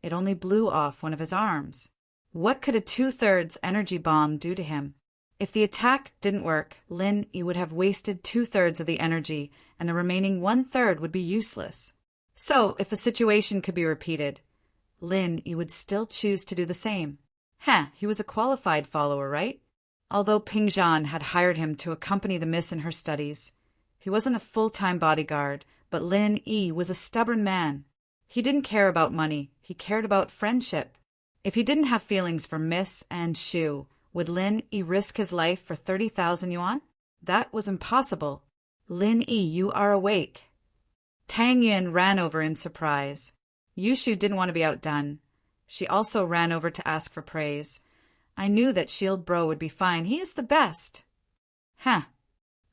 It only blew off one of his arms. What could a 2/3 energy bomb do to him? If the attack didn't work, Lin Yi would have wasted 2/3 of the energy, and the remaining 1/3 would be useless. So, if the situation could be repeated, Lin Yi would still choose to do the same. He was a qualified follower, right? Although Ping Zhan had hired him to accompany the miss in her studies, he wasn't a full-time bodyguard, but Lin Yi was a stubborn man. He didn't care about money, he cared about friendship. If he didn't have feelings for Miss and Shu, would Lin Yi risk his life for 30,000 yuan? That was impossible. Lin Yi, you are awake. Tang Yin ran over in surprise. Yushu didn't want to be outdone. She also ran over to ask for praise. I knew that Shield Bro would be fine. He is the best.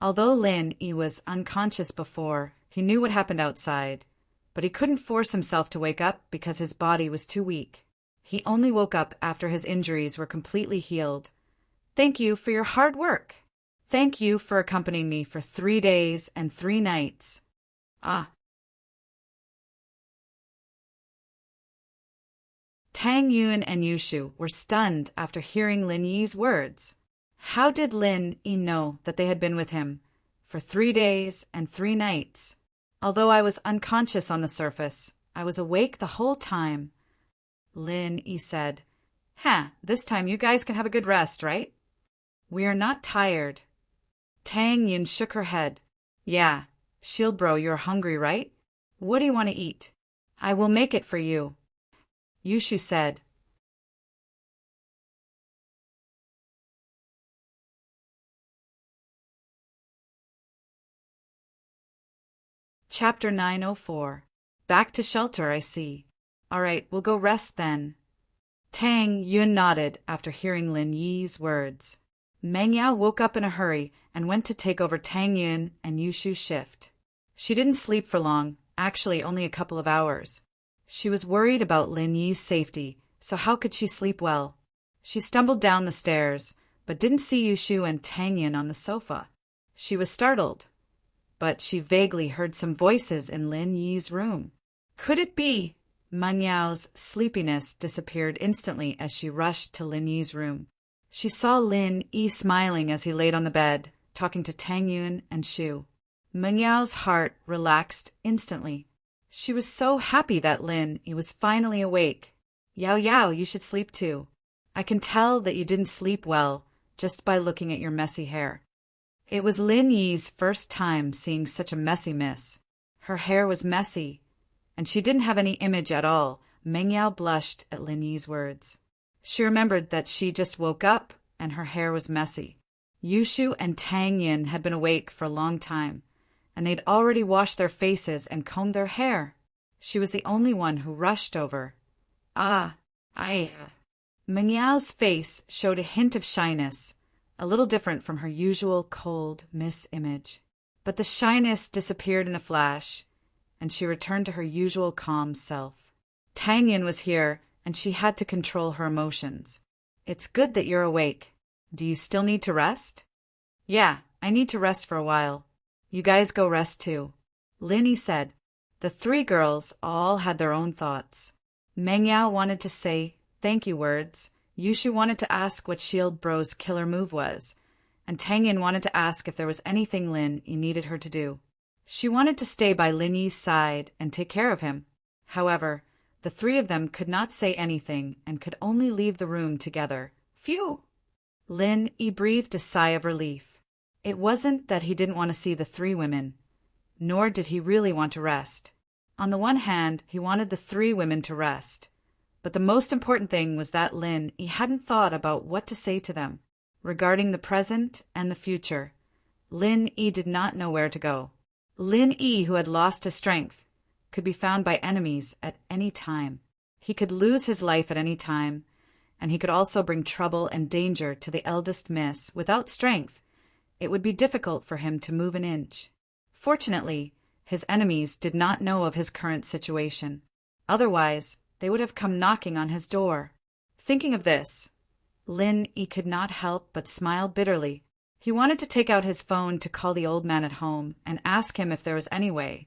Although Lin Yi was unconscious before, he knew what happened outside, but he couldn't force himself to wake up because his body was too weak. He only woke up after his injuries were completely healed. Thank you for your hard work. Thank you for accompanying me for 3 days and 3 nights. Tang Yun and Yushu were stunned after hearing Lin Yi's words. How did Lin Yi know that they had been with him for 3 days and 3 nights? Although I was unconscious on the surface, I was awake the whole time. Lin Yi said, this time you guys can have a good rest, right? We are not tired. Tang Yin shook her head. Yeah, Shield Bro, you're hungry, right? What do you want to eat? I will make it for you. Yushu said. Chapter 904. Back to shelter, I see. All right, we'll go rest then. Tang Yun nodded after hearing Lin Yi's words. Meng Yao woke up in a hurry and went to take over Tang Yun and Yushu's shift. She didn't sleep for long, actually only a couple of hours. She was worried about Lin Yi's safety, so how could she sleep well? She stumbled down the stairs, but didn't see Yushu and Tang Yun on the sofa. She was startled, but she vaguely heard some voices in Lin Yi's room. Could it be? Meng Yao's sleepiness disappeared instantly as she rushed to Lin Yi's room. She saw Lin Yi smiling as he laid on the bed, talking to Tang Yun and Shu. Meng Yao's heart relaxed instantly. She was so happy that Lin Yi was finally awake. Yao Yao, you should sleep too. I can tell that you didn't sleep well just by looking at your messy hair. It was Lin Yi's first time seeing such a messy miss. Her hair was messy, and she didn't have any image at all. Meng Yao blushed at Lin Yi's words. She remembered that she just woke up and her hair was messy. Yushu and Tang Yin had been awake for a long time, and they'd already washed their faces and combed their hair. She was the only one who rushed over. Meng Yao's face showed a hint of shyness, a little different from her usual cold miss image. But the shyness disappeared in a flash, and she returned to her usual calm self. Tang Yin was here, and she had to control her emotions. It's good that you're awake. Do you still need to rest? Yeah, I need to rest for a while. You guys go rest too, Lin Yi said. The three girls all had their own thoughts. Meng Yao wanted to say thank you words. Yushu wanted to ask what Shield Bro's killer move was, and Tang Yin wanted to ask if there was anything Lin Yi needed her to do. She wanted to stay by Lin Yi's side and take care of him. However, the three of them could not say anything and could only leave the room together. Phew! Lin Yi breathed a sigh of relief. It wasn't that he didn't want to see the three women, nor did he really want to rest. On the one hand, he wanted the three women to rest, but the most important thing was that Lin Yi hadn't thought about what to say to them. Regarding the present and the future, Lin Yi did not know where to go. Lin Yi, who had lost his strength, could be found by enemies at any time. He could lose his life at any time, and he could also bring trouble and danger to the eldest miss. Without strength, it would be difficult for him to move an inch. Fortunately, his enemies did not know of his current situation. Otherwise, they would have come knocking on his door. Thinking of this, Lin Yi could not help but smile bitterly. He wanted to take out his phone to call the old man at home and ask him if there was any way.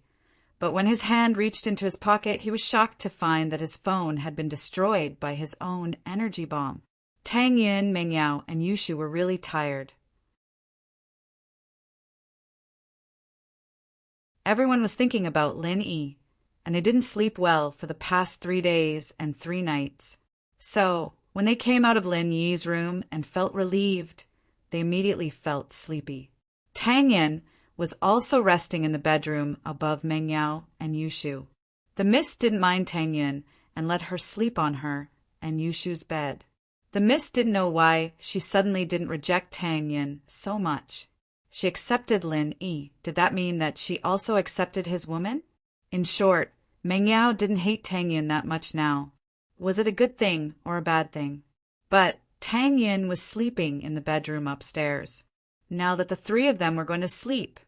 But when his hand reached into his pocket, he was shocked to find that his phone had been destroyed by his own energy bomb. Tang Yin, Meng Yao, and Yushu were really tired. Everyone was thinking about Lin Yi, and they didn't sleep well for the past 3 days and 3 nights. So, when they came out of Lin Yi's room and felt relieved, they immediately felt sleepy. Tang Yin was also resting in the bedroom above Meng Yao and Yushu. The mist didn't mind Tang Yin and let her sleep on her and Yushu's bed. The mist didn't know why she suddenly didn't reject Tang Yin so much. She accepted Lin Yi. Did that mean that she also accepted his woman? In short, Meng Yao didn't hate Tang Yin that much now. Was it a good thing or a bad thing? But Tang Yin was sleeping in the bedroom upstairs. Now that the three of them were going to sleep,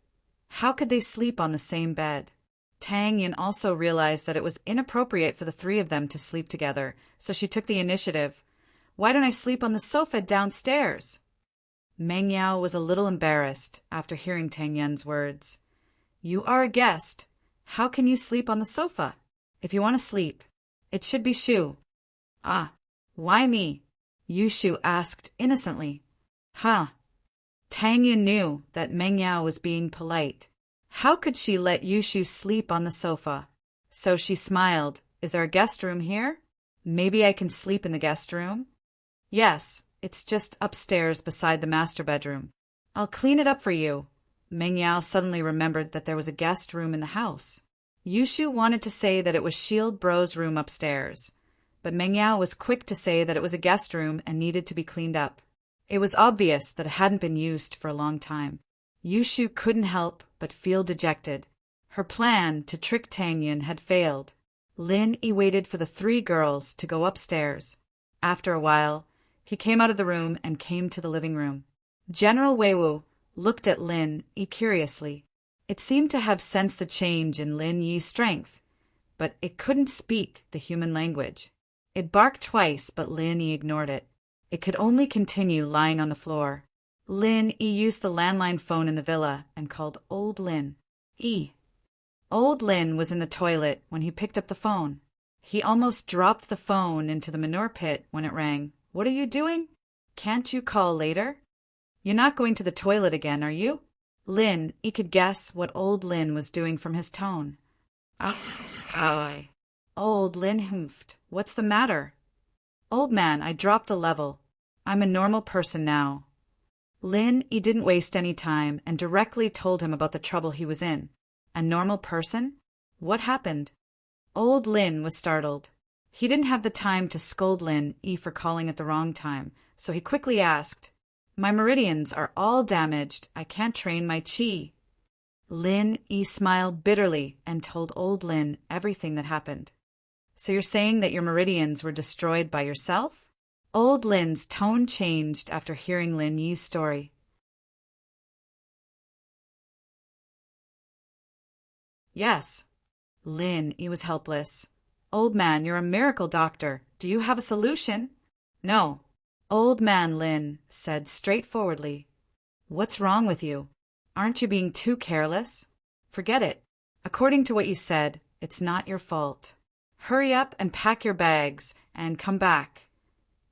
how could they sleep on the same bed? Tang Yin also realized that it was inappropriate for the three of them to sleep together, so she took the initiative. Why don't I sleep on the sofa downstairs? Meng Yao was a little embarrassed after hearing Tang Yin's words. You are a guest. How can you sleep on the sofa? If you want to sleep, it should be Shu. Ah, why me? Yushu asked innocently. Huh. Tang Yin knew that Meng Yao was being polite. How could she let Yushu sleep on the sofa? So she smiled. Is there a guest room here? Maybe I can sleep in the guest room? Yes, it's just upstairs beside the master bedroom. I'll clean it up for you. Meng Yao suddenly remembered that there was a guest room in the house. Yushu wanted to say that it was Shield Bro's room upstairs, but Meng Yao was quick to say that it was a guest room and needed to be cleaned up. It was obvious that it hadn't been used for a long time. Yushu couldn't help but feel dejected. Her plan to trick Tang Yin had failed. Lin Yi waited for the three girls to go upstairs. After a while, he came out of the room and came to the living room. General Weiwu looked at Lin Yi curiously. It seemed to have sensed the change in Lin Yi's strength, but it couldn't speak the human language. It barked twice, but Lin Yi ignored it. It could only continue lying on the floor. Lin Yi used the landline phone in the villa and called Old Lin Yi. Old Lin was in the toilet when he picked up the phone. He almost dropped the phone into the manure pit when it rang. "What are you doing? Can't you call later? You're not going to the toilet again, are you?" Lin Yi could guess what Old Lin was doing from his tone. "Aye." Old Lin humphed. "What's the matter?" "Old man, I dropped a level. I'm a normal person now." Lin Yi didn't waste any time and directly told him about the trouble he was in. A normal person? What happened? Old Lin was startled. He didn't have the time to scold Lin Yi for calling at the wrong time, so he quickly asked, "My meridians are all damaged. I can't train my qi." Lin Yi smiled bitterly and told Old Lin everything that happened. "So you're saying that your meridians were destroyed by yourself?" Old Lin's tone changed after hearing Lin Yi's story. "Yes." Lin Yi was helpless. "Old man, you're a miracle doctor. Do you have a solution?" "No." Old man Lin said straightforwardly. "What's wrong with you? Aren't you being too careless? Forget it. According to what you said, it's not your fault. Hurry up and pack your bags and come back.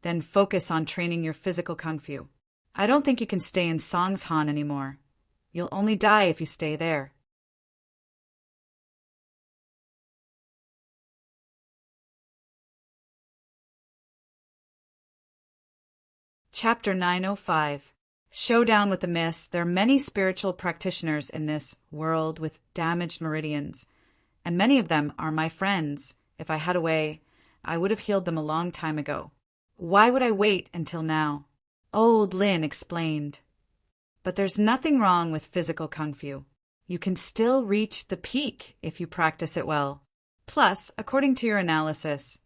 Then focus on training your physical kung fu. I don't think you can stay in Songshan anymore. You'll only die if you stay there." Chapter 905. Showdown with the Mist. There are many spiritual practitioners in this world with damaged meridians, and many of them are my friends. If I had a way, I would have healed them a long time ago. Why would I wait until now? Old Lin explained. But there's nothing wrong with physical kung fu. You can still reach the peak if you practice it well. Plus, according to your analysis,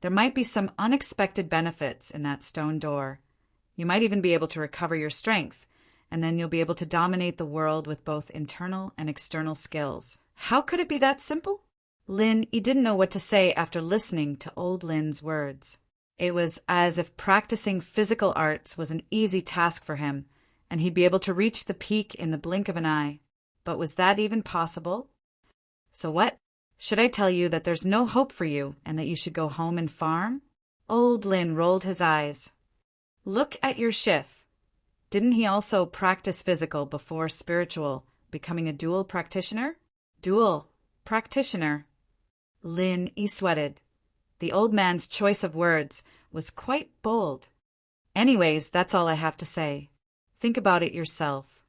there might be some unexpected benefits in that stone door. You might even be able to recover your strength, and then you'll be able to dominate the world with both internal and external skills. How could it be that simple? Lin Yi didn't know what to say after listening to Old Lin's words. It was as if practicing physical arts was an easy task for him, and he'd be able to reach the peak in the blink of an eye. But was that even possible? "So what? Should I tell you that there's no hope for you and that you should go home and farm?" Old Lin rolled his eyes. "Look at your Shif. Didn't he also practice physical before spiritual, becoming a dual practitioner?" "Dual practitioner." Lin Yi sweated. The old man's choice of words was quite bold. "Anyways, that's all I have to say. Think about it yourself."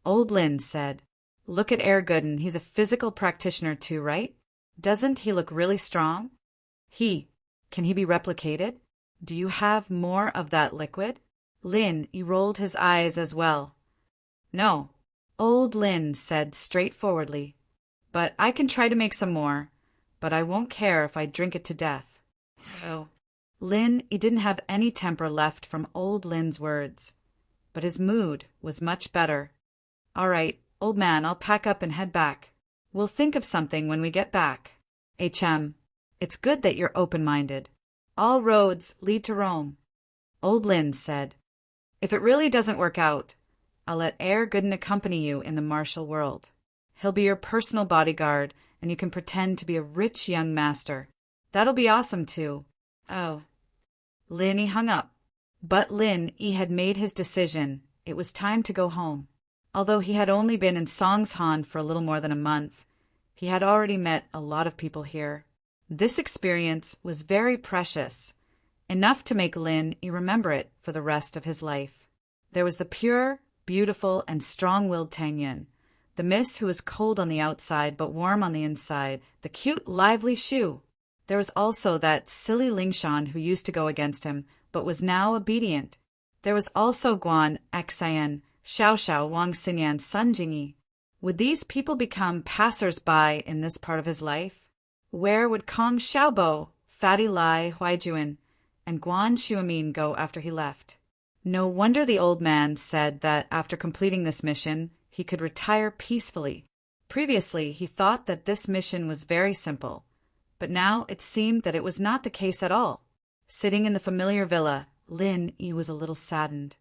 Old Lin said, "Look at Ergooden. He's a physical practitioner too, right? Doesn't he look really strong? Can he be replicated? Do you have more of that liquid?" Lin Yi rolled his eyes as well. "No," Old Lin said straightforwardly. "But I can try to make some more, but I won't care if I drink it to death." Oh. Lin Yi didn't have any temper left from Old Lin's words, but his mood was much better. "All right, old man, I'll pack up and head back. We'll think of something when we get back. It's good that you're open-minded. All roads lead to Rome." Old Lin said, "If it really doesn't work out, I'll let Ergooden accompany you in the martial world. He'll be your personal bodyguard, and you can pretend to be a rich young master. That'll be awesome, too." Oh. Lin Yi hung up. But Lin Yi had made his decision. It was time to go home. Although he had only been in Songshan for a little more than a month, he had already met a lot of people here. This experience was very precious, enough to make Lin Yi remember it for the rest of his life. There was the pure, beautiful, and strong-willed Tang Yin, the miss who was cold on the outside but warm on the inside, the cute, lively Shu. There was also that silly Lingshan who used to go against him but was now obedient. There was also Guan Xian, Xiao Wang Xinyan, Sun Jingyi. Would these people become passers-by in this part of his life? Where would Kong Xiaobo, Fatty Lai Huaijuan, and Guan Xuemin go after he left? No wonder the old man said that after completing this mission, he could retire peacefully. Previously, he thought that this mission was very simple, but now it seemed that it was not the case at all. Sitting in the familiar villa, Lin Yi was a little saddened.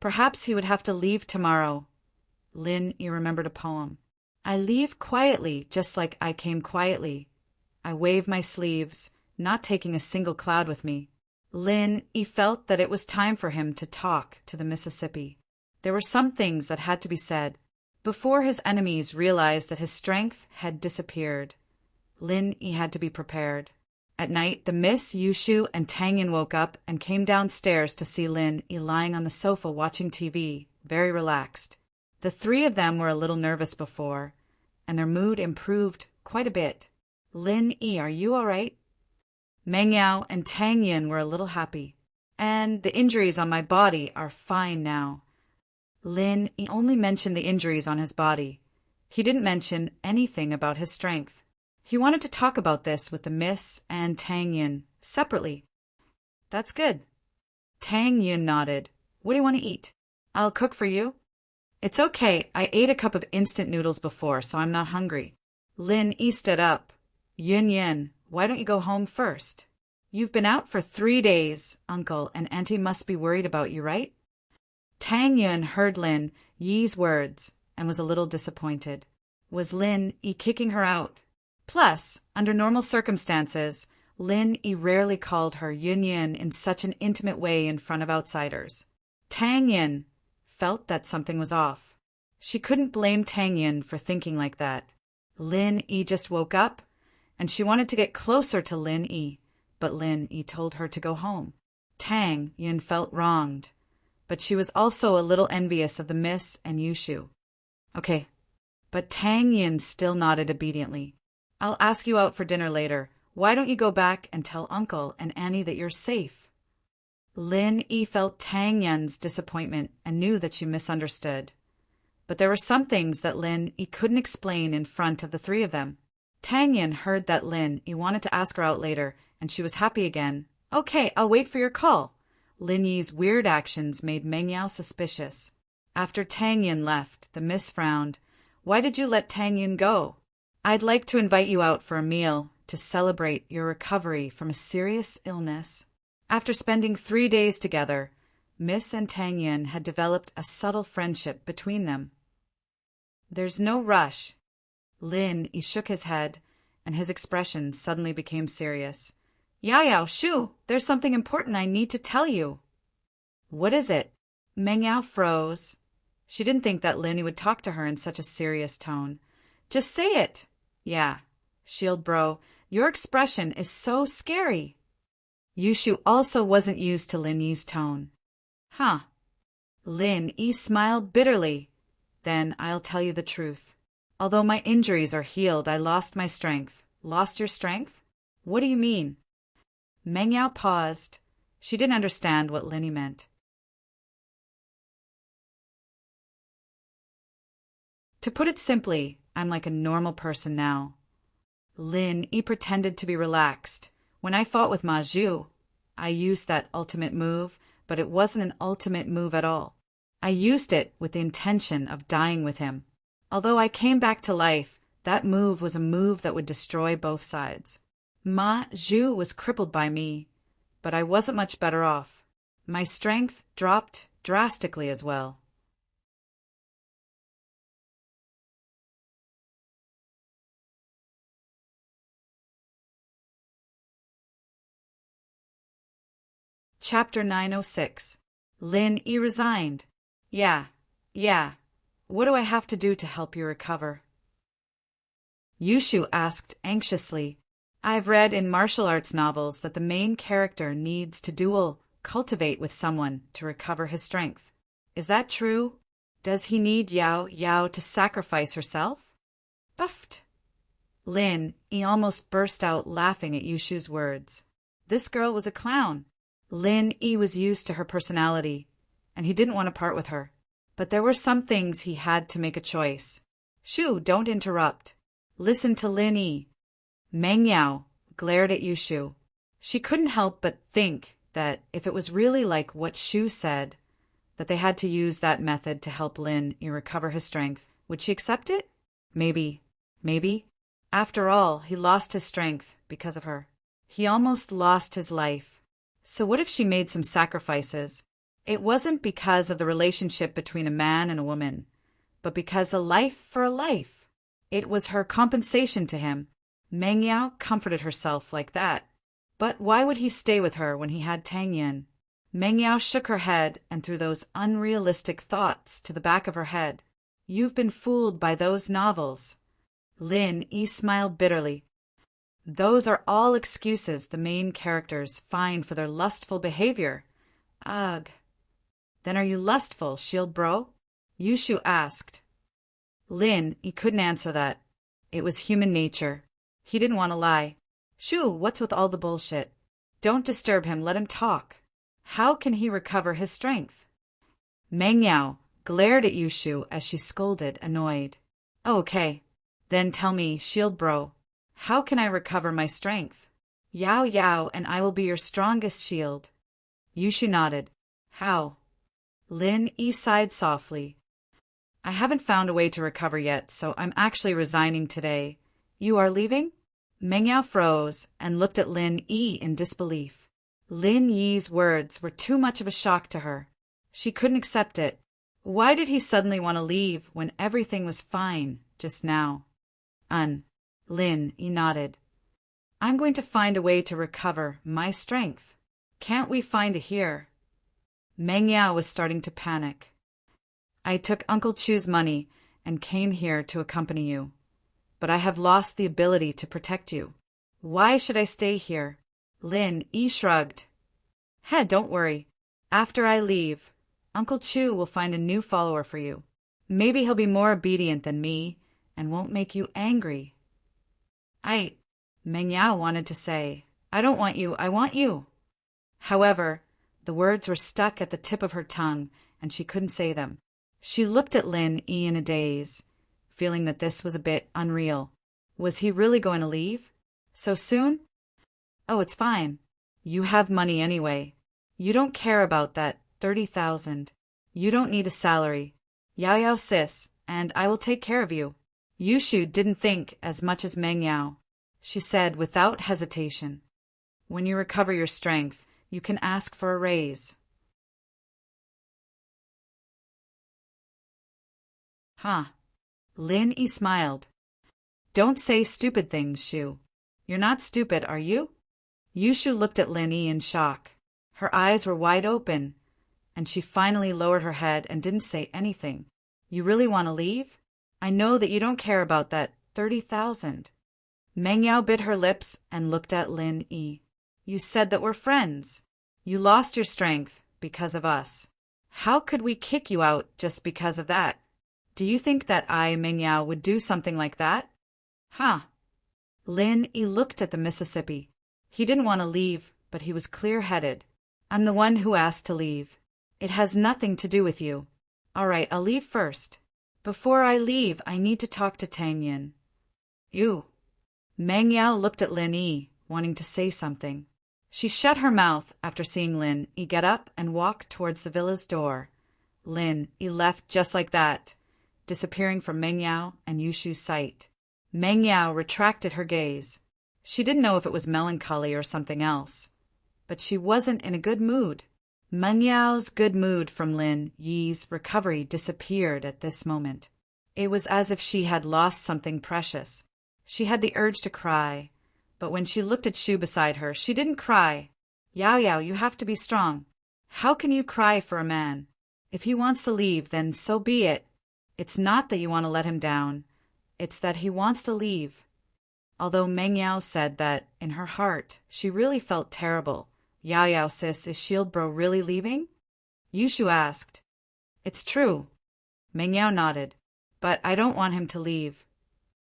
Perhaps he would have to leave tomorrow. Lin Yi remembered a poem. I leave quietly, just like I came quietly. I wave my sleeves, not taking a single cloud with me. Lin Yi felt that it was time for him to talk to the Mississippi. There were some things that had to be said. Before his enemies realized that his strength had disappeared, Lin Yi had to be prepared. At night, the Miss, Yushu, and Tang Yin woke up and came downstairs to see Lin Yi lying on the sofa watching TV, very relaxed. The three of them were a little nervous before, and their mood improved quite a bit. Lin Yi, are you all right? Meng Yao and Tang Yin were a little happy. And the injuries on my body are fine now. Lin Yi only mentioned the injuries on his body. He didn't mention anything about his strength. He wanted to talk about this with the Miss and Tang Yin separately. That's good. Tang Yin nodded. What do you want to eat? I'll cook for you. It's okay. I ate a cup of instant noodles before, so I'm not hungry. Lin Yi stood up. Yin, why don't you go home first? You've been out for 3 days, Uncle, and Auntie must be worried about you, right? Tang Yin heard Lin Yi's words and was a little disappointed. Was Lin Yi kicking her out? Plus, under normal circumstances, Lin Yi rarely called her Yin in such an intimate way in front of outsiders. Tang Yin felt that something was off. She couldn't blame Tang Yin for thinking like that. Lin Yi just woke up, and she wanted to get closer to Lin Yi, but Lin Yi told her to go home. Tang Yin felt wronged, but she was also a little envious of the Miss and Yushu. Okay, but Tang Yin still nodded obediently. I'll ask you out for dinner later. Why don't you go back and tell Uncle and Annie that you're safe? Lin Yi felt Tang Yin's disappointment and knew that she misunderstood. But there were some things that Lin Yi couldn't explain in front of the three of them. Tang Yin heard that Lin Yi wanted to ask her out later, and she was happy again. Okay, I'll wait for your call. Lin Yi's weird actions made Meng Yao suspicious. After Tang Yin left, the Miss frowned. Why did you let Tang Yin go? I'd like to invite you out for a meal to celebrate your recovery from a serious illness. After spending 3 days together, Miss and Tang Yin had developed a subtle friendship between them. There's no rush. Lin Yi shook his head, and his expression suddenly became serious. Yao, Shu, there's something important I need to tell you. What is it? Meng Yao froze. She didn't think that Lin Yi would talk to her in such a serious tone. Just say it. Yeah, Shield Bro, your expression is so scary. Yushu also wasn't used to Lin Yi's tone. Huh. Lin Yi smiled bitterly. Then I'll tell you the truth. Although my injuries are healed, I lost my strength. Lost your strength? What do you mean? Meng Yao paused. She didn't understand what Lin Yi meant. To put it simply, I'm like a normal person now. Lin Yi pretended to be relaxed. When I fought with Ma Zhu, I used that ultimate move, but it wasn't an ultimate move at all. I used it with the intention of dying with him. Although I came back to life, that move was a move that would destroy both sides. Ma Zhu was crippled by me, but I wasn't much better off. My strength dropped drastically as well. Chapter 906. Lin Yi resigned. Yeah. What do I have to do to help you recover? Yushu asked anxiously. I've read in martial arts novels that the main character needs to cultivate with someone to recover his strength. Is that true? Does he need Yao to sacrifice herself? Buffed. Lin Yi almost burst out laughing at Yushu's words. This girl was a clown. Lin Yi was used to her personality, and he didn't want to part with her. But there were some things he had to make a choice. Shu, don't interrupt. Listen to Lin Yi. Meng Yao glared at Yushu. She couldn't help but think that if it was really like what Shu said, that they had to use that method to help Lin recover his strength, would she accept it? Maybe. Maybe. After all, he lost his strength because of her. He almost lost his life. So what if she made some sacrifices? It wasn't because of the relationship between a man and a woman, but because a life for a life. It was her compensation to him. Meng Yao comforted herself like that. But why would he stay with her when he had Tang Yin? Meng Yao shook her head and threw those unrealistic thoughts to the back of her head. You've been fooled by those novels. Lin Yi smiled bitterly. Those are all excuses the main characters find for their lustful behavior. Ugh. Then are you lustful, shield bro? Yushu asked. Lin Yi couldn't answer that. It was human nature. He didn't want to lie. Shu, what's with all the bullshit? Don't disturb him, let him talk. How can he recover his strength? Meng Yao glared at Yushu as she scolded, annoyed. Oh, okay. Then tell me, shield bro, how can I recover my strength? Yao Yao and I will be your strongest shield. Yushu nodded. How? Lin Yi sighed softly. I haven't found a way to recover yet, so I'm actually resigning today. You are leaving? Meng Yao froze and looked at Lin Yi in disbelief. Lin Yi's words were too much of a shock to her. She couldn't accept it. Why did he suddenly want to leave when everything was fine just now? Lin Yi nodded. I'm going to find a way to recover my strength. Can't we find it here? Meng Yao was starting to panic. I took Uncle Chu's money and came here to accompany you. But I have lost the ability to protect you. Why should I stay here? Lin Yi shrugged. Don't worry. After I leave, Uncle Chu will find a new follower for you. Maybe he'll be more obedient than me and won't make you angry. Meng Yao wanted to say, I don't want you, I want you. However, the words were stuck at the tip of her tongue and she couldn't say them. She looked at Lin Yi in a daze, feeling that this was a bit unreal. Was he really going to leave? So soon? Oh, it's fine. You have money anyway. You don't care about that 30,000. You don't need a salary. Yao Yao sis, and I will take care of you. Yushu didn't think as much as Meng Yao. She said without hesitation, when you recover your strength, you can ask for a raise. Huh. Lin Yi smiled. Don't say stupid things, Shu. You're not stupid, are you? Yushu looked at Lin Yi in shock. Her eyes were wide open, and she finally lowered her head and didn't say anything. You really want to leave? I know that you don't care about that 30,000. Meng Yao bit her lips and looked at Lin Yi. You said that we're friends. You lost your strength because of us. How could we kick you out just because of that? Do you think that I, Meng Yao, would do something like that? Huh. Lin Yi looked at the Mississippi. He didn't want to leave, but he was clear-headed. I'm the one who asked to leave. It has nothing to do with you. All right, I'll leave first. Before I leave, I need to talk to Tang Yin. You. Meng Yao looked at Lin Yi, wanting to say something. She shut her mouth after seeing Lin Yi get up and walk towards the villa's door. Lin Yi left just like that, disappearing from Meng Yao and Yushu's sight. Meng Yao retracted her gaze. She didn't know if it was melancholy or something else, but she wasn't in a good mood. Meng Yao's good mood from Lin Yi's recovery disappeared at this moment. It was as if she had lost something precious. She had the urge to cry, but when she looked at Shu beside her, she didn't cry. Yao Yao, you have to be strong. How can you cry for a man? If he wants to leave, then so be it. It's not that you want to let him down. It's that he wants to leave. Although Meng Yao said that, in her heart, she really felt terrible. Yao Yao sis, is Shield Bro really leaving? Yushu asked. It's true. Meng Yao nodded. But I don't want him to leave.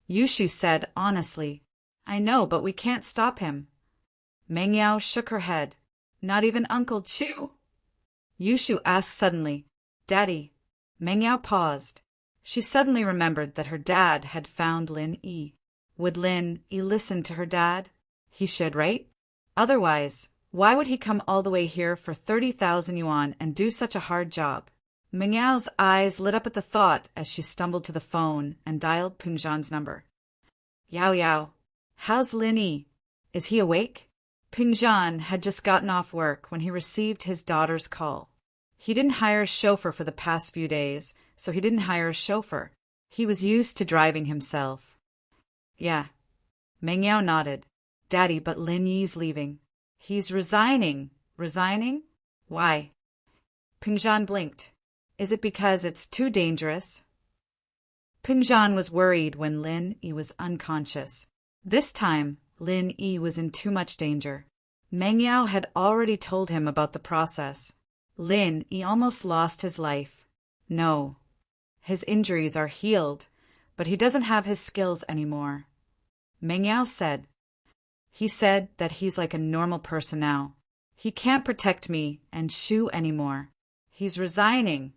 Yushu said honestly. I know, but we can't stop him. Meng Yao shook her head. Not even Uncle Chu? Yushu asked suddenly. Daddy. Meng Yao paused. She suddenly remembered that her dad had found Lin Yi. Would Lin Yi listen to her dad? He should, right? Otherwise, why would he come all the way here for 30,000 yuan and do such a hard job? Meng Yao's eyes lit up at the thought as she stumbled to the phone and dialed Peng Zhan's number. Yao Yao, how's Lin Yi? Is he awake? Peng Zhan had just gotten off work when he received his daughter's call. He didn't hire a chauffeur for the past few days, so he didn't hire a chauffeur. He was used to driving himself. Yeah. Meng Yao nodded. Daddy, but Lin Yi's leaving. He's resigning. Resigning? Why? Peng Zhan blinked. Is it because it's too dangerous? Peng Zhan was worried when Lin Yi was unconscious. This time, Lin Yi was in too much danger. Meng Yao had already told him about the process. Lin Yi almost lost his life. No. His injuries are healed, but he doesn't have his skills anymore. Meng Yao said. He said that he's like a normal person now. He can't protect me and Shu anymore. He's resigning.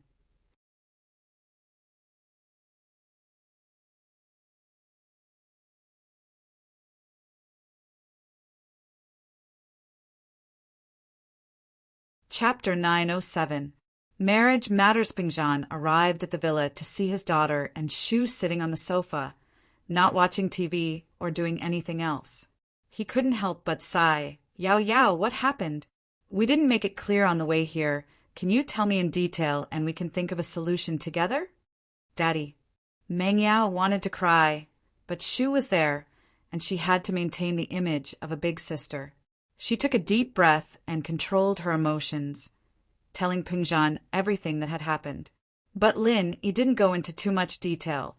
Chapter 907. Marriage Matters. Peng Zhan arrived at the villa to see his daughter and Shu sitting on the sofa, not watching TV or doing anything else. He couldn't help but sigh. Yao Yao, what happened? We didn't make it clear on the way here. Can you tell me in detail and we can think of a solution together? Daddy. Meng Yao wanted to cry, but Shu was there, and she had to maintain the image of a big sister. She took a deep breath and controlled her emotions, telling Peng Zhan everything that had happened. But Lin Yi didn't go into too much detail,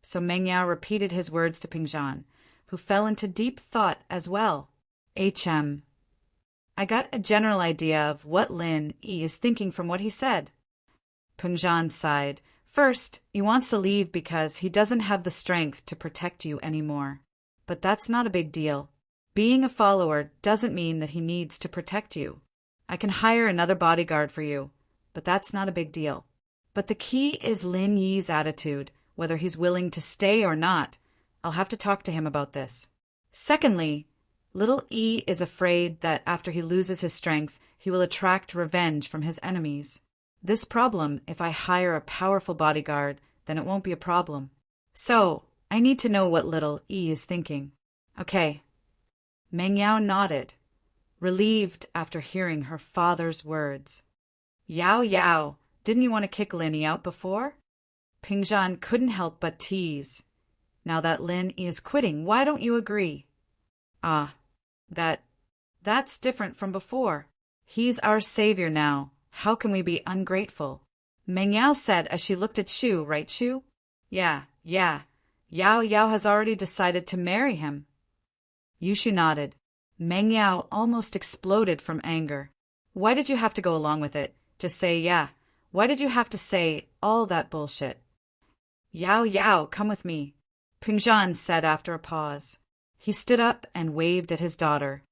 so Meng Yao repeated his words to Peng Zhan, who fell into deep thought as well. I got a general idea of what Lin Yi is thinking from what he said. Peng Zhan sighed. First, he wants to leave because he doesn't have the strength to protect you anymore. But that's not a big deal. Being a follower doesn't mean that he needs to protect you. I can hire another bodyguard for you, but that's not a big deal. But the key is Lin Yi's attitude, whether he's willing to stay or not. I'll have to talk to him about this. Secondly, little Yi is afraid that after he loses his strength, he will attract revenge from his enemies. This problem, if I hire a powerful bodyguard, then it won't be a problem. So, I need to know what little Yi is thinking. Okay. Meng Yao nodded, relieved after hearing her father's words. Yao Yao, didn't you want to kick Lin Yi out before? Peng Zhan couldn't help but tease. Now that Lin Yi is quitting, why don't you agree? That's different from before. He's our savior now. How can we be ungrateful? Meng Yao said as she looked at Shu, right, Shu? Yeah. Yao Yao has already decided to marry him. Yushu nodded. Meng Yao almost exploded from anger. Why did you have to go along with it? Just say yeah. Why did you have to say all that bullshit? Yao Yao, come with me, Peng Zhan said after a pause. He stood up and waved at his daughter.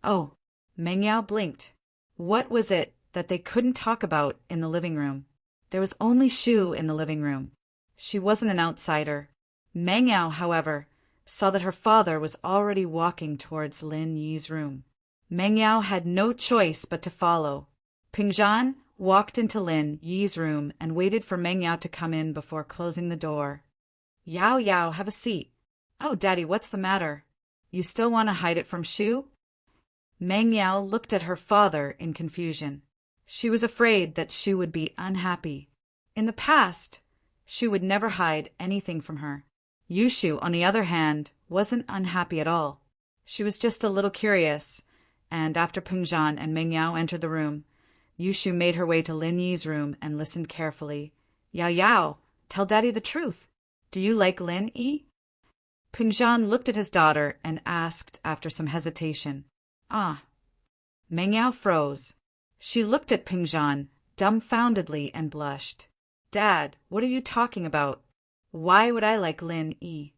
Oh, Meng Yao blinked. What was it that they couldn't talk about in the living room? There was only Shu in the living room. She wasn't an outsider. Meng Yao, however, saw that her father was already walking towards Lin Yi's room. Meng Yao had no choice but to follow. Peng Zhan walked into Lin Yi's room and waited for Meng Yao to come in before closing the door. Yao Yao, have a seat. Oh, Daddy, what's the matter? You still want to hide it from Shu? Meng Yao looked at her father in confusion. She was afraid that Shu would be unhappy. In the past, Shu would never hide anything from her. Yushu, on the other hand, wasn't unhappy at all. She was just a little curious, and after Peng Zhan and Meng Yao entered the room, Yushu made her way to Lin Yi's room and listened carefully. Yao Yao, tell Daddy the truth. Do you like Lin Yi? Peng Zhan looked at his daughter and asked after some hesitation. Meng Yao froze. She looked at Peng Zhan dumbfoundedly and blushed. Dad, what are you talking about? Why would I like Lin Yi?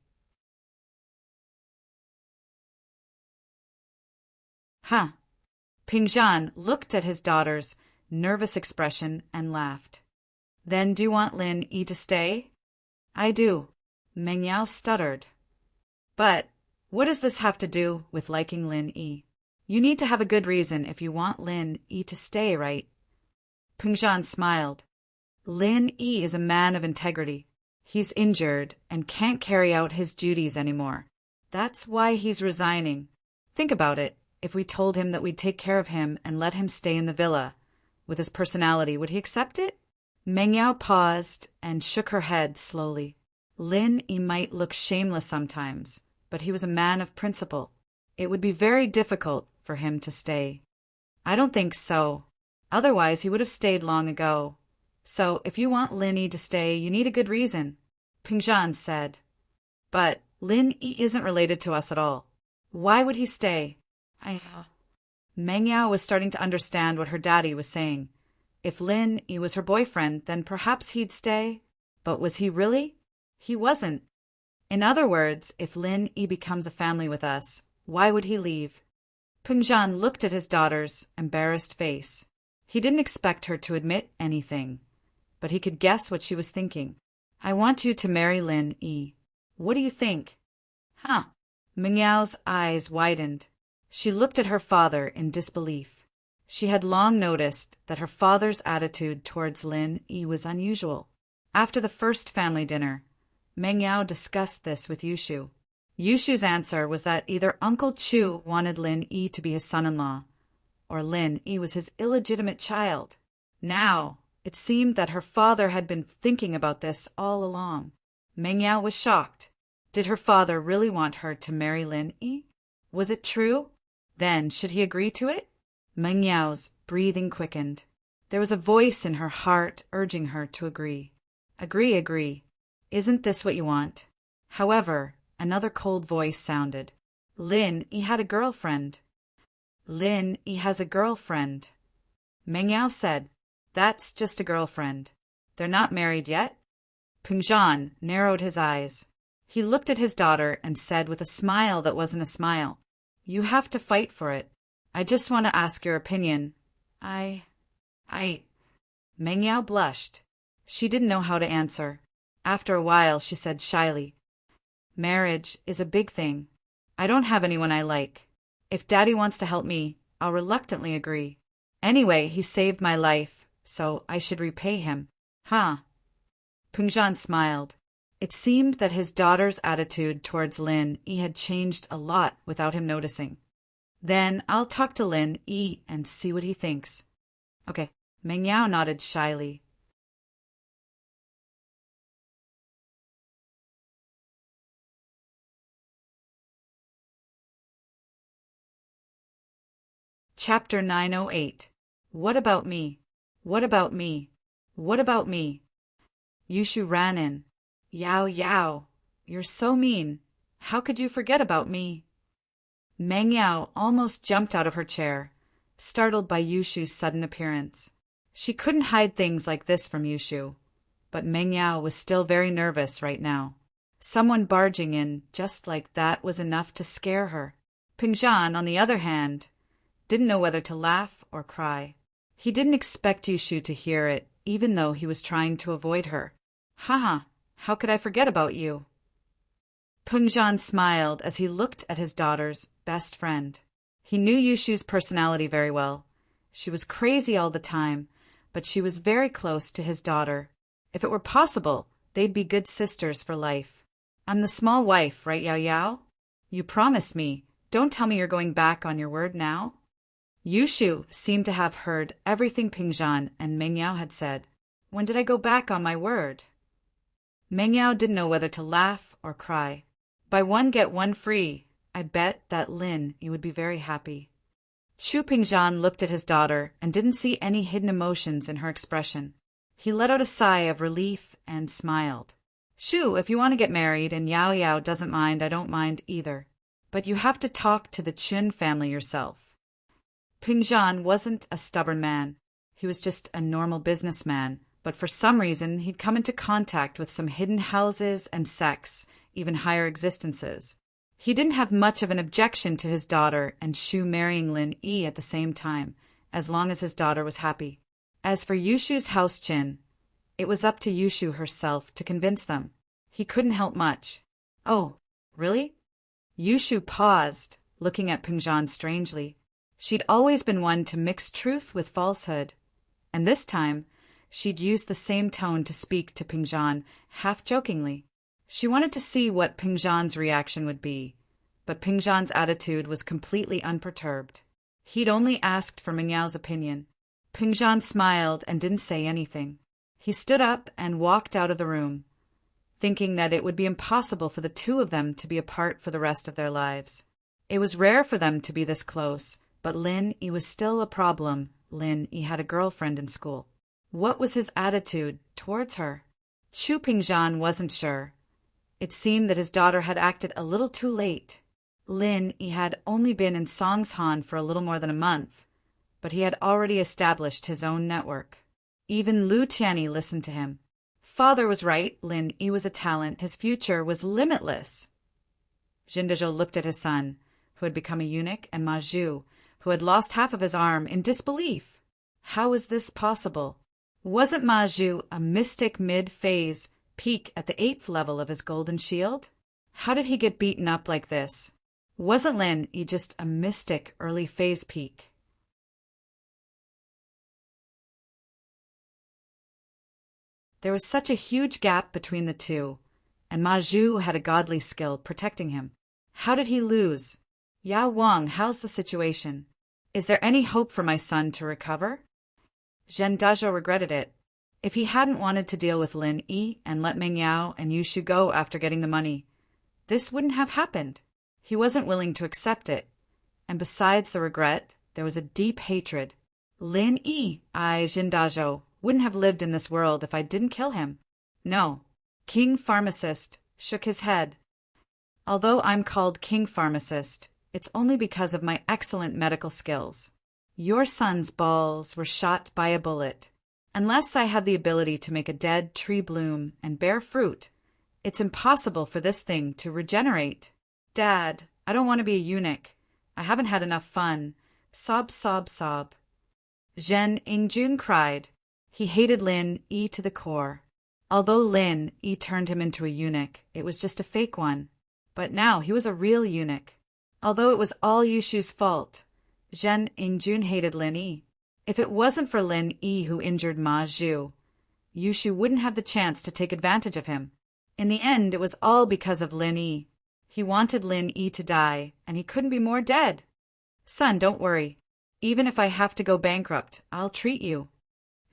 Peng Zhan looked at his daughter's nervous expression and laughed. Then do you want Lin Yi to stay? I do. Meng Yao stuttered. But what does this have to do with liking Lin Yi? You need to have a good reason if you want Lin Yi to stay, right? Pengzhan smiled. Lin Yi is a man of integrity. He's injured and can't carry out his duties anymore. That's why he's resigning. Think about it. If we told him that we'd take care of him and let him stay in the villa, with his personality, would he accept it? Meng Yao paused and shook her head slowly. Lin Yi might look shameless sometimes, but he was a man of principle. It would be very difficult for him to stay. I don't think so. Otherwise, he would have stayed long ago. So, if you want Lin Yi to stay, you need a good reason, Pengzhan said. But Lin Yi isn't related to us at all. Why would he stay? Meng Yao was starting to understand what her daddy was saying. If Lin Yi was her boyfriend, then perhaps he'd stay. But was he really? He wasn't. In other words, if Lin Yi becomes a family with us, why would he leave? Pengzhan looked at his daughter's embarrassed face. He didn't expect her to admit anything, but he could guess what she was thinking. I want you to marry Lin Yi. What do you think? Huh. Meng Yao's eyes widened. She looked at her father in disbelief. She had long noticed that her father's attitude towards Lin Yi was unusual. After the first family dinner, Meng Yao discussed this with Yushu. Yushu's answer was that either Uncle Chu wanted Lin Yi to be his son-in-law, or Lin Yi was his illegitimate child. Now, it seemed that her father had been thinking about this all along. Meng Yao was shocked. Did her father really want her to marry Lin Yi? Was it true? Then, should he agree to it? Meng Yao's breathing quickened. There was a voice in her heart urging her to agree. Agree. Isn't this what you want? However, another cold voice sounded. Lin Yi had a girlfriend. Lin Yi has a girlfriend. Meng Yao said, That's just a girlfriend. They're not married yet? Pengzhan narrowed his eyes. He looked at his daughter and said with a smile that wasn't a smile, You have to fight for it. I just want to ask your opinion. Meng Yao blushed. She didn't know how to answer. After a while, she said shyly, Marriage is a big thing. I don't have anyone I like. If Daddy wants to help me, I'll reluctantly agree. Anyway, he saved my life, so I should repay him. Huh? Pengzhan smiled. It seemed that his daughter's attitude towards Lin Yi had changed a lot without him noticing. Then I'll talk to Lin Yi and see what he thinks. Okay. Meng Yao nodded shyly. Chapter 908. What about me? What about me? What about me? Yushu ran in. Yao, you're so mean. How could you forget about me? Meng Yao almost jumped out of her chair, startled by Yushu's sudden appearance. She couldn't hide things like this from Yushu, but Meng Yao was still very nervous right now. Someone barging in just like that was enough to scare her. Pengzhan, on the other hand, didn't know whether to laugh or cry. He didn't expect Yushu to hear it, even though he was trying to avoid her. Haha, how could I forget about you? Pengzhan smiled as he looked at his daughter's best friend. He knew Yushu's personality very well. She was crazy all the time, but she was very close to his daughter. If it were possible, they'd be good sisters for life. I'm the small wife, right, Yao Yao? You promised me. Don't tell me you're going back on your word now. Yushu seemed to have heard everything Pengzhan and Meng Yao had said. When did I go back on my word? Meng Yao didn't know whether to laugh or cry. Buy one, get one free. I bet that Lin Yi would be very happy. Shu Pengzhan looked at his daughter and didn't see any hidden emotions in her expression. He let out a sigh of relief and smiled. Shu, if you want to get married and Yao Yao doesn't mind, I don't mind either. But you have to talk to the Chun family yourself. Pengzhan wasn't a stubborn man. He was just a normal businessman, but for some reason he'd come into contact with some hidden houses and sects, even higher existences. He didn't have much of an objection to his daughter and Shu marrying Lin Yi at the same time, as long as his daughter was happy. As for Yushu's house Chin, it was up to Yushu herself to convince them. He couldn't help much. Oh, really? Yushu paused, looking at Pengzhan strangely. She'd always been one to mix truth with falsehood, and this time she'd used the same tone to speak to Pingzhan, half-jokingly. She wanted to see what Pingzhan's reaction would be, but Pingzhan's attitude was completely unperturbed. He'd only asked for Mingyao's opinion. Pingzhan smiled and didn't say anything. He stood up and walked out of the room, thinking that it would be impossible for the two of them to be apart for the rest of their lives. It was rare for them to be this close, but Lin Yi was still a problem. Lin Yi had a girlfriend in school. What was his attitude towards her? Chu Pingzhan wasn't sure. It seemed that his daughter had acted a little too late. Lin Yi had only been in Songshan for a little more than a month, but he had already established his own network. Even Lu Tianyi listened to him. Father was right. Lin Yi was a talent. His future was limitless. Jindazhou looked at his son, who had become a eunuch, and Ma Zhu, who had lost half of his arm, in disbelief. How was this possible? Wasn't Ma Zhu a mystic mid-phase peak at the 8th level of his golden shield? How did he get beaten up like this? Wasn't Lin Yi just a mystic early phase peak? There was such a huge gap between the two, and Ma Zhu had a godly skill protecting him. How did he lose? Yao Wang, how's the situation? Is there any hope for my son to recover? Zhen Dazhou regretted it. If he hadn't wanted to deal with Lin Yi and let Meng Yao and Yu Shu go after getting the money, this wouldn't have happened. He wasn't willing to accept it. And besides the regret, there was a deep hatred. Lin Yi, Zhen Dazhou, wouldn't have lived in this world if I didn't kill him. No. King Pharmacist shook his head. Although I'm called King Pharmacist, it's only because of my excellent medical skills. Your son's balls were shot by a bullet. Unless I have the ability to make a dead tree bloom and bear fruit, it's impossible for this thing to regenerate. Dad, I don't want to be a eunuch. I haven't had enough fun. Sob, sob, sob. Zhen Yingjun cried. He hated Lin Yi to the core. Although Lin Yi turned him into a eunuch, it was just a fake one. But now he was a real eunuch. Although it was all Yushu's fault, Zhen Yingjun hated Lin Yi. If it wasn't for Lin Yi who injured Ma Zhu, Yushu wouldn't have the chance to take advantage of him. In the end, it was all because of Lin Yi. He wanted Lin Yi to die, and he couldn't be more dead. Son, don't worry. Even if I have to go bankrupt, I'll treat you.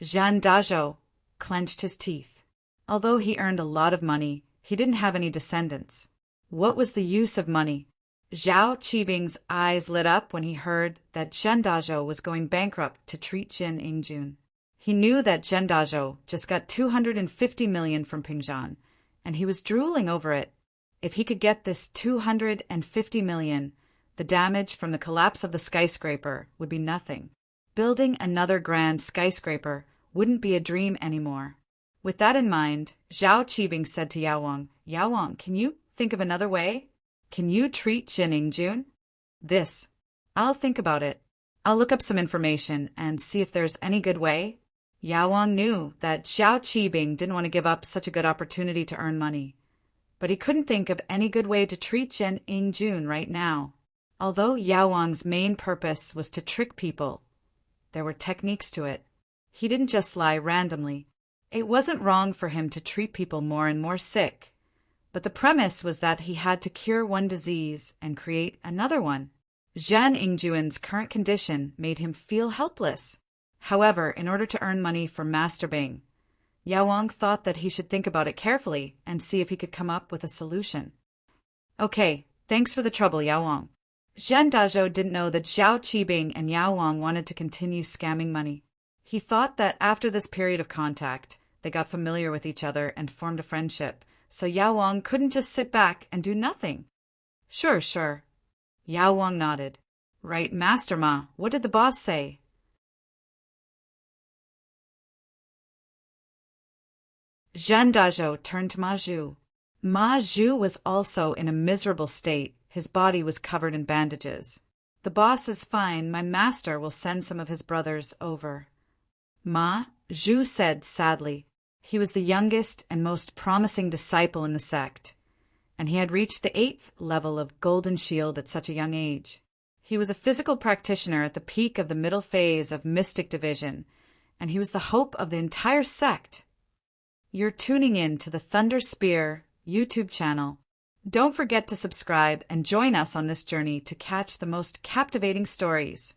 Zhen Dazhou clenched his teeth. Although he earned a lot of money, he didn't have any descendants. What was the use of money? Zhao Qibing's eyes lit up when he heard that Zhen Dazhou was going bankrupt to treat Jin Yingjun. He knew that Zhen Dazhou just got 250 million from Pingzhan, and he was drooling over it. If he could get this 250 million, the damage from the collapse of the skyscraper would be nothing. Building another grand skyscraper wouldn't be a dream anymore. With that in mind, Zhao Qibing said to Yao Wang, Yao Wang, can you think of another way? Can you treat Jin Yingjun? This. I'll think about it. I'll look up some information and see if there's any good way. Yao Wang knew that Zhao Qibing didn't want to give up such a good opportunity to earn money, but he couldn't think of any good way to treat Jin Yingjun right now. Although Yao Wang's main purpose was to trick people, there were techniques to it. He didn't just lie randomly. It wasn't wrong for him to treat people more and more sick, but the premise was that he had to cure one disease and create another one. Zhen Yingjun's current condition made him feel helpless. However, in order to earn money for Master Bing, Yao Wang thought that he should think about it carefully and see if he could come up with a solution. Okay, thanks for the trouble, Yao Wang. Zhen Dazhou didn't know that Zhao Qibing and Yao Wang wanted to continue scamming money. He thought that after this period of contact, they got familiar with each other and formed a friendship, so Yao Wang couldn't just sit back and do nothing. Sure. Yao Wang nodded. Right, Master Ma, what did the boss say? Zhen Dazhou turned to Ma Zhu. Ma Zhu was also in a miserable state. His body was covered in bandages. The boss is fine. My master will send some of his brothers over. Ma Zhu said sadly. He was the youngest and most promising disciple in the sect, and he had reached the 8th level of Golden Shield at such a young age. He was a physical practitioner at the peak of the middle phase of mystic division, and he was the hope of the entire sect. You're tuning in to the Thunder Spear YouTube channel. Don't forget to subscribe and join us on this journey to catch the most captivating stories.